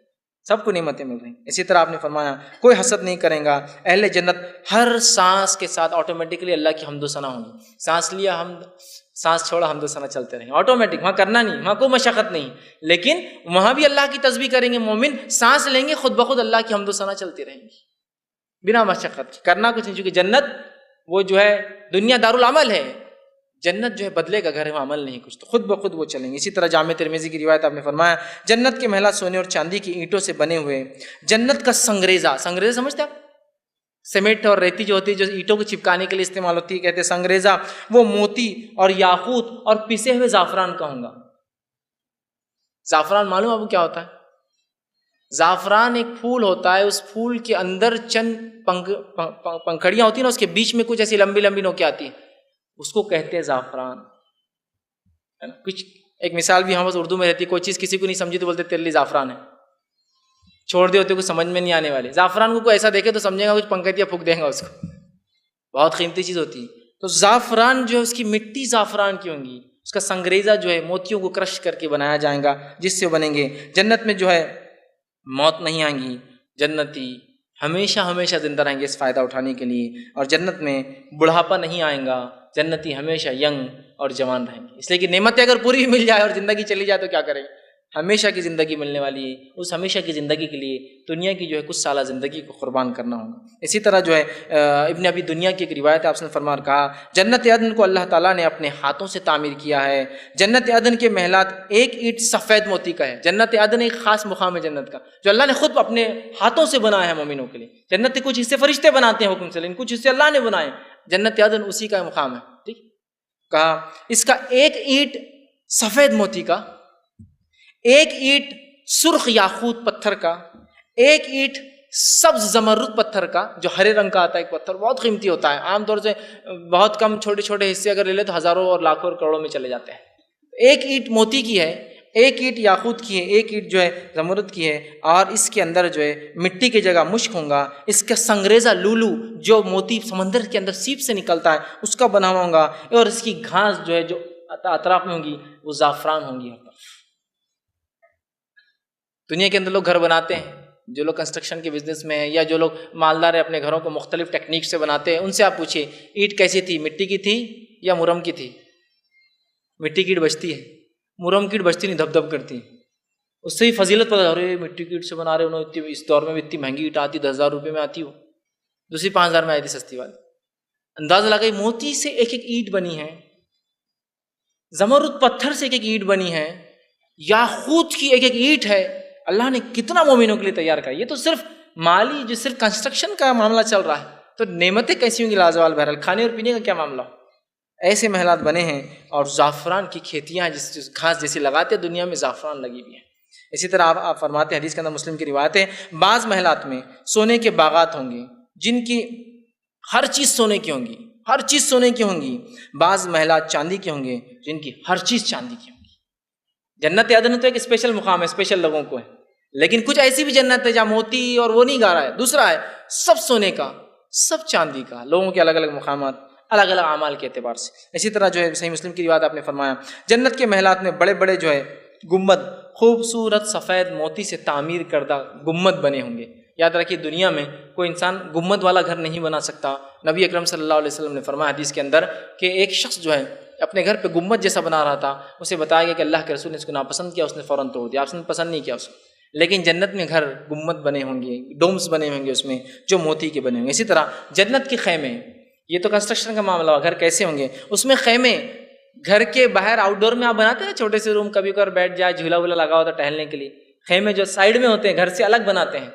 سب کو نعمتیں مل رہی ہیں۔ اسی طرح آپ نے فرمایا کوئی حسد نہیں کرے گا، اہل جنت ہر سانس کے ساتھ آٹومیٹکلی اللہ کی حمد و ثنا ہوں گی، سانس لیا حمد، سانس چھوڑا حمد و ثنا چلتے رہیں گے آٹومیٹک، وہاں کرنا نہیں، وہاں کوئی مشقت نہیں، لیکن وہاں بھی اللہ کی تسبیح کریں گے مومن، سانس لیں گے خود بخود اللہ کی حمد و ثنا چلتی رہیں گی بنا مشقت، کرنا کچھ نہیں، چونکہ جنت وہ جو ہے دنیا دارالعمل ہے، جنت جو ہے بدلے کا گھر ہے، وہ عمل نہیں کچھ، تو خود بخود وہ چلیں گے۔ اسی طرح جامع ترمذی کی روایت آپ نے فرمایا جنت کے محلات سونے اور چاندی کی اینٹوں سے بنے ہوئے، جنت کا سنگریزہ، سنگریزہ سمجھتے آپ؟ سیمنٹ اور ریتی جو ہوتی ہے جو اینٹوں کو چپکانے کے لیے استعمال ہوتی ہے، کہتے ہیں سنگریزہ، وہ موتی اور یاقوت اور پسے ہوئے زعفران کا ہوں گا۔ زعفران معلوم آپ کو کیا ہوتا ہے؟ زعفران ایک پھول ہوتا ہے، اس پھول کے اندر چند پنکھڑیاں ہوتی ہیں نا، اس کے بیچ میں کچھ ایسی لمبی لمبی نوکیں آتی ہیں، اس کو کہتے ہیں زعفران، ہے نا؟ کچھ ایک مثال بھی ہم بس اردو میں رہتی ہے، کوئی چیز کسی کو نہیں سمجھی تو بولتے تیرے لیے زعفران ہے، چھوڑ دے ہوتے کچھ سمجھ میں نہیں آنے والے، زعفران کو کوئی ایسا دیکھے تو سمجھے گا کچھ پنکتیاں پھونک دیں گا اس کو، بہت قیمتی چیز ہوتی ہے۔ تو زعفران جو ہے اس کی مٹی زعفران کی ہوں گی، اس کا سنگریزہ جو ہے موتیوں کو کرش کر کے بنایا جائے گا، جس سے بنیں گے۔ جنت میں جو ہے موت نہیں آئیں گی، جنتی ہمیشہ ہمیشہ زندہ رہیں گے اس فائدہ اٹھانے کے لیے، اور جنت میں بڑھاپا نہیں آئیں گا، جنتی ہمیشہ ینگ اور جوان رہیں گے، اس لیے کہ نعمتیں اگر پوری بھی مل جائے اور زندگی چلی جائے تو کیا کریں، ہمیشہ کی زندگی ملنے والی ہے، اس ہمیشہ کی زندگی کے لیے دنیا کی جو ہے کچھ سالہ زندگی کو قربان کرنا ہوگا۔ اسی طرح جو ہے ابن ابی دنیا کی ایک روایت آپ نے فرمان کہا جنت عدن کو اللہ تعالیٰ نے اپنے ہاتھوں سے تعمیر کیا ہے، جنت عدن کے محلات ایک اینٹ سفید موتی کا ہے، جنت عدن ایک خاص مقام ہے جنت کا جو اللہ نے خود اپنے ہاتھوں سے بنایا ہے مومنوں کے لیے، جنت کے کچھ حصے فرشتے بناتے ہیں حکم سے، لیکن کچھ حصے اللہ نے بنائے، جنت عدن اسی کا مقام ہے، ٹھیک، کہا اس کا ایک اینٹ سفید موتی کا، ایک اینٹ سرخ یاقوت پتھر کا، ایک اینٹ سبز زمرد پتھر کا جو ہرے رنگ کا آتا ہے، ایک پتھر بہت قیمتی ہوتا ہے، عام طور سے بہت کم چھوٹے چھوٹے حصے اگر لے لے تو ہزاروں اور لاکھوں اور کروڑوں میں چلے جاتے ہیں۔ ایک اینٹ موتی کی ہے، ایک اینٹ یاقوت کی ہے، ایک اینٹ جو ہے زمرد کی ہے، اور اس کے اندر جو ہے مٹی کی جگہ مشک ہوں گا، اس کا سنگریزہ لولو جو موتی سمندر کے اندر سیپ سے نکلتا ہے اس کا بنا ہوا ہوگا، اور اس کی گھاس جو ہے جو اطراف میں ہوں گی وہ زعفران ہوں گی۔ دنیا کے اندر لوگ گھر بناتے ہیں، جو لوگ کنسٹرکشن کے بزنس میں ہیں یا جو لوگ مالدار ہیں اپنے گھروں کو مختلف ٹیکنیک سے بناتے ہیں، ان سے آپ پوچھیے اینٹ کیسی تھی، مٹی کی تھی یا مرم کی تھی؟ مٹی کی اینٹ بچتی ہے، مرم کی اینٹ بچتی نہیں، دھب دھب کرتی ہے، اس سے ہی فضیلت پتہ، ارے مٹی کی اینٹ سے بنا رہے انہوں نے، اس دور میں بھی اتنی مہنگی اینٹ آتی، 10,000 روپے میں آتی، ہو دوسری 5,000 میں آئی تھی سستی والی، اندازہ لگائی موتی سے ایک ایک اینٹ بنی ہے، زمرد پتھر سے ایک ایک اینٹ بنی ہے، یاقوت کی ایک ایک اینٹ ہے، اللہ نے کتنا مومنوں کے لیے تیار کیا۔ یہ تو صرف مالی جو صرف کنسٹرکشن کا معاملہ چل رہا ہے، تو نعمتیں کیسی ہوں گی لازوال، بہرحال کھانے اور پینے کا کیا معاملہ ہو، ایسے محلات بنے ہیں، اور زعفران کی کھیتیاں جس گھاس جیسی لگاتے دنیا میں زعفران لگی ہوئی ہیں۔ اسی طرح آپ فرماتے ہیں، حدیث کے اندر مسلم کی روایت ہے، بعض محلات میں سونے کے باغات ہوں گے جن کی ہر چیز سونے کی ہوں گی، ہر چیز سونے کی ہوں گی، بعض محلات چاندی کے ہوں گے جن کی ہر چیز چاندی کی ہوں گی۔ جنت عدن تو ایک اسپیشل مقام ہے، اسپیشل لوگوں کو ہے، لیکن کچھ ایسی بھی جنت ہے جہاں موتی اور وہ نہیں گا رہا ہے، دوسرا ہے سب سونے کا، سب چاندی کا، لوگوں کے الگ الگ مقامات، الگ الگ اعمال کے اعتبار سے۔ اسی طرح جو ہے صحیح مسلم کی روایت آپ نے فرمایا جنت کے محلات میں بڑے بڑے جو ہے گنبد خوبصورت سفید موتی سے تعمیر کردہ گنبد بنے ہوں گے۔ یاد رکھیے دنیا میں کوئی انسان گنبد والا گھر نہیں بنا سکتا، نبی اکرم صلی اللہ علیہ وسلم نے فرمایا حدیث کے اندر کہ ایک شخص جو ہے اپنے گھر پہ گنبد جیسا بنا رہا تھا، اسے بتایا گیا کہ اللہ کے رسول نے اس کو ناپسند کیا، اس نے فوراً توڑ دیا، آپ نے پسند نہیں کیا اس کو، لیکن جنت میں گھر گنبد بنے ہوں گے، ڈومز بنے ہوں گے اس میں جو موتی کے بنے ہوں گے۔ اسی طرح جنت کے خیمے، یہ تو کنسٹرکشن کا معاملہ ہوا، گھر کیسے ہوں گے، اس میں خیمے گھر کے باہر آؤٹ ڈور میں آپ بناتے ہیں چھوٹے سے روم، کبھی کبھار بیٹھ جائے، جھولا وولا لگا ہوتا ہے ٹہلنے کے لیے، خیمے جو سائڈ میں ہوتے ہیں گھر سے الگ بناتے ہیں،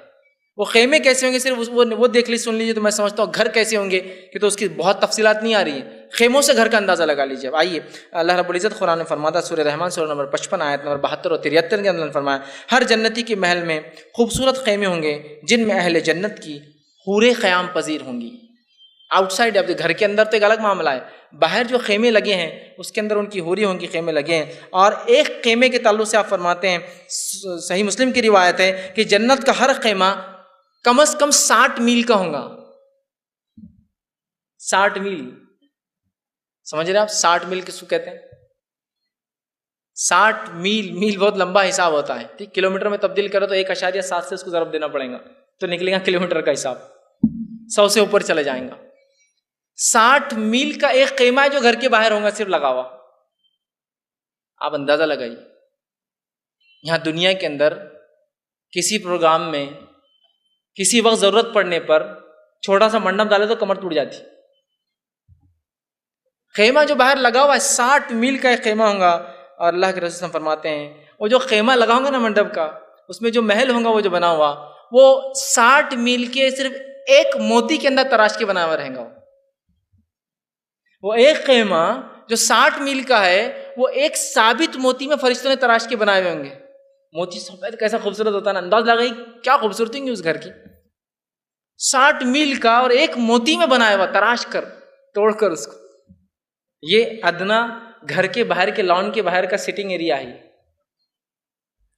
وہ خیمے کیسے ہوں گے صرف وہ دیکھ لی سن لیجیے تو میں سمجھتا ہوں گھر کیسے ہوں گے کہ تو اس کی بہت تفصیلات نہیں آ رہی ہیں، خیموں سے گھر کا اندازہ لگا لیجیے۔ اب آئیے اللہ رب العزت قرآن میں فرماتا، سورہ رحمان سورہ نمبر 55 آیت نمبر 72 اور 73 کے اندر فرمایا، ہر جنتی کے محل میں خوبصورت خیمے ہوں گے جن میں اہل جنت کی حوریں قیام پذیر ہوں گی۔ آؤٹ سائڈ، اب گھر کے اندر تو ایک الگ معاملہ ہے، باہر جو خیمے لگے ہیں اس کے اندر ان کی حوری ہوں گی، خیمے لگے ہیں۔ اور ایک خیمے کے تعلق سے آپ فرماتے ہیں، صحیح مسلم کی روایت ہے کہ جنت کا ہر خیمہ کم از کم 60 میل کا ہوگا۔ 60 میل، سمجھ رہے ہیں آپ 60 میل کس کو کہتے ہیں؟ 60 میل، میل بہت لمبا حساب ہوتا ہے، ٹھیک، کلومیٹر میں تبدیل کرو تو 1.7 سے اس کو ضرب دینا پڑے گا تو نکلے گا کلومیٹر کا حساب، 100 سے اوپر چلے جائیں گا۔ 60 میل کا ایک خیمہ ہے جو گھر کے باہر ہوگا صرف لگا ہوا، آپ اندازہ لگائیے۔ یہاں دنیا کے اندر کسی پروگرام میں کسی وقت ضرورت پڑنے پر چھوٹا سا منڈپ ڈالے تو کمر ٹوٹ جاتی، خیمہ جو باہر لگا ہوا ہے 60 میل کا ایک خیمہ ہوگا۔ اور اللہ کے رسول صلی اللہ علیہ وسلم فرماتے ہیں وہ جو خیمہ لگا ہوگا نا منڈپ کا، اس میں جو محل ہوگا وہ جو بنا ہوا، وہ 60 میل کے صرف ایک موتی کے اندر تراش کے بنا ہوا رہے گا۔ وہ ایک خیمہ جو 60 میل کا ہے وہ ایک ثابت موتی میں فرشتوں نے تراش کے بنائے ہوئے ہوں گے۔ موتی سفید کیسا خوبصورت ہوتا ہے نا، انداز لگائی کیا خوبصورتی ہوگی اس گھر کی، 60 میل کا اور ایک موتی میں بنایا ہوا، تراش کر توڑ کر اس کو۔ یہ ادنا گھر کے باہر کے لان کے باہر کا سٹنگ ایریا ہے،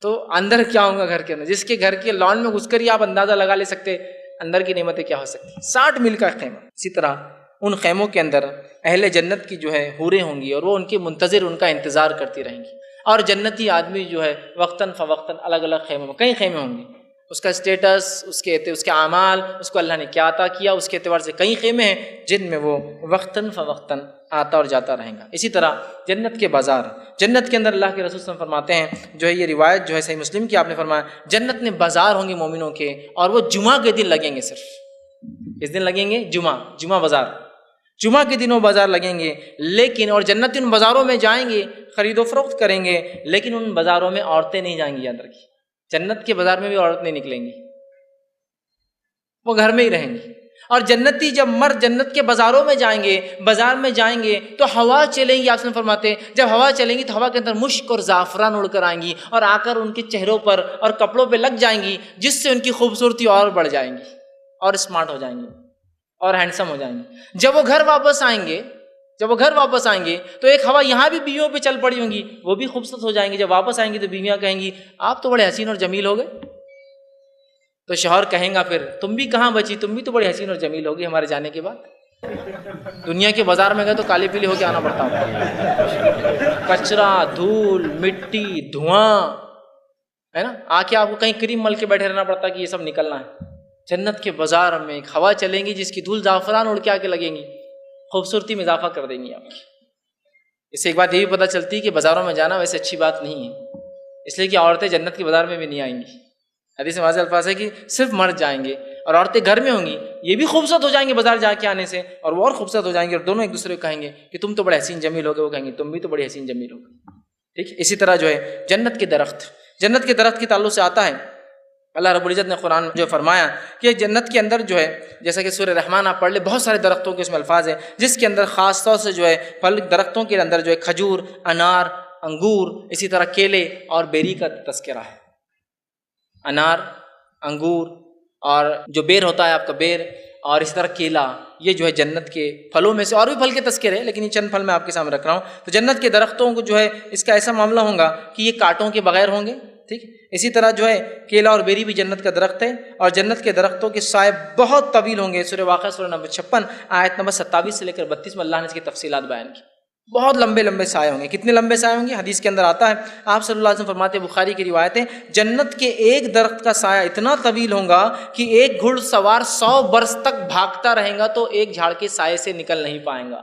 تو اندر کیا ہوگا گھر کے اندر، جس کے گھر کے لان میں گھس کر ہی آپ اندازہ لگا لے سکتے اندر کی نعمتیں کیا ہو سکتی۔ 60 میل کا خیمہ۔ اسی طرح ان خیموں کے اندر اہل جنت کی جو ہے حوریں ہوں گی اور وہ ان کے منتظر ان کا انتظار کرتی رہیں گی، اور جنتی آدمی جو ہے وقتاً فوقتاً الگ الگ خیموں میں، کئی خیمے ہوں گے، اس کا اسٹیٹس، اس کے اعمال، اس کو اللہ نے کیا عطا کیا، اس کے اعتبار سے کئی خیمے ہیں جن میں وہ وقتاً فوقتاً آتا اور جاتا رہیں گا۔ اسی طرح جنت کے بازار، جنت کے اندر اللہ کے رسول صلی اللہ علیہ وسلم فرماتے ہیں، جو ہے یہ روایت جو ہے صحیح مسلم کی، آپ نے فرمایا جنت میں بازار ہوں گے مومنوں کے، اور وہ جمعہ کے دن لگیں گے، صرف اس دن لگیں گے، جمعہ بازار، جمعہ کے دنوں بازار لگیں گے، لیکن اور جنتی ان بازاروں میں جائیں گے، خرید و فروخت کریں گے، لیکن ان بازاروں میں عورتیں نہیں جائیں گی، یاد رکھیے، جنت کے بازار میں بھی عورت نہیں نکلیں گی، وہ گھر میں ہی رہیں گی۔ اور جنتی جب مرد جنت کے بازاروں میں جائیں گے، بازار میں جائیں گے تو ہوا چلیں گی، آپ نے فرماتے ہیں جب ہوا چلیں گی تو ہوا کے اندر مشک اور زعفران اڑ کر آئیں گی اور آ کر ان کے چہروں پر اور کپڑوں پہ لگ جائیں گی، جس سے ان کی خوبصورتی اور بڑھ جائیں گی اور اسمارٹ ہو جائیں گی اور ہینڈسم ہو جائیں گے۔ جب وہ گھر واپس آئیں گے تو ایک ہوا یہاں بھی بیویوں پہ چل پڑی ہوں گی، وہ بھی خوبصورت ہو جائیں گی۔ جب واپس آئیں گی تو بیویاں کہیں گی آپ تو بڑے حسین اور جمیل ہو گئے، تو شوہر کہیں گا پھر تم بھی کہاں بچی، تم بھی تو بڑی حسین اور جمیل ہوگی ہمارے جانے کے بعد۔ دنیا کے بازار میں گئے تو کالی پیلی ہو کے آنا پڑتا ہوگا، کچرا، دھول، مٹی، دھواں ہے نا، آ کے آپ کو کہیں کریم مل کے بیٹھے رہنا پڑتا کہ یہ سب نکلنا ہے۔ جنت کے بازار میں ایک ہوا چلیں گی جس کی دھول زعفران اڑ کے آ کے لگیں گی، خوبصورتی میں اضافہ کر دیں گی آپ کی۔ اس سے ایک بات یہ بھی پتہ چلتی ہے کہ بازاروں میں جانا ویسے اچھی بات نہیں ہے، اس لیے کہ عورتیں جنت کے بازار میں بھی نہیں آئیں گی۔ حدیث میں واضح الفاظ ہے کہ صرف مرد جائیں گے اور عورتیں گھر میں ہوں گی، یہ بھی خوبصورت ہو جائیں گے بازار جا کے آنے سے، اور وہ اور خوبصورت ہو جائیں گے، اور دونوں ایک دوسرے کو کہیں گے کہ تم تو بڑے حسین جمیل ہو گئے، وہ کہیں گے تم بھی تو بڑی حسین جمیل ہو گئے، ٹھیک۔ اسی طرح جو ہے جنت کے درخت کے تعلق سے آتا ہے، اللہ رب العزت نے قرآن جو فرمایا کہ جنت کے اندر جو ہے، جیسا کہ سورہ رحمان آپ پڑھ لیں، بہت سارے درختوں کے اس میں الفاظ ہیں، جس کے اندر خاص طور سے جو ہے پھل درختوں کے اندر جو ہے کھجور، انار، انگور، اسی طرح کیلے اور بیری کا تذکرہ ہے۔ انار، انگور اور جو بیر ہوتا ہے آپ کا بیر، اور اسی طرح کیلا، یہ جو ہے جنت کے پھلوں میں سے، اور بھی پھل کے تذکرے ہیں لیکن یہ چند پھل میں آپ کے سامنے رکھ رہا ہوں۔ تو جنت کے درختوں کو جو ہے اس کا ایسا معاملہ ہوگا کہ یہ کانٹوں کے بغیر ہوں گے، ٹھیک۔ اسی طرح جو ہے کیلا اور بیری بھی جنت کا درخت ہے، اور جنت کے درختوں کے سائے بہت طویل ہوں گے۔ سورہ واقعہ سورہ نمبر 56 آیت نمبر 27 سے لے کر 32 میں اللہ نے اس کی تفصیلات بیان کی۔ بہت لمبے لمبے سائے ہوں گے۔ کتنے لمبے سائے ہوں گے؟ حدیث کے اندر آتا ہے، آپ صلی اللہ علیہ وسلم فرماتے ہیں، بخاری کی روایت ہے، جنت کے ایک درخت کا سایہ اتنا طویل ہوگا کہ ایک گھڑ سوار 100 برس تک بھاگتا رہے گا تو ایک جھاڑ کے سائے سے نکل نہیں پائے گا۔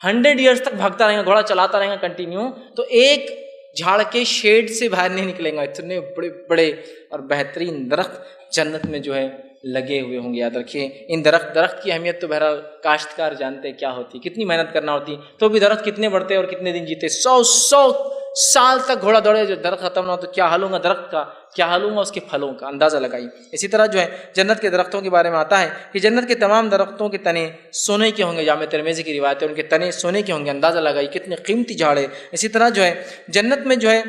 100 ایئرس تک بھاگتا رہے گا، گھوڑا چلاتا رہے گا کنٹینیو، تو ایک جھاڑ کے شیڈ سے باہر نہیں نکلیں گا، اتنے بڑے بڑے اور بہترین درخت جنت میں جو ہے لگے ہوئے ہوں گے۔ یاد رکھیے ان درخت کی اہمیت تو بہرحال کاشتکار جانتے کیا ہوتی، کتنی محنت کرنا ہوتی، تو بھی درخت کتنے بڑھتے اور کتنے دن جیتے، 100 سال تک گھوڑا دوڑے، جو درخت ختم نہ ہو تو کیا حال ہوگا درخت کا، کیا حال ہوگا اس کے پھلوں کا، اندازہ لگائیے۔ اسی طرح جو ہے جنت کے درختوں کے بارے میں آتا ہے کہ جنت کے تمام درختوں کے تنے سونے کے ہوں گے، جامع ترمذی کی روایت ہے، ان کے تنے سونے کے ہوں گے، اندازہ لگائیے کتنے قیمتی جھاڑ ہے۔ اسی طرح جو ہے جنت میں جو ہے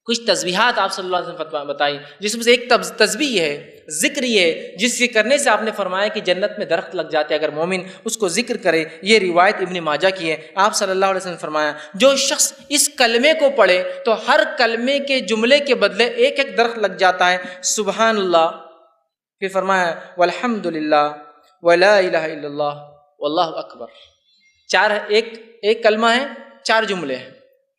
کچھ تسبیحات آپ صلی اللہ علیہ وسلم بتائی، جس میں سے ایک تسبیح یہ ہے، ذکر یہ ہے، جس کے کرنے سے آپ نے فرمایا کہ جنت میں درخت لگ جاتے اگر مومن اس کو ذکر کرے۔ یہ روایت ابن ماجہ کی ہے۔ آپ صلی اللہ علیہ وسلم نے فرمایا جو شخص اس کلمے کو پڑھے تو ہر کلمے کے جملے کے بدلے ایک ایک درخت لگ جاتا ہے۔ سبحان اللہ، پھر فرمایا والحمد للہ ولا الہ الا اللہ واللہ اکبر۔ ایک کلمہ ہے، 4 جملے ہیں،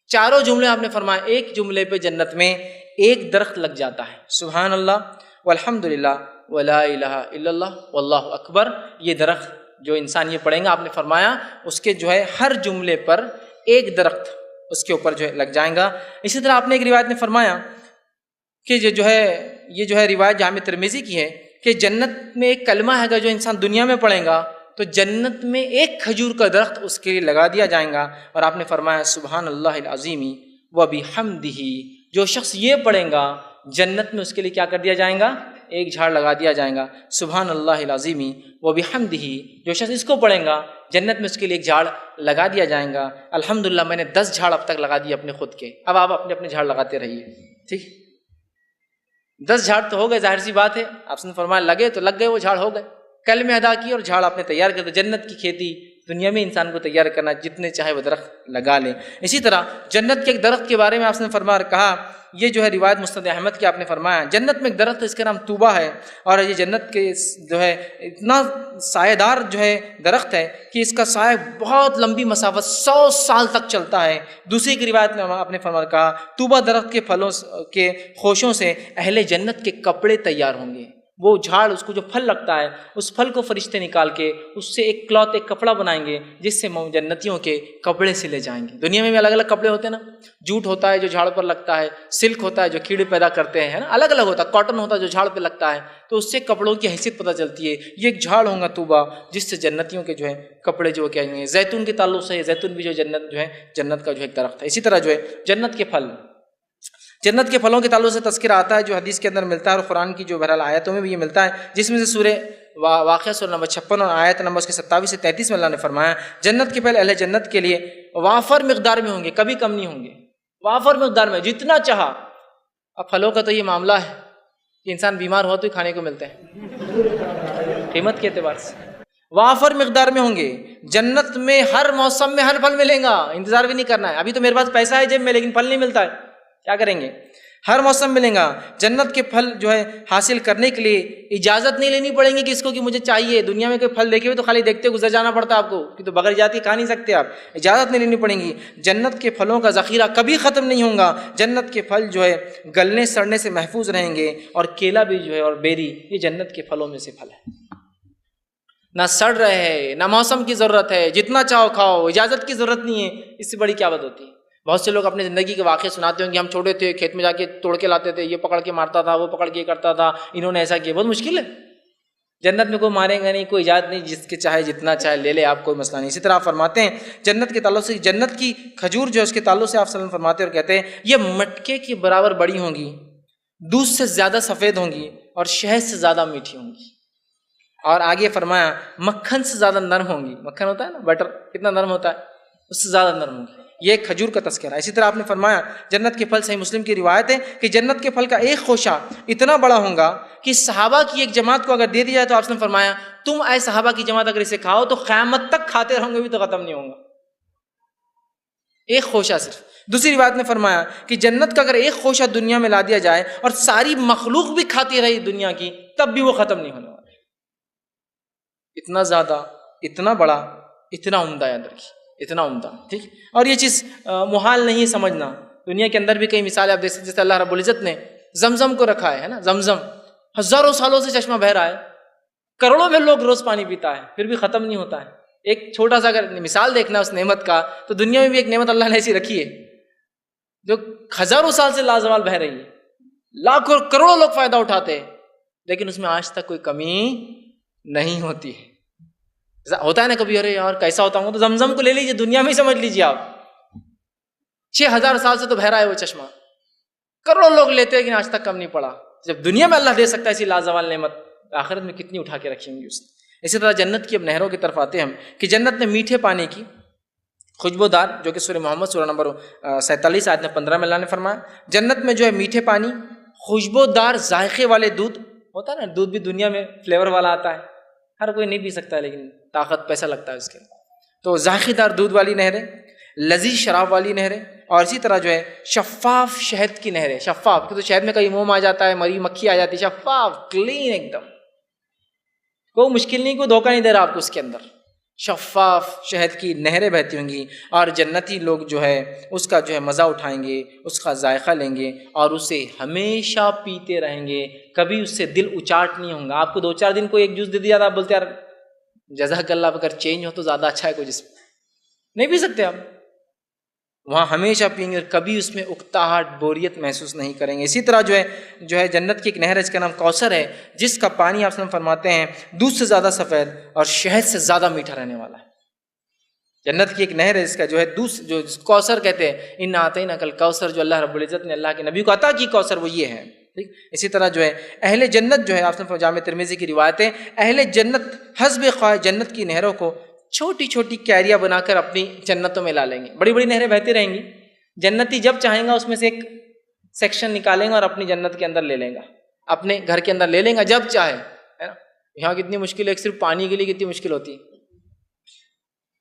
چاروں جملے آپ نے فرمایا ایک جملے پہ جنت میں ایک درخت لگ جاتا ہے۔ سبحان اللہ والحمد للہ ولا الہ الا اللہ واللہ اکبر، یہ درخت جو انسان یہ پڑھیں گا آپ نے فرمایا اس کے جو ہے ہر جملے پر ایک درخت اس کے اوپر جو ہے لگ جائیں گا۔ اسی طرح آپ نے ایک روایت میں فرمایا کہ یہ جو ہے روایت جامع ترمذی کی ہے کہ جنت میں ایک کلمہ ہے جو انسان دنیا میں پڑھیں گا تو جنت میں ایک کھجور کا درخت اس کے لیے لگا دیا جائے گا۔ اور آپ نے فرمایا سبحان اللہ العظیم وبحمدہ، جو شخص یہ پڑھیں گا جنت میں اس کے لیے کیا کر دیا جائے گا، ایک جھاڑ لگا دیا جائے گا۔ سبحان اللہ العظیم وبحمدہ، جو شخص اس کو پڑھیں گا جنت میں اس کے لیے ایک جھاڑ لگا دیا جائے گا۔ الحمدللہ میں نے 10 جھاڑ اب تک لگا دیے اپنے خود کے، اب آپ اپنے اپنے جھاڑ لگاتے رہیے، ٹھیک۔ 10 جھاڑ تو ہو گئے، ظاہر سی بات ہے، آپ نے فرمایا لگے تو لگ گئے، وہ جھاڑ ہو گئے، کل میں ادا کی اور جھاڑ آپ نے تیار کر دیا۔ جنت کی کھیتی دنیا میں انسان کو تیار کرنا، جتنے چاہے وہ درخت لگا لیں۔ اسی طرح جنت کے ایک درخت کے بارے میں آپ نے فرمایا کہا، یہ جو ہے روایت مسند احمد کی آپ نے فرمایا جنت میں ایک درخت ہے اس کا نام طوبہ ہے، اور یہ جنت کے جو ہے اتنا سایہ دار جو ہے درخت ہے کہ اس کا سایہ بہت لمبی مسافت 100 سال تک چلتا ہے۔ دوسری کی روایت میں آپ نے فرمایا کہا طوبہ درخت کے پھلوں کے خوشوں سے اہل جنت کے کپڑے تیار ہوں گے۔ وہ جھاڑ اس کو جو پھل لگتا ہے اس پھل کو فرشتے نکال کے اس سے ایک کلوتھ، ایک کپڑا بنائیں گے جس سے جنتیوں کے کپڑے سلے جائیں گے۔ دنیا میں بھی الگ الگ کپڑے ہوتے ہیں نا، جوٹ ہوتا ہے جو جھاڑ پر لگتا ہے، سلک ہوتا ہے جو کیڑے پیدا کرتے ہیں نا، الگ الگ ہوتا ہے، کاٹن ہوتا ہے جو جھاڑ پہ لگتا ہے، تو اس سے کپڑوں کی حیثیت پتہ چلتی ہے۔ یہ ایک جھاڑ ہوگا طوبہ جس سے جنتیوں کے جو ہے کپڑے جو کہیں گے۔ زیتون کے تعلق سے زیتون بھی جو جنت جو ہے جنت کا جو ایک درخت ہے۔ اسی طرح جو ہے جنت کے پھل، جنت کے پھلوں کے تعلق سے تذکرہ آتا ہے جو حدیث کے اندر ملتا ہے اور قرآن کی جو بہرحال آیتوں میں بھی یہ ملتا ہے، جس میں سے سورہ واقعہ سورہ نمبر 56 اور آیت نمبر اس کے 27 سے 33 میں اللہ نے فرمایا جنت کے پھل اہل جنت کے لیے وافر مقدار میں ہوں گے، کبھی کم نہیں ہوں گے، وافر مقدار میں جتنا چاہا۔ اب پھلوں کا تو یہ معاملہ ہے کہ انسان بیمار ہو تو ہی کھانے کو ملتے ہیں قیمت کے اعتبار سے، وافر مقدار میں ہوں گے۔ جنت میں ہر موسم میں ہر پھل ملے گا، انتظار بھی نہیں کرنا ہے۔ ابھی تو میرے پاس پیسہ ہے جیب میں لیکن پھل نہیں ملتا ہے، کیا کریں گے؟ ہر موسم ملیں گا۔ جنت کے پھل جو ہے حاصل کرنے کے لیے اجازت نہیں لینی پڑیں گی کس کو کہ مجھے چاہیے۔ دنیا میں کوئی پھل دیکھے ہوئے تو خالی دیکھتے گزر جانا پڑتا ہے آپ کو، کہ تو بغیر اجازت کھا نہیں سکتے آپ، اجازت نہیں لینی پڑیں گی۔ جنت کے پھلوں کا ذخیرہ کبھی ختم نہیں ہوگا۔ جنت کے پھل جو ہے گلنے سڑنے سے محفوظ رہیں گے، اور کیلا بھی جو ہے اور بیری یہ جنت کے پھلوں میں سے پھل ہے، نہ سڑ رہے ہیں نہ موسم کی ضرورت ہے، جتنا چاہو کھاؤ، اجازت کی ضرورت نہیں ہے۔ اس سے بڑی کیا بات ہوتی ہے؟ بہت سے لوگ اپنی زندگی کے واقعے سناتے ہوں کہ ہم چھوٹے تھے کھیت میں جا کے توڑ کے لاتے تھے، یہ پکڑ کے مارتا تھا، وہ پکڑ کے کرتا تھا، انہوں نے ایسا کیا۔ بہت مشکل ہے، جنت میں کوئی مارے گا نہیں، کوئی اجازت نہیں، جس کے چاہے جتنا چاہے لے لے آپ، کوئی مسئلہ نہیں۔ اسی طرح آپ فرماتے ہیں جنت کے تعلق سے، جنت کی کھجور جو ہے اس کے تعلق سے آپ صلی اللہ علیہ وسلم فرماتے ہیں اور کہتے ہیں یہ مٹکے کے برابر بڑی ہوں گی، دودھ سے زیادہ سفید ہوں گی، اور شہد سے زیادہ میٹھی ہوں گی۔ اور آگے فرمایا مکھن سے زیادہ نرم ہوں گی۔ مکھن ہوتا ہے نا، بٹر کتنا نرم ہوتا ہے، اس سے زیادہ نرم ہوں گی۔ یہ ایک کھجور کا تذکرہ ہے۔ اسی طرح آپ نے فرمایا جنت کے پھل، صحیح مسلم کی روایت ہے کہ جنت کے پھل کا ایک خوشہ اتنا بڑا ہوگا کہ صحابہ کی ایک جماعت کو اگر دے دیا جائے تو آپ نے فرمایا تم اے صحابہ کی جماعت اگر اسے کھاؤ تو قیامت تک کھاتے رہو گے بھی تو ختم نہیں ہوگا، ایک خوشہ صرف۔ دوسری روایت میں فرمایا کہ جنت کا اگر ایک خوشہ دنیا میں لا دیا جائے اور ساری مخلوق بھی کھاتی رہی دنیا کی تب بھی وہ ختم نہیں ہونے والا، اتنا زیادہ، اتنا بڑا، اتنا عمدہ، یاد رکھیے اتنا عمدہ، ٹھیک۔ اور یہ چیز محال نہیں سمجھنا۔ دنیا کے اندر بھی کئی مثالیں آپ دیکھ سکتے، جیسے اللہ رب العزت نے زمزم کو رکھا ہے نا، زمزم ہزاروں سالوں سے چشمہ بہہ رہا ہے، کروڑوں میں لوگ روز پانی پیتا ہے، پھر بھی ختم نہیں ہوتا ہے۔ ایک چھوٹا سا اگر مثال دیکھنا اس نعمت کا تو دنیا میں بھی ایک نعمت اللہ نے ایسی رکھی ہے جو ہزاروں سال سے لازوال بہ رہی ہے، لاکھوں کروڑوں لوگ فائدہ اٹھاتے ہیں، لیکن اس میں آج تک کوئی کمی نہیں ہوتی ہے۔ ہوتا ہے نا کبھی، ارے یار کیسا ہوتا ہوں، تو زمزم کو لے لیجیے، دنیا میں ہی سمجھ لیجیے آپ، 6000 سال سے تو بہ رہا ہے وہ چشمہ، کروڑوں لوگ لیتے ہیں لیکن آج تک کم نہیں پڑا۔ جب دنیا میں اللہ دے سکتا ہے ایسی لازوال نعمت، آخرت میں کتنی اٹھا کے رکھیں گے اس نے۔ اسی طرح جنت کی اب نہروں کی طرف آتے ہیں ہم، کہ جنت میں میٹھے پانی کی خوشبودار، جو کہ سورہ محمد سورہ نمبر 47 آیت 15 میں اللہ نے فرمایا، جنت میں جو ہے میٹھے پانی، خوشبودار ذائقے والے دودھ، ہوتا ہے نا دودھ بھی دنیا میں فلیور والا آتا ہے، ہر کوئی نہیں پی سکتا ہے، لیکن طاقت پیسہ لگتا ہے اس کے، تو ذائقے دار دودھ والی نہریں، لذیذ شراب والی نہریں، اور اسی طرح جو ہے شفاف شہد کی نہریں، شفاف، کیونکہ شہد میں کئی موم آ جاتا ہے، مری مکھی آ جاتی ہے، شفاف کلین ایک دم، کوئی مشکل نہیں، کوئی دھوکہ نہیں دے رہا آپ کو، اس کے اندر شفاف شہد کی نہریں بہتی ہوں گی، اور جنتی لوگ جو ہے اس کا جو ہے مزہ اٹھائیں گے، اس کا ذائقہ لیں گے اور اسے ہمیشہ پیتے رہیں گے، کبھی اس سے دل اچاٹ نہیں ہوں گا۔ آپ کو 2-4 دن کوئی ایک جوس دے دیا تھا، آپ بولتے یار جزاک اللہ، اگر چینج ہو تو زیادہ اچھا ہے، کوئی جسم نہیں پی سکتے آپ، وہاں ہمیشہ پئیں گے، کبھی اس میں اکتاہٹ بوریت محسوس نہیں کریں گے۔ اسی طرح جو ہے جنت کی ایک نہر ہے، اس کا نام کوثر ہے، جس کا پانی آپ فرماتے ہیں دودھ سے زیادہ سفید اور شہد سے زیادہ میٹھا رہنے والا ہے۔ جنت کی ایک نہر ہے، اس کا جو ہے دودھ، جو کوثر کہتے ہیں، ان اعطیناک الکوثر، جو اللہ رب العزت نے اللہ کے نبی کو عطا کی کوثر، وہ یہ ہے، ٹھیک۔ اسی طرح جو ہے اہل جنت جو ہے، آپ نے جامع ترمذی کی روایت ہے، اہل جنت حسب خواہ جنت کی نہروں کو چھوٹی چھوٹی کیریاں بنا کر اپنی جنتوں میں لا لیں گے، بڑی بڑی نہریں بہتی رہیں گی، جنتی جب چاہیں گا اس میں سے ایک سیکشن نکالیں گا اور اپنی جنت کے اندر لے لیں گا، اپنے گھر کے اندر لے لیں گا جب چاہے، ہے نا۔ یہاں کتنی مشکل ہے، صرف پانی کے لیے کتنی مشکل ہوتی ہے،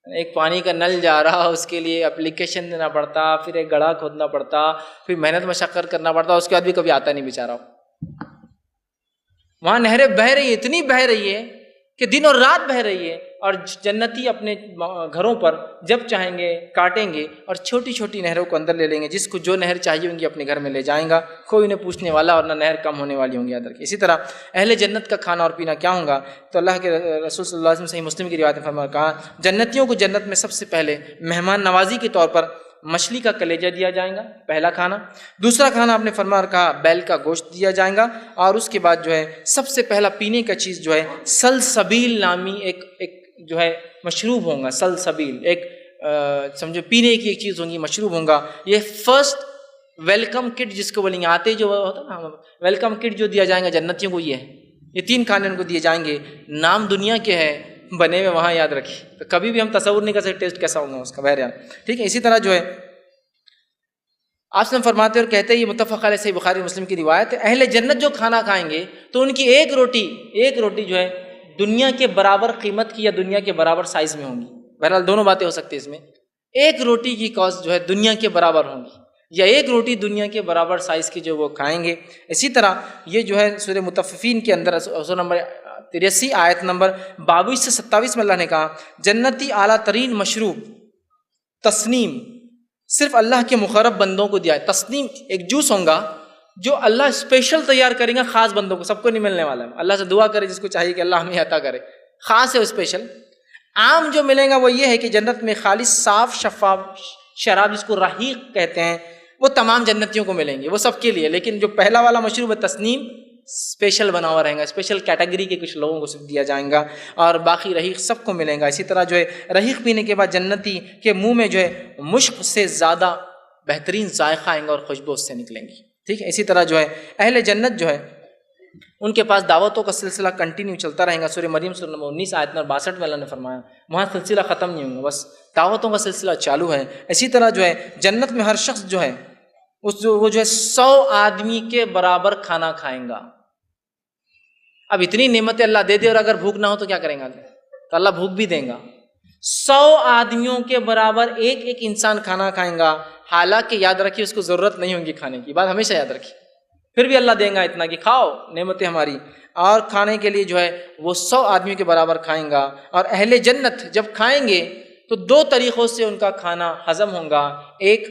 ایک پانی کا نل جا رہا، اس کے لیے اپلیکیشن دینا پڑتا، پھر ایک گڑھا کھودنا پڑتا، پھر محنت مشقت کرنا پڑتا، اس کے بعد بھی کبھی آتا نہیں بیچارہ۔ وہاں نہریں بہ رہی ہیں، اتنی بہ رہی ہے کہ دن اور رات بہ رہی ہے، اور جنتی اپنے گھروں پر جب چاہیں گے کاٹیں گے اور چھوٹی چھوٹی نہروں کو اندر لے لیں گے، جس کو جو نہر چاہیے ہوں گی اپنے گھر میں لے جائیں گا، کوئی انہیں پوچھنے والا اور نہ نہر کم ہونے والی ہوں گی، یاد رکھیں۔ اسی طرح اہل جنت کا کھانا اور پینا کیا ہوگا، تو اللہ کے رسول صلی اللہ علیہ وسلم صحیح مسلم کی روایت میں فرمایا، کہا جنتیوں کو جنت میں سب سے پہلے مہمان نوازی کے طور پر مچھلی کا کلیجہ دیا جائے گا، پہلا کھانا۔ دوسرا کھانا آپ نے فرمایا اور کہا بیل کا گوشت دیا جائے گا، اور اس کے بعد جو ہے سب سے پہلا پینے کا چیز جو ہے سلسبیل نامی ایک جو ہے مشروب ہوگا، سلسبیل ایک سمجھو پینے کی ایک چیز ہوگی، مشروب ہوگا۔ یہ فرسٹ ویلکم کٹ جس کو بولیں گے، آتے جو ہوتا نا ویلکم کٹ جو دیا جائے گا جنتیوں کو، یہ 3 کھانے ان کو دیے جائیں گے، نام دنیا کے ہیں، بنے ہوئے وہاں، یاد رکھیے، تو کبھی بھی ہم تصور نہیں کر سکتے ٹیسٹ کیسا ہوگا اس کا، بہرحال ٹھیک ہے۔ اسی طرح جو ہے آپ سے فرماتے اور کہتے ہیں، یہ متفق علیہ صحیح بخاری مسلم کی روایت ہے، اہل جنت جو کھانا کھائیں گے تو ان کی ایک روٹی جو ہے دنیا کے برابر قیمت کی یا دنیا کے برابر سائز میں ہوں گی، بہرحال دونوں باتیں ہو سکتی ہیں اس میں، ایک روٹی کی کاسٹ جو ہے دنیا کے برابر ہوں گی، یا ایک روٹی دنیا کے برابر سائز کی جو وہ کھائیں گے۔ اسی طرح یہ جو ہے سورہ مطففین کے اندر سورہ نمبر 83 آیت نمبر 22 سے 27 میں اللہ نے کہا، جنتی اعلیٰ ترین مشروب تسنیم صرف اللہ کے مقرب بندوں کو دیا ہے۔ تسنیم ایک جوس ہوگا جو اللہ اسپیشل تیار کریں گا خاص بندوں کو، سب کو نہیں ملنے والا ہے، اللہ سے دعا کرے جس کو چاہیے کہ اللہ ہمیں عطا کرے، خاص ہے اسپیشل۔ عام جو ملے گا وہ یہ ہے کہ جنت میں خالص صاف شفاف شراب جس کو رحیق کہتے ہیں وہ تمام جنتیوں کو ملیں گے، وہ سب کے لیے، لیکن جو پہلا والا مشروب ہے تسنیم اسپیشل بنا ہوا رہے گا، اسپیشل کیٹیگری کے کچھ لوگوں کو صرف دیا جائیں گا، اور باقی رحیق سب کو ملے گا۔ اسی طرح جو ہے رحیق پینے کے بعد جنتی کے منہ میں جو ہے مشک سے زیادہ بہترین ذائقہ آئیں گا اور خوشبو اس سے نکلیں گی، ٹھیک ہے۔ اسی طرح جو ہے اہل جنت جو ہے ان کے پاس دعوتوں کا سلسلہ کنٹینیو چلتا رہے گا۔ سورہ مریم سورہ نمبر 19 آیت نمبر 62 میں اللہ نے فرمایا وہاں سلسلہ ختم نہیں ہوگا، بس دعوتوں کا سلسلہ چالو ہے۔ اسی طرح جو ہے جنت میں ہر شخص جو ہے وہ جو ہے 100 آدمی کے برابر کھانا کھائیں گا۔ اب اتنی نعمتیں اللہ دے دے اور اگر بھوک نہ ہو تو کیا کریں گا، تو اللہ بھوک بھی دیں گا۔ 100 آدمیوں کے برابر ایک انسان کھانا کھائیں گا، حالانکہ یاد رکھیے اس کو ضرورت نہیں ہوگی کھانے کی، بات ہمیشہ یاد رکھیے، پھر بھی اللہ دیں گا اتنا کہ کھاؤ، نعمتیں ہماری، اور کھانے کے لیے جو ہے وہ 100 آدمیوں کے برابر کھائیں گا۔ اور اہل جنت جب کھائیں گے تو 2 طریقوں سے ان کا کھانا ہضم ہوگا، ایک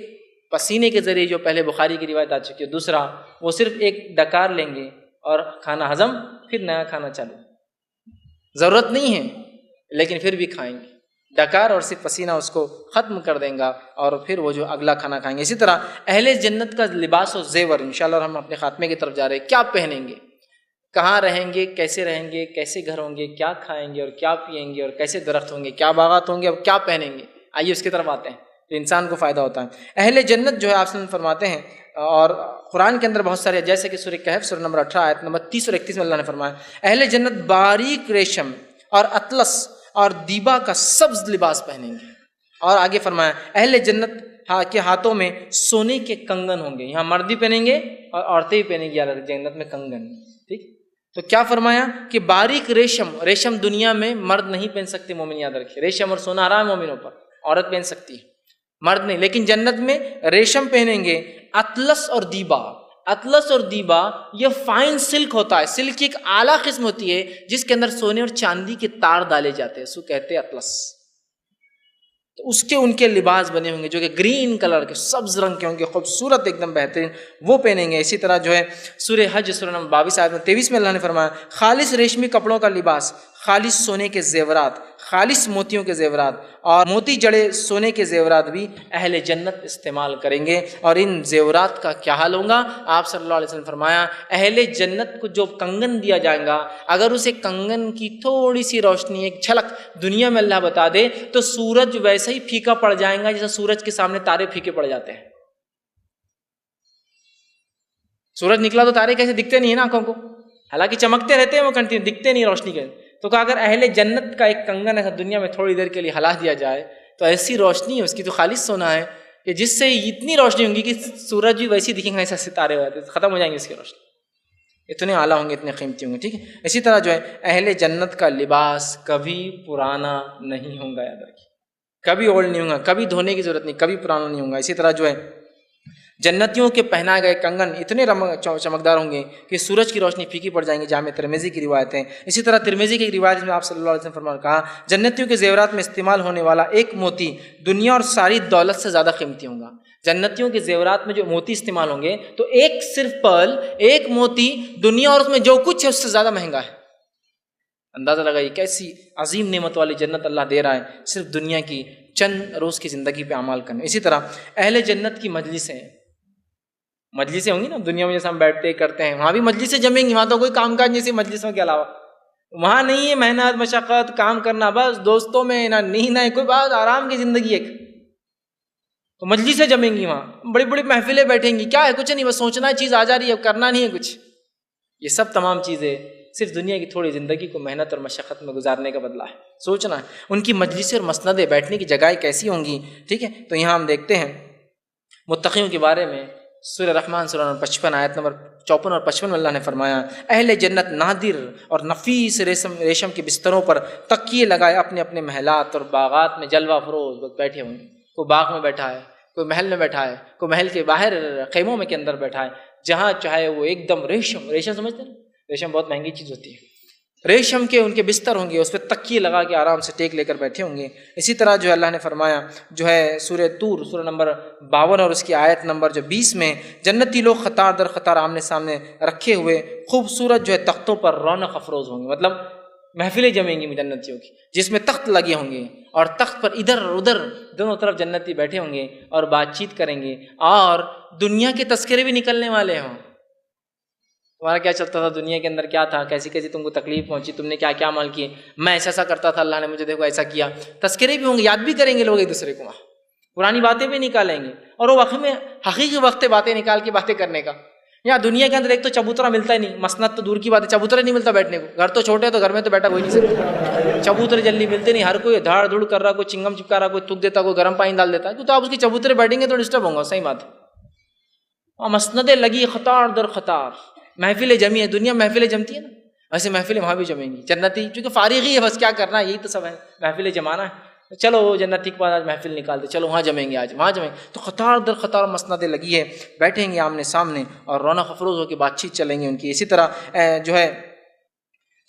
پسینے کے ذریعے جو پہلے بخاری کی روایت آ چکی ہے، دوسرا وہ صرف ایک ڈکار لیں گے اور کھانا ہضم، پھر نیا کھانا چالو، ضرورت نہیں ہے لیکن پھر بھی کھائیں گے۔ ڈکار اور صرف پسینہ اس کو ختم کر دیں گا اور پھر وہ جو اگلا کھانا کھائیں گے۔ اسی طرح اہل جنت کا لباس و زیور انشاءاللہ ہم اپنے خاتمے کی طرف جا رہے ہیں، کیا پہنیں گے، کہاں رہیں گے، کیسے رہیں گے، کیسے گھر ہوں گے، کیا کھائیں گے اور کیا پئیں گے اور کیسے درخت ہوں گے، کیا باغات ہوں گے اور کیا پہنیں گے، آئیے اس کی طرف آتے ہیں تو انسان کو فائدہ ہوتا ہے۔ اہل جنت جو ہے آپ صلی اللہ علیہ وسلم فرماتے ہیں، اور قرآن کے اندر بہت سارے، جیسے کہ سورہ کہف سورہ نمبر 18 آیت نمبر 30 اور 31 میں اللہ نے فرمایا اہل جنت باریک ریشم اور اطلس اور دیبا کا سبز لباس پہنیں گے، اور آگے فرمایا اہل جنت کے ہاتھوں میں سونے کے کنگن ہوں گے، یہاں مرد بھی پہنیں گے اور عورتیں بھی پہنیں گی جنت میں کنگن، ٹھیک۔ تو کیا فرمایا کہ باریک ریشم دنیا میں مرد نہیں پہن سکتے، مومن یاد رکھے، ریشم اور سونا حرام ہے مومنوں پر، عورت پہن سکتی ہے مرد نہیں، لیکن جنت میں ریشم پہنیں گے، اطلس اور دیبا یہ فائن سلک ہوتا ہے، سلک کی ایک اعلیٰ قسم ہوتی ہے جس کے اندر سونے اور چاندی کے تار ڈالے جاتے ہیں، سو کہتے ہیں اطلس، تو اس کے ان کے لباس بنے ہوں گے جو کہ گرین کلر کے سبز رنگ کے ہوں گے، خوبصورت ایک دم بہترین، وہ پہنیں گے۔ اسی طرح جو ہے سورہ حج سورہ نمبر 22 آیت 23 میں اللہ نے فرمایا خالص ریشمی کپڑوں کا لباس، خالص سونے کے زیورات، خالص موتیوں کے زیورات اور موتی جڑے سونے کے زیورات بھی اہل جنت استعمال کریں گے، اور ان زیورات کا کیا حال ہوگا؟ آپ صلی اللہ علیہ وسلم فرمایا اہل جنت کو جو کنگن دیا جائے گا، اگر اسے کنگن کی تھوڑی سی روشنی، ایک جھلک دنیا میں اللہ بتا دے تو سورج ویسے ہی پھیکا پڑ جائے گا جیسے سورج کے سامنے تارے پھیکے پڑ جاتے ہیں۔ سورج نکلا تو تارے کیسے دکھتے نہیں ہیں نا آنکھوں کو، حالانکہ چمکتے رہتے ہیں وہ کنٹینیو، دکھتے نہیں روشنی کے۔ تو کہا اگر اہل جنت کا ایک کنگن ایسا دنیا میں تھوڑی دیر کے لیے ہلا دیا جائے تو ایسی روشنی ہے اس کی، تو خالص سونا ہے کہ جس سے اتنی روشنی ہوگی کہ سورج بھی ویسی دکھیں گے، ایسا ستارے ہوتے ختم ہو جائیں گے اس کی روشنی، اتنے اعلیٰ ہوں گے، اتنے قیمتی ہوں گے، ٹھیک ہے۔ اسی طرح جو ہے اہل جنت کا لباس کبھی پرانا نہیں ہوگا، یاد رکھیے، کبھی اولڈ نہیں ہوگا، کبھی دھونے کی ضرورت نہیں، کبھی پرانا نہیں ہوگا۔ اسی طرح جو ہے جنتیوں کے پہنائے گئے کنگن اتنے چمکدار ہوں گے کہ سورج کی روشنی پھیکی پڑ جائیں گے، جامع ترمذی کی روایت ہے۔ اسی طرح ترمذی کی ایک روایت میں آپ صلی اللہ علیہ وسلم فرمایا کہا جنتیوں کے زیورات میں استعمال ہونے والا ایک موتی دنیا اور ساری دولت سے زیادہ قیمتی ہوگا۔ جنتیوں کے زیورات میں جو موتی استعمال ہوں گے تو ایک صرف پرل، ایک موتی دنیا اور اس میں جو کچھ ہے اس سے زیادہ مہنگا ہے۔ اندازہ لگائیے کیسی عظیم نعمت والی جنت اللہ دے رہا ہے صرف دنیا کی چند روز کی زندگی پہ اعمال کرنے۔ اسی طرح اہل جنت کی مجلسیں ہوں گی نا، دنیا میں جیسے ہم بیٹھتے کرتے ہیں، وہاں بھی مجلسیں جمیں گی، وہاں تو کوئی کام کاج جیسی مجلسوں کے علاوہ وہاں نہیں ہے، محنت مشقت کام کرنا، بس دوستوں میں نہ نیند نہ کوئی بات، آرام کی زندگی ایک، تو مجلسیں جمیں گی، وہاں بڑی بڑی محفلیں بیٹھیں گی، کیا ہے کچھ نہیں، بس سوچنا ہے چیز آ جا رہی ہے، کرنا نہیں ہے کچھ، یہ سب تمام چیزیں صرف دنیا کی تھوڑی زندگی کو محنت اور مشقت میں گزارنے کا بدلہ ہے، سوچنا ہے۔ ان کی مجلسیں اور مسندیں بیٹھنے کی جگہیں کیسی ہوں گی، ٹھیک ہے۔ تو یہاں ہم دیکھتے ہیں متقیوں کے بارے میں سورہ رحمان سورہ نمبر 55 آیت نمبر 54 اور 55 میں اللہ نے فرمایا اہل جنت نادر اور نفیس ریشم کے بستروں پر تکیے لگائے اپنے اپنے محلات اور باغات میں جلوہ فروز بیٹھے ہوئے، کوئی باغ میں بیٹھا ہے، کوئی محل میں بیٹھا ہے، کوئی محل کے باہر خیموں میں کے اندر بیٹھا ہے، جہاں چاہے وہ ایک دم ریشم سمجھتے ہیں، ریشم بہت مہنگی چیز ہوتی ہے، ریشم کے ان کے بستر ہوں گے، اس پہ تکیے لگا کے آرام سے ٹیک لے کر بیٹھے ہوں گے۔ اسی طرح جو ہے اللہ نے فرمایا جو ہے سورہ طور سورہ نمبر 52 اور اس کی آیت نمبر جو 20 میں جنتی لوگ قطار در قطار آمنے سامنے رکھے ہوئے خوبصورت جو ہے تختوں پر رونق افروز ہوں گے، مطلب محفلیں جمیں گی جنتیوں کی جس میں تخت لگے ہوں گے، اور تخت پر ادھر ادھر دونوں طرف جنتی بیٹھے ہوں گے اور بات چیت کریں گے، اور دنیا کے تذکرے بھی نکلنے والے ہوں، تمہارا کیا چلتا تھا دنیا کے اندر، کیا تھا، کیسی کیسی تم کو تکلیف پہنچی، تم نے کیا کیا عمل کیے، میں ایسا کرتا تھا، اللہ نے مجھے دیکھو ایسا کیا، تذکرے بھی ہوں گے، یاد بھی کریں گے لوگ ایک دوسرے کو، پرانی باتیں بھی نکالیں گے، اور وہ وقت میں حقیقی وقت باتیں نکال کے باتیں کرنے کا۔ یہاں دنیا کے اندر ایک تو چبوترا ملتا ہی نہیں، مسند تو دور کی بات ہے، چبوترا نہیں ملتا بیٹھنے کو، گھر تو چھوٹے ہے تو گھر میں تو بیٹھا کوئی نہیں سکتا، چبوترے جلدی ملتے نہیں، ہر کوئی دھاڑ دھوڑ کر رہا، کوئی چنگم چپکا رہا، کوئی تھوک دیتا، کوئی گرم پانی ڈال دیتا ہے، تو آپ اس کی چبوترے بیٹھیں گے تو ڈسٹرب ہوں گا، صحیح بات ہے۔ مسندیں لگی قطار در قطار، محفلیں جمی ہیں، دنیا محفلیں جمتی ہے نا، ایسے محفلیں وہاں بھی جمیں گی، جنتی چونکہ فارغ ہی ہے، بس کیا کرنا ہے، یہی تو سب ہے، محفلیں جمانا ہے، چلو جنتی کے بعد آج محفل نکال دے، چلو وہاں جمیں گے، آج وہاں جمیں گے، تو قطار در قطار مسندیں لگی ہے، بیٹھیں گے آمنے سامنے اور رونق افروز ہو کے بات چیت چلیں گے ان کی۔ اسی طرح جو ہے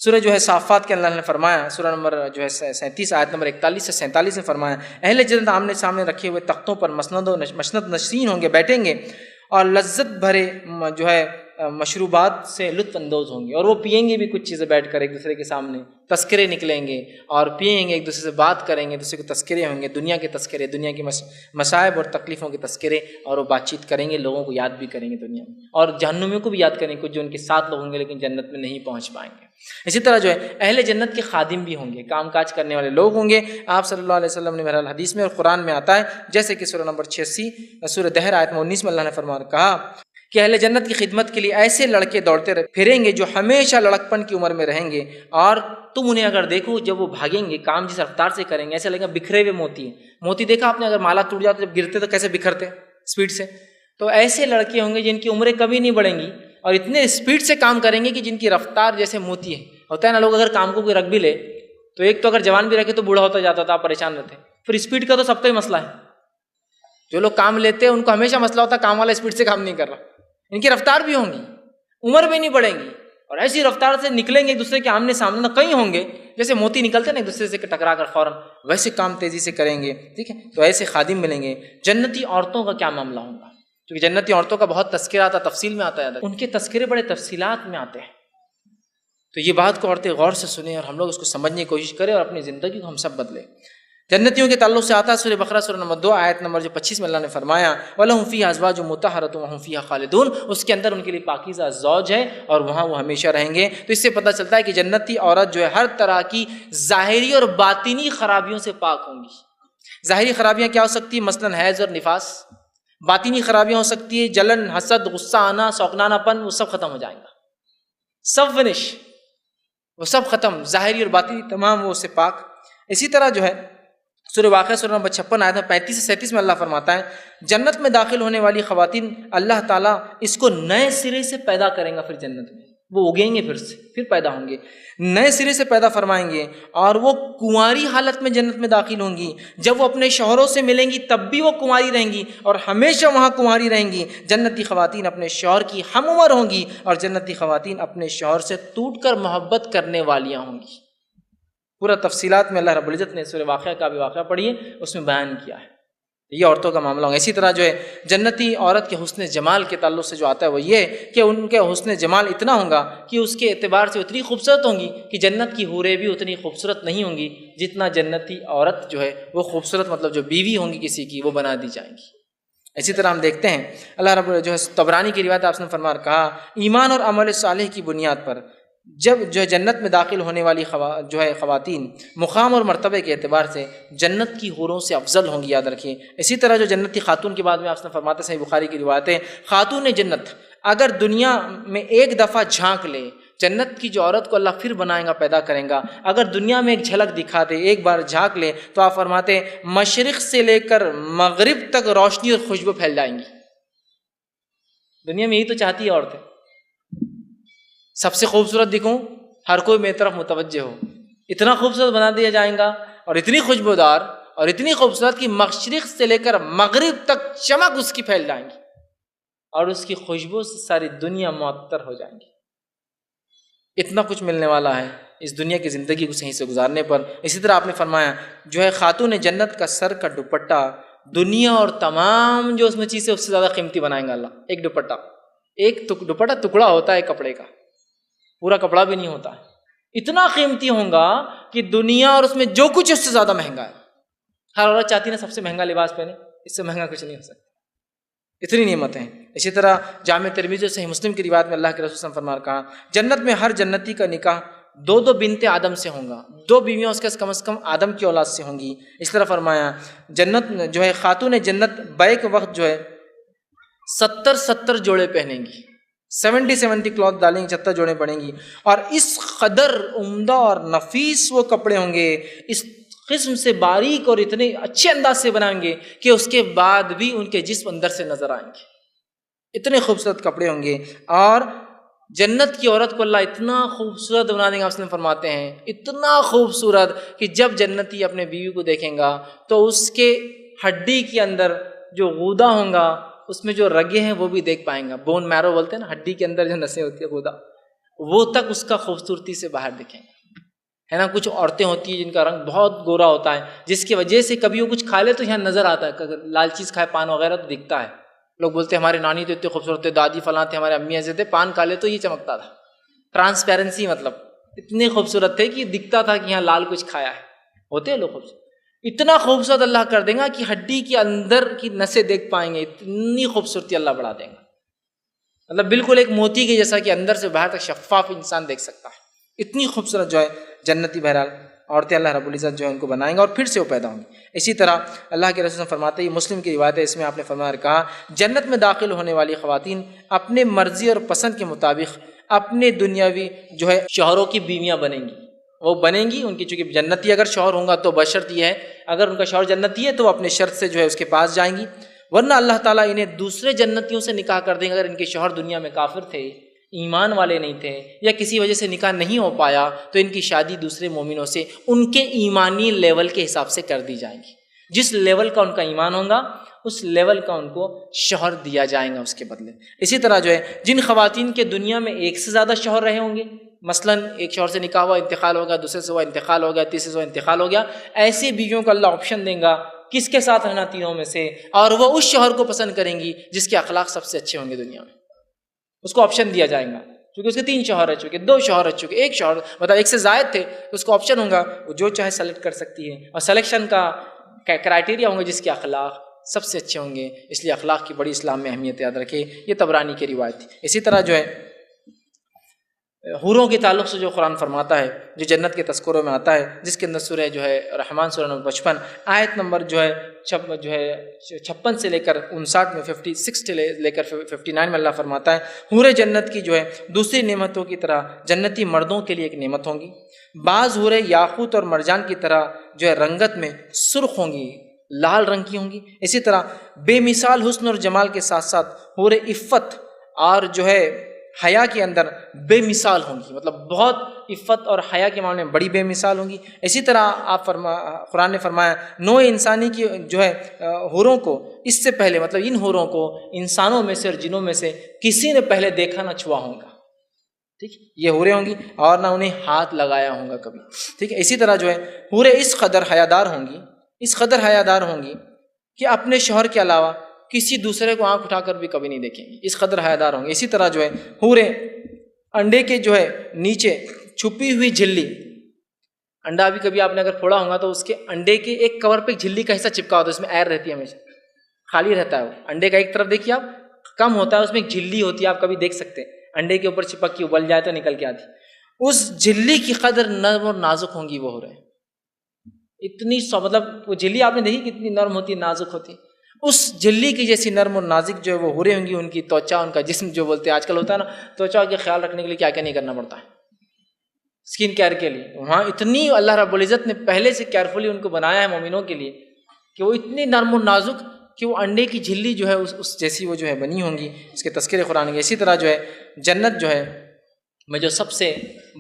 سورہ جو ہے صافات کے اللہ نے فرمایا سورہ نمبر جو ہے 37 آیت نمبر 41 سے 47 میں فرمایا اہل جنت آمنے سامنے رکھے ہوئے تختوں پر مسند نشین ہوں گے، بیٹھیں گے، اور لذت بھرے جو ہے مشروبات سے لطف اندوز ہوں گے، اور وہ پئیں گے بھی کچھ چیزیں بیٹھ کر ایک دوسرے کے سامنے، تذکرے نکلیں گے اور پئیں گے، ایک دوسرے سے بات کریں گے، ایک دوسرے کو تذکرے ہوں گے، دنیا کے تذکرے، دنیا کی مصائب اور تکلیفوں کے تذکرے، اور وہ بات چیت کریں گے، لوگوں کو یاد بھی کریں گے دنیا میں، اور جہنمیوں کو بھی یاد کریں گے، کچھ جو ان کے ساتھ لوگ ہوں گے لیکن جنت میں نہیں پہنچ پائیں گے۔ اسی طرح جو ہے اہل جنت کے خادم بھی ہوں گے، کام کاج کرنے والے لوگ ہوں گے۔ آپ صلی اللہ علیہ وسلم نے بہرحال حدیث میں اور قرآن میں آتا ہے، جیسے کہ سورہ نمبر 86 سورہ دہر آیت 19 میں اللہ نے فرمایا کہا کہ اہل جنت کی خدمت کے لیے ایسے لڑکے دوڑتے پھریں گے جو ہمیشہ لڑکپن کی عمر میں رہیں گے، اور تم انہیں اگر دیکھو جب وہ بھاگیں گے، کام جس رفتار سے کریں گے ایسا لگے گا بکھرے ہوئے موتی ہیں۔ موتی دیکھا آپ نے، اگر مالا ٹوٹ جاتا جب گرتے تو کیسے بکھرتے اسپیڈ سے، تو ایسے لڑکے ہوں گے جن کی عمریں کبھی نہیں بڑھیں گی اور اتنے اسپیڈ سے کام کریں گے کہ جن کی رفتار جیسے موتی ہے۔ ہوتا ہے نا، لوگ اگر کام کو کوئی رکھ بھی لے تو ایک تو اگر جوان بھی رکھے تو بوڑھا ہوتا جاتا تھا، آپ پریشان رہتے، پھر اسپیڈ کا تو سب کا ہی مسئلہ ہے۔ جو لوگ کام لیتے ہیں ان کو ہمیشہ مسئلہ ہوتا ہے کام والا اسپیڈ سے کام نہیں کر رہا، ان کی رفتار بھی ہوں گی، عمر بھی نہیں بڑھیں گی، اور ایسی رفتار سے نکلیں گے ایک دوسرے کے آمنے سامنے، نہ کہیں ہوں گے جیسے موتی نکلتے ہیں نا ایک دوسرے سے ٹکرا کر فوراً، ویسے کام تیزی سے کریں گے، ٹھیک ہے۔ تو ایسے خادم ملیں گے۔ جنتی عورتوں کا کیا معاملہ ہوگا؟ کیونکہ جنتی عورتوں کا بہت تذکرہ آتا، تفصیل میں آتا ہے، ان کے تذکرے بڑے تفصیلات میں آتے ہیں، تو یہ بات کو عورتیں غور سے سنیں اور ہم لوگ اس کو سمجھنے کی کوشش کریں اور اپنی زندگی کو ہم سب بدلیں۔ جنتیوں کے تعلق سے آتا ہے سورہ بقرہ سورہ نمبر 2 آیت نمبر 25 میں اللہ نے فرمایا وَلَهُمْ فِيهَا أَزْوَاجٌ مُطَهَّرَةٌ وَهُمْ فِيهَا خَالِدُونَ، اس کے اندر ان کے لیے پاکیزہ زوج ہے اور وہاں وہ ہمیشہ رہیں گے۔ تو اس سے پتہ چلتا ہے کہ جنتی عورت جو ہے ہر طرح کی ظاہری اور باطنی خرابیوں سے پاک ہوں گی۔ ظاہری خرابیاں کیا ہو سکتی ہیں؟ مثلاً حیض اور نفاس۔ باطنی خرابیاں ہو سکتی ہے جلن، حسد، غصہ آنا، سوکنانہ پن، وہ سب ختم ہو جائیں گا، سب فنش، وہ سب ختم، ظاہری اور باطنی تمام وہ سے پاک۔ اسی طرح جو ہے سورہ واقعہ سورہ نمبر 56 آیت 35 سے 37 میں اللہ فرماتا ہے جنت میں داخل ہونے والی خواتین اللہ تعالیٰ اس کو نئے سرے سے پیدا کریں گا، پھر جنت میں وہ اگیں گے، پھر پیدا ہوں گے، نئے سرے سے پیدا فرمائیں گے، اور وہ کنواری حالت میں جنت میں داخل ہوں گی۔ جب وہ اپنے شوہروں سے ملیں گی تب بھی وہ کنواری رہیں گی اور ہمیشہ وہاں کنواری رہیں گی۔ جنتی خواتین اپنے شوہر کی ہم عمر ہوں گی اور جنتی خواتین اپنے شوہر سے ٹوٹ کر محبت کرنے والیاں ہوں گی۔ پورا تفصیلات میں اللہ رب العزت نے سورہ واقعہ کا بھی واقعہ پڑھیے، اس میں بیان کیا ہے، یہ عورتوں کا معاملہ ہوگا۔ اسی طرح جو ہے جنتی عورت کے حسن جمال کے تعلق سے جو آتا ہے وہ یہ کہ ان کے حسن جمال اتنا ہوگا کہ اس کے اعتبار سے اتنی خوبصورت ہوں گی کہ جنت کی حوریں بھی اتنی خوبصورت نہیں ہوں گی جتنا جنتی عورت جو ہے وہ خوبصورت، مطلب جو بیوی ہوں گی کسی کی، وہ بنا دی جائیں گی۔ اسی طرح ہم دیکھتے ہیں اللہ رب جو ہے طبرانی کی روایت آپ نے فرمایا کہا ایمان اور عمل صالح کی بنیاد پر جب جو ہے جنت میں داخل ہونے والی جو ہے خواتین مقام اور مرتبے کے اعتبار سے جنت کی حوروں سے افضل ہوں گی، یاد رکھیں۔ اسی طرح جو جنتی خاتون کے بعد میں آپ نے فرماتے صحیح بخاری کی روایت ہے خاتون جنت اگر دنیا میں ایک دفعہ جھانک لے، جنت کی جو عورت کو اللہ پھر بنائے گا، پیدا کریں گا، اگر دنیا میں ایک جھلک دکھا دے، ایک بار جھانک لے، تو آپ فرماتے ہیں مشرق سے لے کر مغرب تک روشنی اور خوشبو پھیل جائیں گی۔ دنیا میں یہی تو چاہتی ہے عورتیں، سب سے خوبصورت دکھوں، ہر کوئی میری طرف متوجہ ہو، اتنا خوبصورت بنا دیا جائے گا اور اتنی خوشبودار اور اتنی خوبصورت کہ مشرق سے لے کر مغرب تک چمک اس کی پھیل جائیں گی اور اس کی خوشبو سے ساری دنیا معطر ہو جائیں گی۔ اتنا کچھ ملنے والا ہے اس دنیا کی زندگی کو صحیح سے گزارنے پر۔ اسی طرح آپ نے فرمایا جو ہے خاتون جنت کا سر کا دوپٹہ دنیا اور تمام جو اس میں چیزیں اس سے زیادہ قیمتی بنائیں گا اللہ۔ ایک دوپٹہ، ایک دوپٹہ ٹکڑا ہوتا ہے کپڑے کا، پورا کپڑا بھی نہیں ہوتا، اتنا قیمتی ہوگا کہ دنیا اور اس میں جو کچھ اس سے زیادہ مہنگا ہے۔ ہر عورت چاہتی ہے نا سب سے مہنگا لباس پہنے، اس سے مہنگا کچھ نہیں ہو سکتا، اتنی نعمتیں ہیں۔ اسی طرح جامع ترمذی اور صحیح مسلم کی روایت میں اللہ کے رسول صلی اللہ علیہ وسلم نے کہا جنت میں ہر جنتی کا نکاح دو بنت آدم سے ہوگا، دو بیویاں اس کے کم از کم آدم کی اولاد سے ہوں گی۔ اس طرح فرمایا جنت جو ہے خاتون جنت بیک وقت جو ہے 70 جوڑے پہنیں گی، 70 کلوتھ ڈالیں گی، 70 جوڑے پڑیں گی، اور اس قدر عمدہ اور نفیس وہ کپڑے ہوں گے، اس قسم سے باریک اور اتنے اچھے انداز سے بنائیں گے کہ اس کے بعد بھی ان کے جسم اندر سے نظر آئیں گے، اتنے خوبصورت کپڑے ہوں گے۔ اور جنت کی عورت کو اللہ اتنا خوبصورت بنا دیں گا، مسلم فرماتے ہیں اتنا خوبصورت کہ جب جنتی اپنے بیوی کو دیکھیں گا تو اس کے ہڈی کے اندر جو غدہ ہوں گا، اس میں جو رگیں ہیں وہ بھی دیکھ پائیں گا، بون میرو بولتے ہیں نا، ہڈی کے اندر جو نسیں ہوتی ہے غدہ، وہ تک اس کا خوبصورتی سے باہر دکھیں گا، ہے نا۔ کچھ عورتیں ہوتی ہیں جن کا رنگ بہت گورا ہوتا ہے، جس کی وجہ سے کبھی وہ کچھ کھا لے تو یہاں نظر آتا ہے، اگر لال چیز کھائے پان وغیرہ تو دکھتا ہے، لوگ بولتے ہمارے نانی تو اتنے خوبصورت تھے، دادی فلاں تھے، ہمارے امی ایسے تھے، پان کھا لے تو یہ چمکتا تھا، ٹرانسپیرنسی، مطلب اتنے خوبصورت تھے کہ دکھتا تھا کہ یہاں لال کچھ کھایا ہے. ہوتے ہیں لوگ خوبصورت، اتنا خوبصورت اللہ کر دیں گا کہ ہڈی کے اندر کی نسیں دیکھ پائیں گے، اتنی خوبصورتی اللہ بڑھا دیں گا، مطلب بالکل ایک موتی کے جیسا کہ اندر سے باہر تک شفاف انسان دیکھ سکتا ہے. اتنی خوبصورت جو ہے جنتی بہرحال عورتیں اللہ رب العزت جو ہے ان کو بنائیں گا اور پھر سے وہ پیدا ہوں گی. اسی طرح اللہ کے رسول فرماتے ہیں، مسلم کی روایت ہے، اس میں آپ نے فرمایا کہا جنت میں داخل ہونے والی خواتین اپنے مرضی اور پسند کے مطابق اپنے دنیاوی جو ہے شوہروں کی بیویاں بنیں گی. وہ بنیں گی ان کی، چونکہ جنتی اگر شوہر ہوں گا تو بشرط یہ ہے اگر ان کا شوہر جنتی ہے تو وہ اپنے شرط سے جو ہے اس کے پاس جائیں گی، ورنہ اللہ تعالیٰ انہیں دوسرے جنتیوں سے نکاح کر دیں گے. اگر ان کے شوہر دنیا میں کافر تھے، ایمان والے نہیں تھے، یا کسی وجہ سے نکاح نہیں ہو پایا تو ان کی شادی دوسرے مومنوں سے ان کے ایمانی لیول کے حساب سے کر دی جائیں گی. جس لیول کا ان کا ایمان ہوگا اس لیول کا ان کو شوہر دیا جائے گا اس کے بدلے. اسی طرح جو ہے جن خواتین کے دنیا میں ایک سے زیادہ شوہر رہے ہوں گے، مثلا ایک شوہر سے نکاح ہوا، انتقال ہو گیا، دوسرے سے ہوا انتقال ہو گیا، تیسرے سے ہوا انتقال ہو گیا، ایسی بیویوں کو اللہ آپشن دیں گا کس کے ساتھ رہنا تینوں میں سے، اور وہ اس شوہر کو پسند کریں گی جس کے اخلاق سب سے اچھے ہوں گے دنیا میں. اس کو آپشن دیا جائے گا، کیونکہ اس کے 3 شوہر رہ چکے، 2 شوہر رہ چکے، 1 شوہر مطلب 1 سے زائد تھے، اس کو آپشن ہوگا، وہ جو چاہے سلیکٹ کر سکتی ہے، اور سلیکشن کا کرائٹیریا ہوں گے جس کے اخلاق سب سے اچھے ہوں گے. اس لیے اخلاق کی بڑی اسلام میں اہمیت یاد رکھے. یہ طبرانی کی روایت تھی. اسی طرح جو ہے حوروں کے تعلق سے جو قرآن فرماتا ہے، جو جنت کے تذکروں میں آتا ہے، جس کے اندر سورہ جو ہے رحمان سورہ نمبر 55 آیت نمبر جو ہے 56 سے لے کر 59 میں 56 سے لے کر 59 میں اللہ فرماتا ہے حوریں جنت کی جو ہے دوسری نعمتوں کی طرح جنتی مردوں کے لیے ایک نعمت ہوں گی. بعض حوریں یاقوت اور مرجان کی طرح جو ہے رنگت میں سرخ ہوں گی، لال رنگ کی ہوں گی. اسی طرح بے مثال حسن اور جمال کے ساتھ ساتھ حوریں عفت اور جو ہے حیا کے اندر بے مثال ہوں گی، مطلب بہت عفت اور حیا کے معاملے میں بڑی بے مثال ہوں گی. اسی طرح قرآن نے فرمایا نوع انسانی کی جو ہے حوروں کو اس سے پہلے، مطلب ان حوروں کو انسانوں میں سے اور جنوں میں سے کسی نے پہلے دیکھا نہ چھوا ہوں گا. ٹھیک، یہ حوریں ہوں گی اور نہ انہیں ہاتھ لگایا ہوں گا کبھی. ٹھیک ہے. اسی طرح جو ہے حوریں اس قدر حیادار ہوں گی، اس قدر حیادار ہوں گی کہ اپنے شوہر کے علاوہ کسی دوسرے کو آنکھ اٹھا کر بھی کبھی نہیں دیکھیں گے، اس قدر حیادار ہوں گے. اسی طرح جو ہے حوریں انڈے کے جو ہے نیچے چھپی ہوئی جھلی، انڈا بھی کبھی آپ نے اگر پھوڑا ہوگا تو اس کے انڈے کے ایک کور پہ جھلی کا حصہ چپکا ہوتا ہے، اس میں ایئر رہتی ہے، ہمیشہ خالی رہتا ہے. وہ انڈے کا ایک طرف دیکھیے آپ کم ہوتا ہے، اس میں ایک جھلی ہوتی ہے، آپ کبھی دیکھ سکتے ہیں انڈے کے اوپر چپک کے ابل جائے تو نکل کے آتی. اس جھلی کی قدر نرم اور نازک ہوں گی وہ حوریں، اتنی مطلب وہ جھلی آپ نے دیکھی کتنی نرم ہوتی ہے، نازک ہوتی ہے. اس جھلی کی جیسی نرم اور نازک جو ہے وہ حوریں ہوں گی. ان کی توچا، ان کا جسم جو بولتے ہیں آج کل ہوتا ہے نا، توچا کے خیال رکھنے کے لیے کیا کیا نہیں کرنا پڑتا ہے اسکن کیئر کے لیے. وہاں اتنی اللہ رب العزت نے پہلے سے کیئرفلی ان کو بنایا ہے مومنوں کے لیے کہ وہ اتنی نرم و نازک کہ وہ انڈے کی جھلی جو ہے اس جیسی وہ جو ہے بنی ہوں گی. اس کے تذکرے قرآن کے. اسی طرح جو ہے جنت جو ہے میں جو سب سے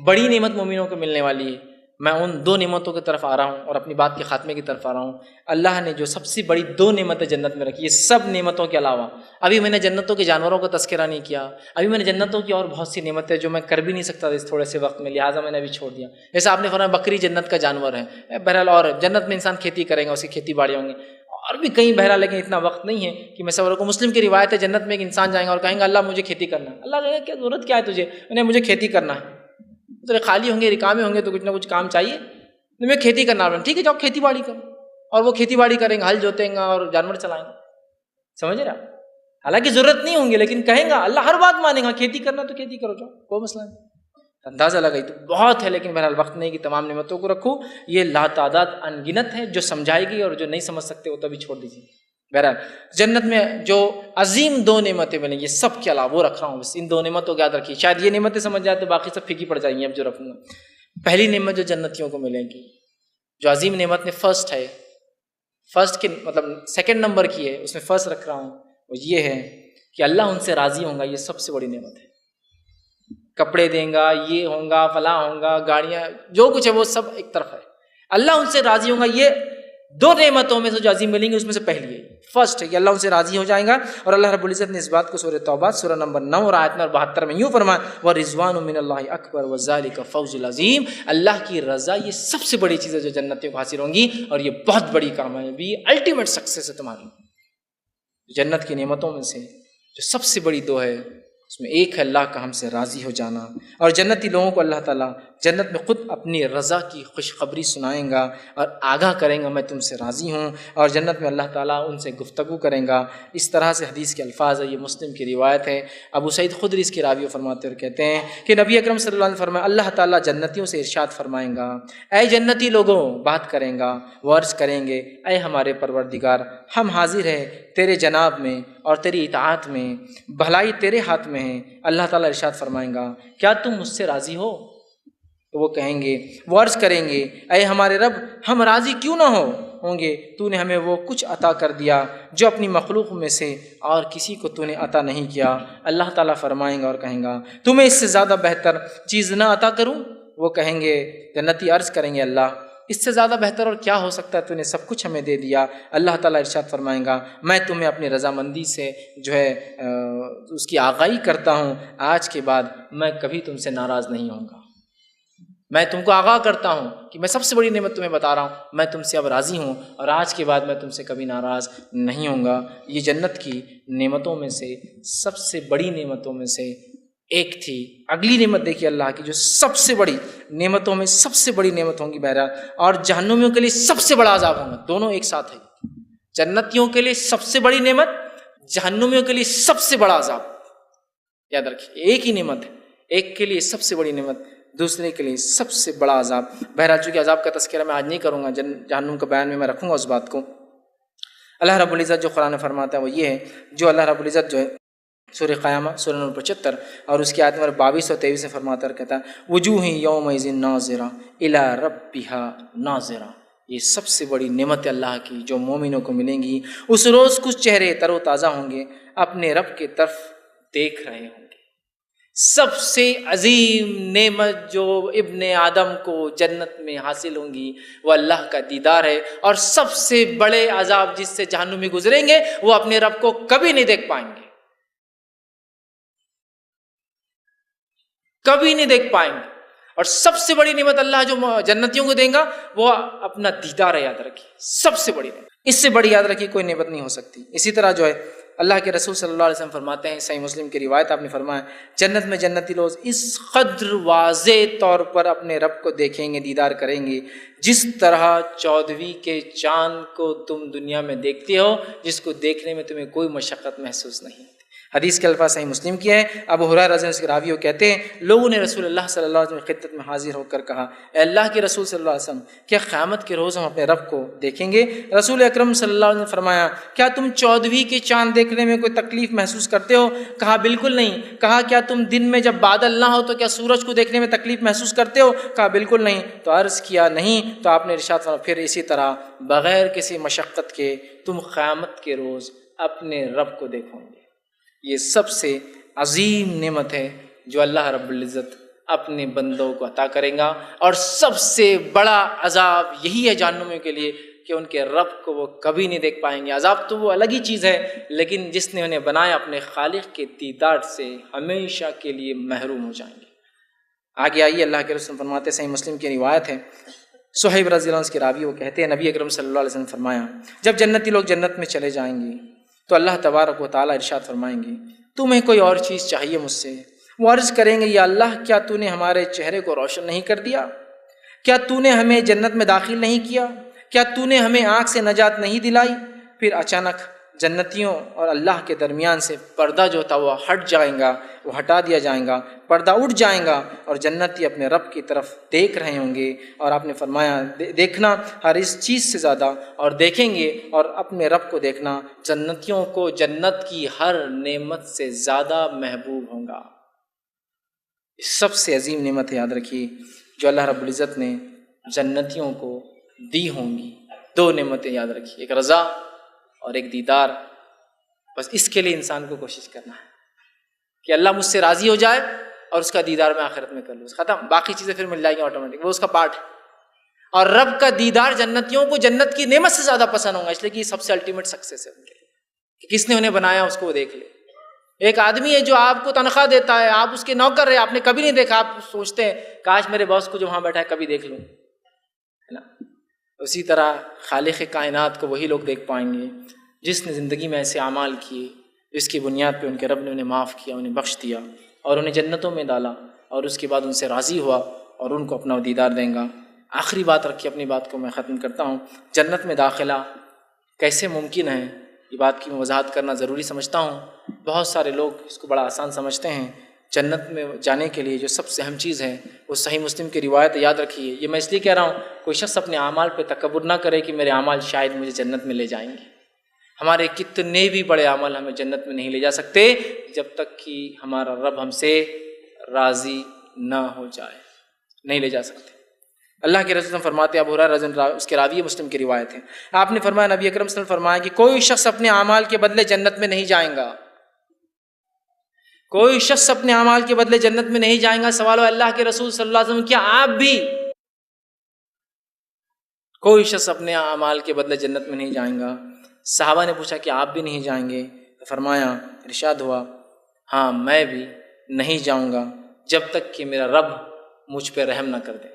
بڑی نعمت مومنوں کو ملنے والی ہے، میں ان 2 نعمتوں کی طرف آ رہا ہوں اور اپنی بات کے خاتمے کی طرف آ رہا ہوں. اللہ نے جو سب سے بڑی 2 نعمتیں جنت میں رکھی، یہ سب نعمتوں کے علاوہ ابھی میں نے جنتوں کے جانوروں کا تذکرہ نہیں کیا، ابھی میں نے جنتوں کی اور بہت سی نعمتیں جو میں کر بھی نہیں سکتا اس تھوڑے سے وقت میں، لہٰذا میں نے ابھی چھوڑ دیا. جیسے آپ نے فرمایا بکری جنت کا جانور ہے، بہرحال اور جنت میں انسان کھیتی کرے گا، اس کی کھیتی باڑی ہوں گی اور بھی کئی بہرحال، لیکن اتنا وقت نہیں ہے کہ میں سب کو. مسلم کی روایت ہے جنت میں ایک انسان جائیں گا اور کہیں گا اللہ مجھے کھیتی کرنا ہے. اللہ کہے گا کیا ضرورت کیا ہے تجھے، انہیں مجھے کھیتی کرنا ہے. تو خالی ہوں گے، رکامے ہوں گے تو کچھ نہ کچھ کام چاہیے، میں کھیتی کرنا ہے. ٹھیک ہے جاؤ کھیتی باڑی کرو، اور وہ کھیتی باڑی کریں گے، ہل جوتیں گا اور جانور چلائیں گے. سمجھ رہے آپ؟ حالانکہ ضرورت نہیں ہوں گی لیکن کہیں گا، اللہ ہر بات مانے گا، کھیتی کرنا تو کھیتی کرو، جاؤ کوئی مسئلہ نہیں. اندازہ لگائی تو بہت ہے، لیکن بہرحال وقت نہیں کہ تمام نعمتوں کو رکھو. یہ لا تعداد ان گنت ہے، جو سمجھائے گی اور جو نہیں سمجھ سکتے وہ تبھی چھوڑ دیجیے. بہرحال جنت میں جو عظیم 2 نعمتیں ملیں گی، سب کے علاوہ وہ رکھ رہا ہوں، بس ان 2 نعمتوں کو یاد رکھیے. شاید یہ نعمتیں سمجھ جائے تو باقی سب پھیکی پڑ جائیں گی اب جو رکھوں گا. پہلی نعمت جو جنتیوں کو ملے گی، جو عظیم نعمت میں فرسٹ ہے، فرسٹ کے مطلب سیکنڈ نمبر کی ہے، اس میں فرسٹ رکھ رہا ہوں، وہ یہ ہے کہ اللہ ان سے راضی ہوں گا. یہ سب سے بڑی نعمت ہے. کپڑے دیں گا، یہ ہوں گا، فلاں ہوں گا، گاڑیاں، جو کچھ ہے وہ سب ایک طرف ہے. اللہ ان سے راضی ہوں گا. یہ 2 نعمتوں میں سے جو عظیم ملیں گی اس میں سے پہلی ہے، فرسٹ ہے کہ اللہ ان سے راضی ہو جائیں گا. اور اللہ رب العزت نے اس بات کو سورہ توبہ سورہ نمبر 9 اور آیت نمبر 72 میں یوں فرمایا وَرِضْوَانٌ مِّنَ اللَّهِ أَكْبَرُ وَذَلِكَ فَوْزُ الْعَظِيمُ. اللہ کی رضا یہ سب سے بڑی چیز ہے جو جنتیوں کو حاصل ہوں گی، اور یہ بہت بڑی کامیابی، الٹیمیٹ سکسیس ہے تمہاری. جنت کی نعمتوں میں سے جو سب سے بڑی دو ہے اس میں ایک ہے اللہ کا ہم سے راضی ہو جانا، اور جنتی لوگوں کو اللہ تعالیٰ جنت میں خود اپنی رضا کی خوشخبری سنائیں گا اور آگاہ کریں گا میں تم سے راضی ہوں، اور جنت میں اللہ تعالیٰ ان سے گفتگو کریں گا۔ اس طرح سے حدیث کے الفاظ ہے، یہ مسلم کی روایت ہے۔ ابو سعید خدری اس کی راوی فرماتے اور کہتے ہیں کہ نبی اکرم صلی اللہ علیہ وسلم فرمایا اللہ تعالیٰ جنتیوں سے ارشاد فرمائیں گا، اے جنتی لوگوں، بات کریں گا، وہ عرض کریں گے اے ہمارے پروردگار، ہم حاضر ہیں تیرے جناب میں اور تیری اطاعت میں، بھلائی تیرے ہاتھ میں ہے۔ اللہ تعالیٰ ارشاد فرمائیں گا کیا تم مجھ سے راضی ہو؟ تو وہ کہیں گے، وہ عرض کریں گے اے ہمارے رب، ہم راضی کیوں نہ ہوں گے، تو نے ہمیں وہ کچھ عطا کر دیا جو اپنی مخلوق میں سے اور کسی کو تو نے عطا نہیں کیا۔ اللہ تعالیٰ فرمائیں گا اور کہیں گا تمہیں اس سے زیادہ بہتر چیز نہ عطا کروں؟ وہ کہیں گے، جنتی عرض کریں گے اللہ اس سے زیادہ بہتر اور کیا ہو سکتا ہے، تو نے سب کچھ ہمیں دے دیا۔ اللہ تعالیٰ ارشاد فرمائیں گا میں تمہیں اپنی رضامندی سے جو ہے اس کی آگاہی کرتا ہوں، آج کے بعد میں کبھی تم سے ناراض نہیں ہوں گا۔ میں تم کو آگاہ کرتا ہوں کہ میں سب سے بڑی نعمت تمہیں بتا رہا ہوں، میں تم سے اب راضی ہوں اور آج کے بعد میں تم سے کبھی ناراض نہیں ہوں گا۔ یہ جنت کی نعمتوں میں سے سب سے بڑی نعمتوں میں سے ایک تھی۔ اگلی نعمت دیکھیے اللہ کی جو سب سے بڑی نعمتوں میں سب سے بڑی نعمت ہوں گی بہرحال، اور جہنمیوں کے لیے سب سے بڑا عذاب ہوگا، دونوں ایک ساتھ ہے۔ جنتیوں کے لیے سب سے بڑی نعمت، جہنمیوں کے لیے سب سے بڑا عذاب۔ یاد رکھیے ایک ہی نعمت ہے، ایک کے لیے سب سے بڑی نعمت، دوسرے کے لیے سب سے بڑا عذاب۔ بہرحال چونکہ عذاب کا تذکرہ میں آج نہیں کروں گا، جہنم کا بیان میں رکھوں گا اس بات کو۔ اللہ رب العزت جو قرآن میں فرماتا ہے وہ یہ ہے، جو اللہ رب العزت جو ہے سورہ قیامہ سورہ نمبر 75 اور اس کی آیت نمبر 22 اور 23 سے فرماتا ہے اور کہتا ہے وجوہ یومئذ ناظرہ الی ربہا ناظرہ۔ یہ سب سے بڑی نعمت اللہ کی جو مومنوں کو ملیں گی۔ اس روز کچھ چہرے تر و تازہ ہوں گے، اپنے رب کی طرف دیکھ رہے ہوں گے۔ سب سے عظیم نعمت جو ابن آدم کو جنت میں حاصل ہوں گی وہ اللہ کا دیدار ہے، اور سب سے بڑے عذاب جس سے جہنمی گزریں گے وہ اپنے رب کو کبھی نہیں دیکھ پائیں گے، کبھی نہیں دیکھ پائیں گے۔ اور سب سے بڑی نعمت اللہ جو جنتیوں کو دیں گا وہ اپنا دیدار ہے، یاد رکھیے سب سے بڑی نعمت، اس سے بڑی یاد رکھیے کوئی نعمت نہیں ہو سکتی۔ اسی طرح جو ہے اللہ کے رسول صلی اللہ علیہ وسلم فرماتے ہیں، صحیح مسلم کی روایت آپ نے فرمایا جنت میں جنتی لوگ اس قدر واضح طور پر اپنے رب کو دیکھیں گے، دیدار کریں گے، جس طرح 14ویں کے چاند کو تم دنیا میں دیکھتے ہو، جس کو دیکھنے میں تمہیں کوئی مشقت محسوس نہیں ہوتی۔ حدیث کے الفاظ صحیح مسلم کی ہے۔ ابو ہریرہ رضی اللہ عنہ کے راوی کہتے ہیں لوگوں نے رسول اللہ صلی اللہ علیہ وسلم کی خدمت میں حاضر ہو کر کہا اے اللہ کے رسول صلی اللہ علیہ وسلم کیا قیامت کے روز ہم اپنے رب کو دیکھیں گے؟ رسول اکرم صلی اللہ علیہ وسلم نے فرمایا کیا تم 14ویں کے چاند دیکھنے میں کوئی تکلیف محسوس کرتے ہو؟ کہا بالکل نہیں۔ کہا کیا تم دن میں جب بادل نہ ہو تو کیا سورج کو دیکھنے میں تکلیف محسوس کرتے ہو؟ کہا بالکل نہیں۔ تو عرض کیا نہیں، تو آپ نے ارشاد فرمایا پھر اسی طرح بغیر کسی مشقت کے تم قیامت کے روز اپنے رب کو دیکھو گے۔ یہ سب سے عظیم نعمت ہے جو اللہ رب العزت اپنے بندوں کو عطا کریں گا، اور سب سے بڑا عذاب یہی ہے جہنمیوں کے لیے کہ ان کے رب کو وہ کبھی نہیں دیکھ پائیں گے۔ عذاب تو وہ الگ ہی چیز ہے، لیکن جس نے انہیں بنایا اپنے خالق کے دیدار سے ہمیشہ کے لیے محروم ہو جائیں گے۔ آگے آئیے اللہ کے رسول فرماتے، صحیح مسلم کی روایت ہے، صہیب رضی اللہ عنہ کے راوی وہ کہتے ہیں نبی اکرم صلی اللہ علیہ وسلم فرمایا جب جنتی لوگ جنت میں چلے جائیں گے تو اللہ تبارک و تعالیٰ ارشاد فرمائیں گے تمہیں کوئی اور چیز چاہیے مجھ سے؟ وہ عرض کریں گے یا اللہ کیا تو نے ہمارے چہرے کو روشن نہیں کر دیا؟ کیا تو نے ہمیں جنت میں داخل نہیں کیا؟ کیا تو نے ہمیں آنکھ سے نجات نہیں دلائی؟ پھر اچانک جنتیوں اور اللہ کے درمیان سے پردہ جو تھا وہ ہٹ جائے گا، وہ ہٹا دیا جائے گا، پردہ اٹھ جائے گا، اور جنتی اپنے رب کی طرف دیکھ رہے ہوں گے۔ اور آپ نے فرمایا دیکھنا ہر اس چیز سے زیادہ، اور دیکھیں گے اور اپنے رب کو دیکھنا جنتیوں کو جنت کی ہر نعمت سے زیادہ محبوب ہوں گا۔ سب سے عظیم نعمت ہے، یاد رکھیے، جو اللہ رب العزت نے جنتیوں کو دی ہوں گی۔ دو نعمتیں یاد رکھیے، ایک رضا اور ایک دیدار۔ بس اس کے لیے انسان کو کوشش کرنا ہے کہ اللہ مجھ سے راضی ہو جائے اور اس کا دیدار میں آخرت میں کر لوں، ختم، باقی چیزیں پھر مل جائیں گی آٹومیٹک، وہ اس کا پارٹ ہے۔ اور رب کا دیدار جنتیوں کو جنت کی نعمت سے زیادہ پسند ہوگا، اس لیے کہ یہ سب سے الٹیمیٹ سکسیس ہے ان کے لیے کہ کس نے انہیں بنایا اس کو وہ دیکھ لے۔ ایک آدمی ہے جو آپ کو تنخواہ دیتا ہے، آپ اس کے نوکر رہے، آپ نے کبھی نہیں دیکھا، آپ سوچتے ہیں کاش میرے باس کو جو وہاں بیٹھا ہے کبھی دیکھ لوں، ہے نا؟ اسی طرح خالق کائنات کو وہی لوگ دیکھ پائیں گے جس نے زندگی میں ایسے اعمال کیے جس کی بنیاد پہ ان کے رب نے انہیں معاف کیا، انہیں بخش دیا اور انہیں جنتوں میں ڈالا، اور اس کے بعد ان سے راضی ہوا اور ان کو اپنا دیدار دیں گا۔ آخری بات رکھ کے اپنی بات کو میں ختم کرتا ہوں۔ جنت میں داخلہ کیسے ممکن ہے، یہ بات کی میں وضاحت کرنا ضروری سمجھتا ہوں۔ بہت سارے لوگ اس کو بڑا آسان سمجھتے ہیں۔ جنت میں جانے کے لیے جو سب سے اہم چیز ہے وہ صحیح مسلم کی روایت یاد رکھیے۔ یہ میں اس لیے کہہ رہا ہوں، کوئی شخص اپنے اعمال پہ تکبر نہ کرے کہ میرے اعمال شاید مجھے جنت میں لے جائیں گے۔ ہمارے کتنے بھی بڑے عمل ہمیں جنت میں نہیں لے جا سکتے جب تک کہ ہمارا رب ہم سے راضی نہ ہو جائے، نہیں لے جا سکتے۔ اللہ کے رسول فرماتے ہیں، ابو ہریرہ رضی اللہ عنہ، اس کے راوی مسلم کی روایت ہے، آپ نے فرمایا، نبی اکرم صلی اللہ علیہ وسلم فرمایا کہ کوئی شخص اپنے اعمال کے بدلے جنت میں نہیں جائیں گا، کوئی شخص اپنے اعمال کے بدلے جنت میں نہیں جائیں گا۔ سوال ہے اللہ کے رسول صلی اللہ علیہ وسلم، کیا آپ بھی؟ کوئی شخص اپنے اعمال کے بدلے جنت میں نہیں جائیں گا۔ صحابہ نے پوچھا کہ آپ بھی نہیں جائیں گے؟ تو فرمایا، ارشاد ہوا، ہاں میں بھی نہیں جاؤں گا جب تک کہ میرا رب مجھ پہ رحم نہ کر دے۔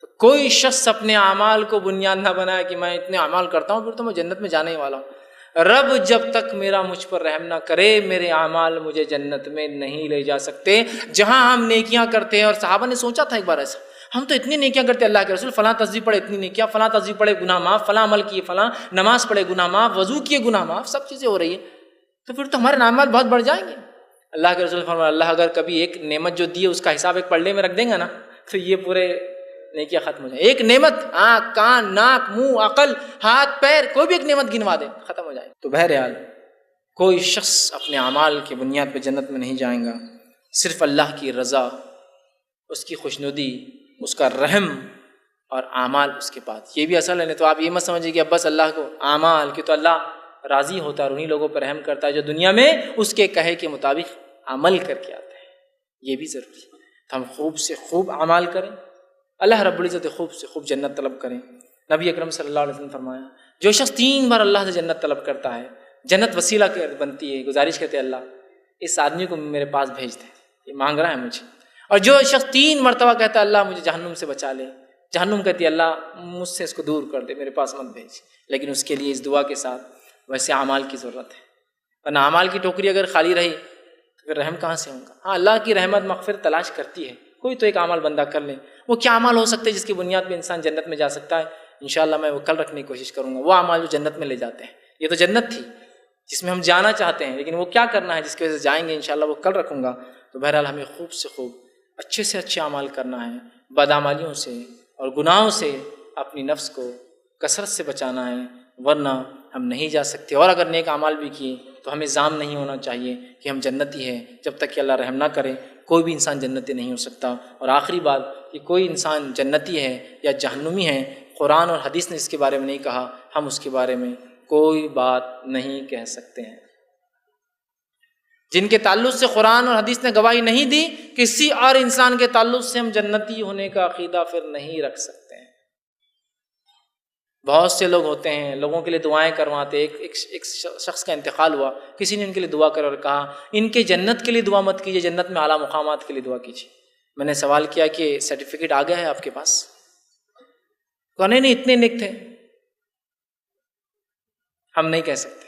تو کوئی شخص اپنے اعمال کو بنیاد نہ بنائے کہ میں اتنے اعمال کرتا ہوں پھر تو میں جنت میں جانے ہی والا ہوں۔ رب جب تک میرا مجھ پر رحم نہ کرے میرے اعمال مجھے جنت میں نہیں لے جا سکتے۔ جہاں ہم نیکیاں کرتے ہیں، اور صحابہ نے سوچا تھا ایک بار ایسا، ہم تو اتنی نیکیاں کرتے اللہ کے رسول، فلاں تصویر پڑھے اتنی نیکیاں، فلاں تصویر پڑھے گناہ معاف، فلاں عمل کیے فلاں، نماز پڑھے گناہ معاف، وضو کیے گناہ معاف، سب چیزیں ہو رہی ہیں، تو پھر تو ہمارے اعمال بہت بڑھ جائیں گے۔ اللہ کے رسول فرمایا، اللہ اگر کبھی ایک نعمت جو دی ہے اس کا حساب ایک پلڑے میں رکھ دیں گا نا تو یہ پورے نیکیاں ختم ہو جائیں۔ ایک نعمت، آنکھ، کان، ناک، منہ، عقل، ہاتھ، پیر، کوئی بھی ایک نعمت گنوا دے ختم ہو جائے۔ تو بہرحال کوئی شخص اپنے اعمال کی بنیاد پہ جنت میں نہیں جائیں گا، صرف اللہ کی رضا، اس کی خوشنودی، اس کا رحم اور اعمال اس کے بعد، یہ بھی اصل ہے۔ نہیں تو آپ یہ مت سمجھیے کہ اب بس اللہ کو اعمال کی، تو اللہ راضی ہوتا ہے اور انہیں لوگوں پر رحم کرتا ہے جو دنیا میں اس کے کہے کے مطابق عمل کر کے آتے ہیں۔ یہ بھی ضروری ہے، تو ہم خوب سے خوب اعمال کریں، اللہ رب العزت خوب سے خوب جنت طلب کریں۔ نبی اکرم صلی اللہ علیہ وسلم فرمایا، جو شخص 3 بار اللہ سے جنت طلب کرتا ہے، جنت وسیلہ بنتی ہے، گزارش کرتے ہیں اللہ اس آدمی کو میرے پاس بھیج دیں، یہ مانگ رہا ہے مجھے۔ اور جو شخص 3 مرتبہ کہتا ہے اللہ مجھے جہنم سے بچا لے، جہنم کہتی ہے اللہ مجھ سے اس کو دور کر دے، میرے پاس مت بھیج، لیکن اس کے لیے اس دعا کے ساتھ ویسے اعمال کی ضرورت ہے، ورنہ اعمال کی ٹوکری اگر خالی رہی تو پھر رحم کہاں سے ہوگا؟ ہاں اللہ کی رحمت مغفرت تلاش کرتی ہے، کوئی تو ایک اعمال بندہ کر لے۔ وہ کیا اعمال ہو سکتے ہیں جس کی بنیاد پہ انسان جنت میں جا سکتا ہے؟ انشاءاللہ میں وہ کل رکھنے کی کوشش کروں گا، وہ اعمال جو جنت میں لے جاتے ہیں۔ یہ تو جنت تھی جس میں ہم جانا چاہتے ہیں، لیکن وہ کیا کرنا ہے جس کی وجہ سے جائیں گے، انشاءاللہ وہ کل رکھوں گا۔ تو بہرحال ہمیں خوب سے خوب اچھے سے اچھے اعمال کرنا ہے، بدعمالیوں سے اور گناہوں سے اپنی نفس کو کثرت سے بچانا ہے، ورنہ ہم نہیں جا سکتے۔ اور اگر نیک اعمال بھی کیے تو ہمیں ظام نہیں ہونا چاہیے کہ ہم جنتی ہیں، جب تک کہ اللہ رحم نہ کرے کوئی بھی انسان جنتی نہیں ہو سکتا۔ اور آخری بات کہ کوئی انسان جنتی ہے یا جہنمی ہے، قرآن اور حدیث نے اس کے بارے میں نہیں کہا، ہم اس کے بارے میں کوئی بات نہیں کہہ سکتے ہیں۔ جن کے تعلق سے قرآن اور حدیث نے گواہی نہیں دی، کسی اور انسان کے تعلق سے ہم جنتی ہونے کا عقیدہ پھر نہیں رکھ سکتے ہیں۔ بہت سے لوگ ہوتے ہیں، لوگوں کے لیے دعائیں کرواتے، ایک شخص کا انتقال ہوا، کسی نے ان کے لیے دعا کر اور کہا ان کے جنت کے لیے دعا مت کیجیے، جنت میں اعلیٰ مقامات کے لیے دعا کیجیے۔ میں نے سوال کیا کہ سرٹیفکیٹ آ گیا ہے آپ کے پاس؟ کہا نہیں اتنے نیک تھے۔ ہم نہیں کہہ سکتے،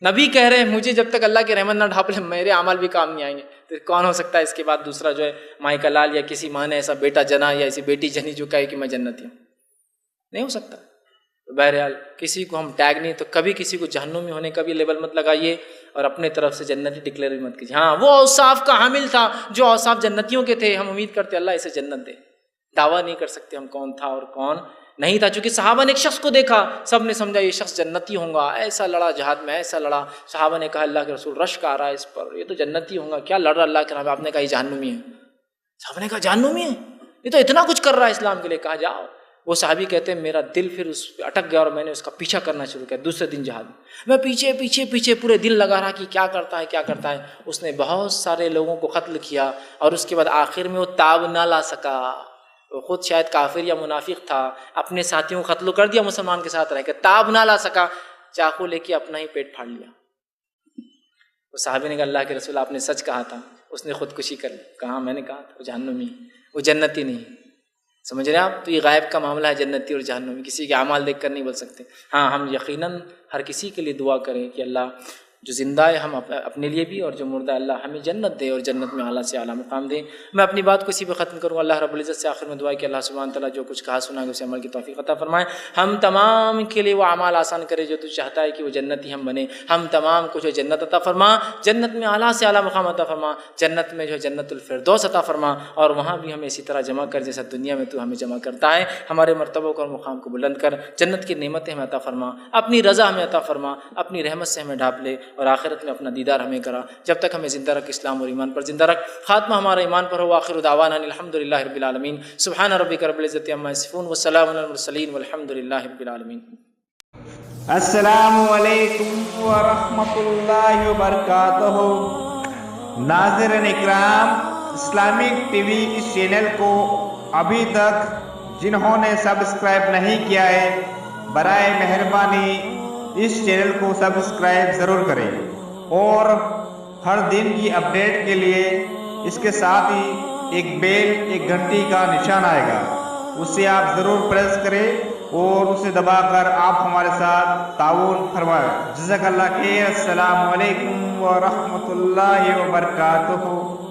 نبی کہہ رہے ہیں مجھے جب تک اللہ کی رحمت نہ ڈھانپ لے میرے اعمال بھی کام نہیں آئیں گے، تو کون ہو سکتا ہے اس کے بعد دوسرا جو ہے مائی کا لال یا کسی ماں نے ایسا بیٹا جنا یا ایسی بیٹی جنی جو کہے کہ میں جنتی ہوں؟ نہیں ہو سکتا۔ تو بہرحال کسی کو ہم ٹیگ نہیں، تو کبھی کسی کو جہنمی ہونے کا بھی لیبل مت لگائیے اور اپنے طرف سے جنتی ڈکلیئر بھی مت کیجیے۔ ہاں وہ اوصاف کا حامل تھا جو اوصاف جنتیوں کے تھے، ہم امید کرتے اللہ اسے جنت دے، دعویٰ نہیں کر سکتے ہم کون تھا اور کون نہیں تھا، چونکہ صحابہ نے ایک شخص کو دیکھا، سب نے سمجھا یہ شخص جنتی ہوں گا، ایسا لڑا جہاد میں، ایسا لڑا، صحابہ نے کہا اللہ کے رسول رشک آ رہا ہے اس پر، یہ تو جنتی ہوں گا، کیا لڑ رہا اللہ کے نام؟ آپ نے کہا یہ جہنمی ہے۔ صحابہ نے کہا جہنمی ہے، یہ تو اتنا کچھ کر رہا ہے اسلام کے لیے۔ کہا جاؤ۔ وہ صحابی کہتے ہیں میرا دل پھر اس پہ اٹک گیا اور میں نے اس کا پیچھا کرنا شروع کیا۔ دوسرے دن جہاد میں پیچھے پیچھے پیچھے پورے دل لگا رہا کہ کیا کرتا ہے کیا کرتا ہے۔ اس نے بہت سارے لوگوں کو قتل کیا اور اس کے بعد آخر میں وہ تاب نہ لا سکا، وہ خود شاید کافر یا منافق تھا، اپنے ساتھیوں کو قتل کر دیا مسلمان کے ساتھ رہ کے، تاب نہ لا سکا، چاقو لے کے اپنا ہی پیٹ پھاڑ لیا۔ وہ صحابی نے کہا اللہ کے رسول آپ نے سچ کہا تھا، اس نے خودکشی کر لی۔ کہا میں نے کہا تھا وہ جہنمی، وہ جنتی نہیں۔ سمجھ رہے ہیں آپ؟ تو یہ غائب کا معاملہ ہے، جنتی اور جہنمی کسی کے اعمال دیکھ کر نہیں بول سکتے۔ ہاں ہم یقیناً ہر کسی کے لیے دعا کریں کہ اللہ جو زندہ ہے ہم اپنے لیے بھی، اور جو مردہ اللہ ہمیں جنت دے اور جنت میں اعلیٰ سے اعلیٰ مقام دے۔ میں اپنی بات کو اسی پہ ختم کروں۔ اللہ رب العزت سے آخر میں دعا ہے کہ اللہ سبحانہ تعالیٰ جو کچھ کہا سنا ہے اسے عمل کی توفیق عطا فرمائے، ہم تمام کے لیے وہ اعمال آسان کرے جو تو چاہتا ہے کہ وہ جنتی ہم بنے، ہم تمام کو جو جنت عطا فرما، جنت میں اعلیٰ سے اعلیٰ مقام عطا فرما، جنت میں جو جنت الفردوس عطا فرما، اور وہاں بھی ہمیں اسی طرح جمع کر جیسا دنیا میں تو ہمیں جمع کرتا ہے۔ ہمارے مرتبوں کو اور مقام کو بلند کر، جنت کی نعمتیں ہمیں عطا فرما، اپنی رضا ہمیں عطا فرما، اپنی رحمت سے ہمیں ڈھانپ لے، اور آخرت میں اپنا دیدار ہمیں کرا۔ جب تک ہمیں زندہ رکھ اسلام اور ایمان پر زندہ رکھ، خاتمہ ہمارا ایمان پر ہو۔ آخر دعوانا الحمد للہ رب العالمین، سبحان ربک رب العزت عما یصفون وسلام علی المرسلین والحمد للہ رب العالمین۔ السلام علیکم ورحمۃ اللہ وبرکاتہ۔ ناظرین اکرام، اسلامک ٹی وی اس چینل کو ابھی تک جنہوں نے سبسکرائب نہیں کیا ہے، برائے مہربانی اس چینل کو سبسکرائب ضرور کریں، اور ہر دن کی اپڈیٹ کے لیے اس کے ساتھ ہی ایک بیل، ایک گھنٹی کا نشان آئے گا، اسے آپ ضرور پریس کریں اور اسے دبا کر آپ ہمارے ساتھ تعاون فرمائیں۔ جزاک اللہ خیر۔ السلام علیکم ورحمۃ اللہ وبرکاتہ۔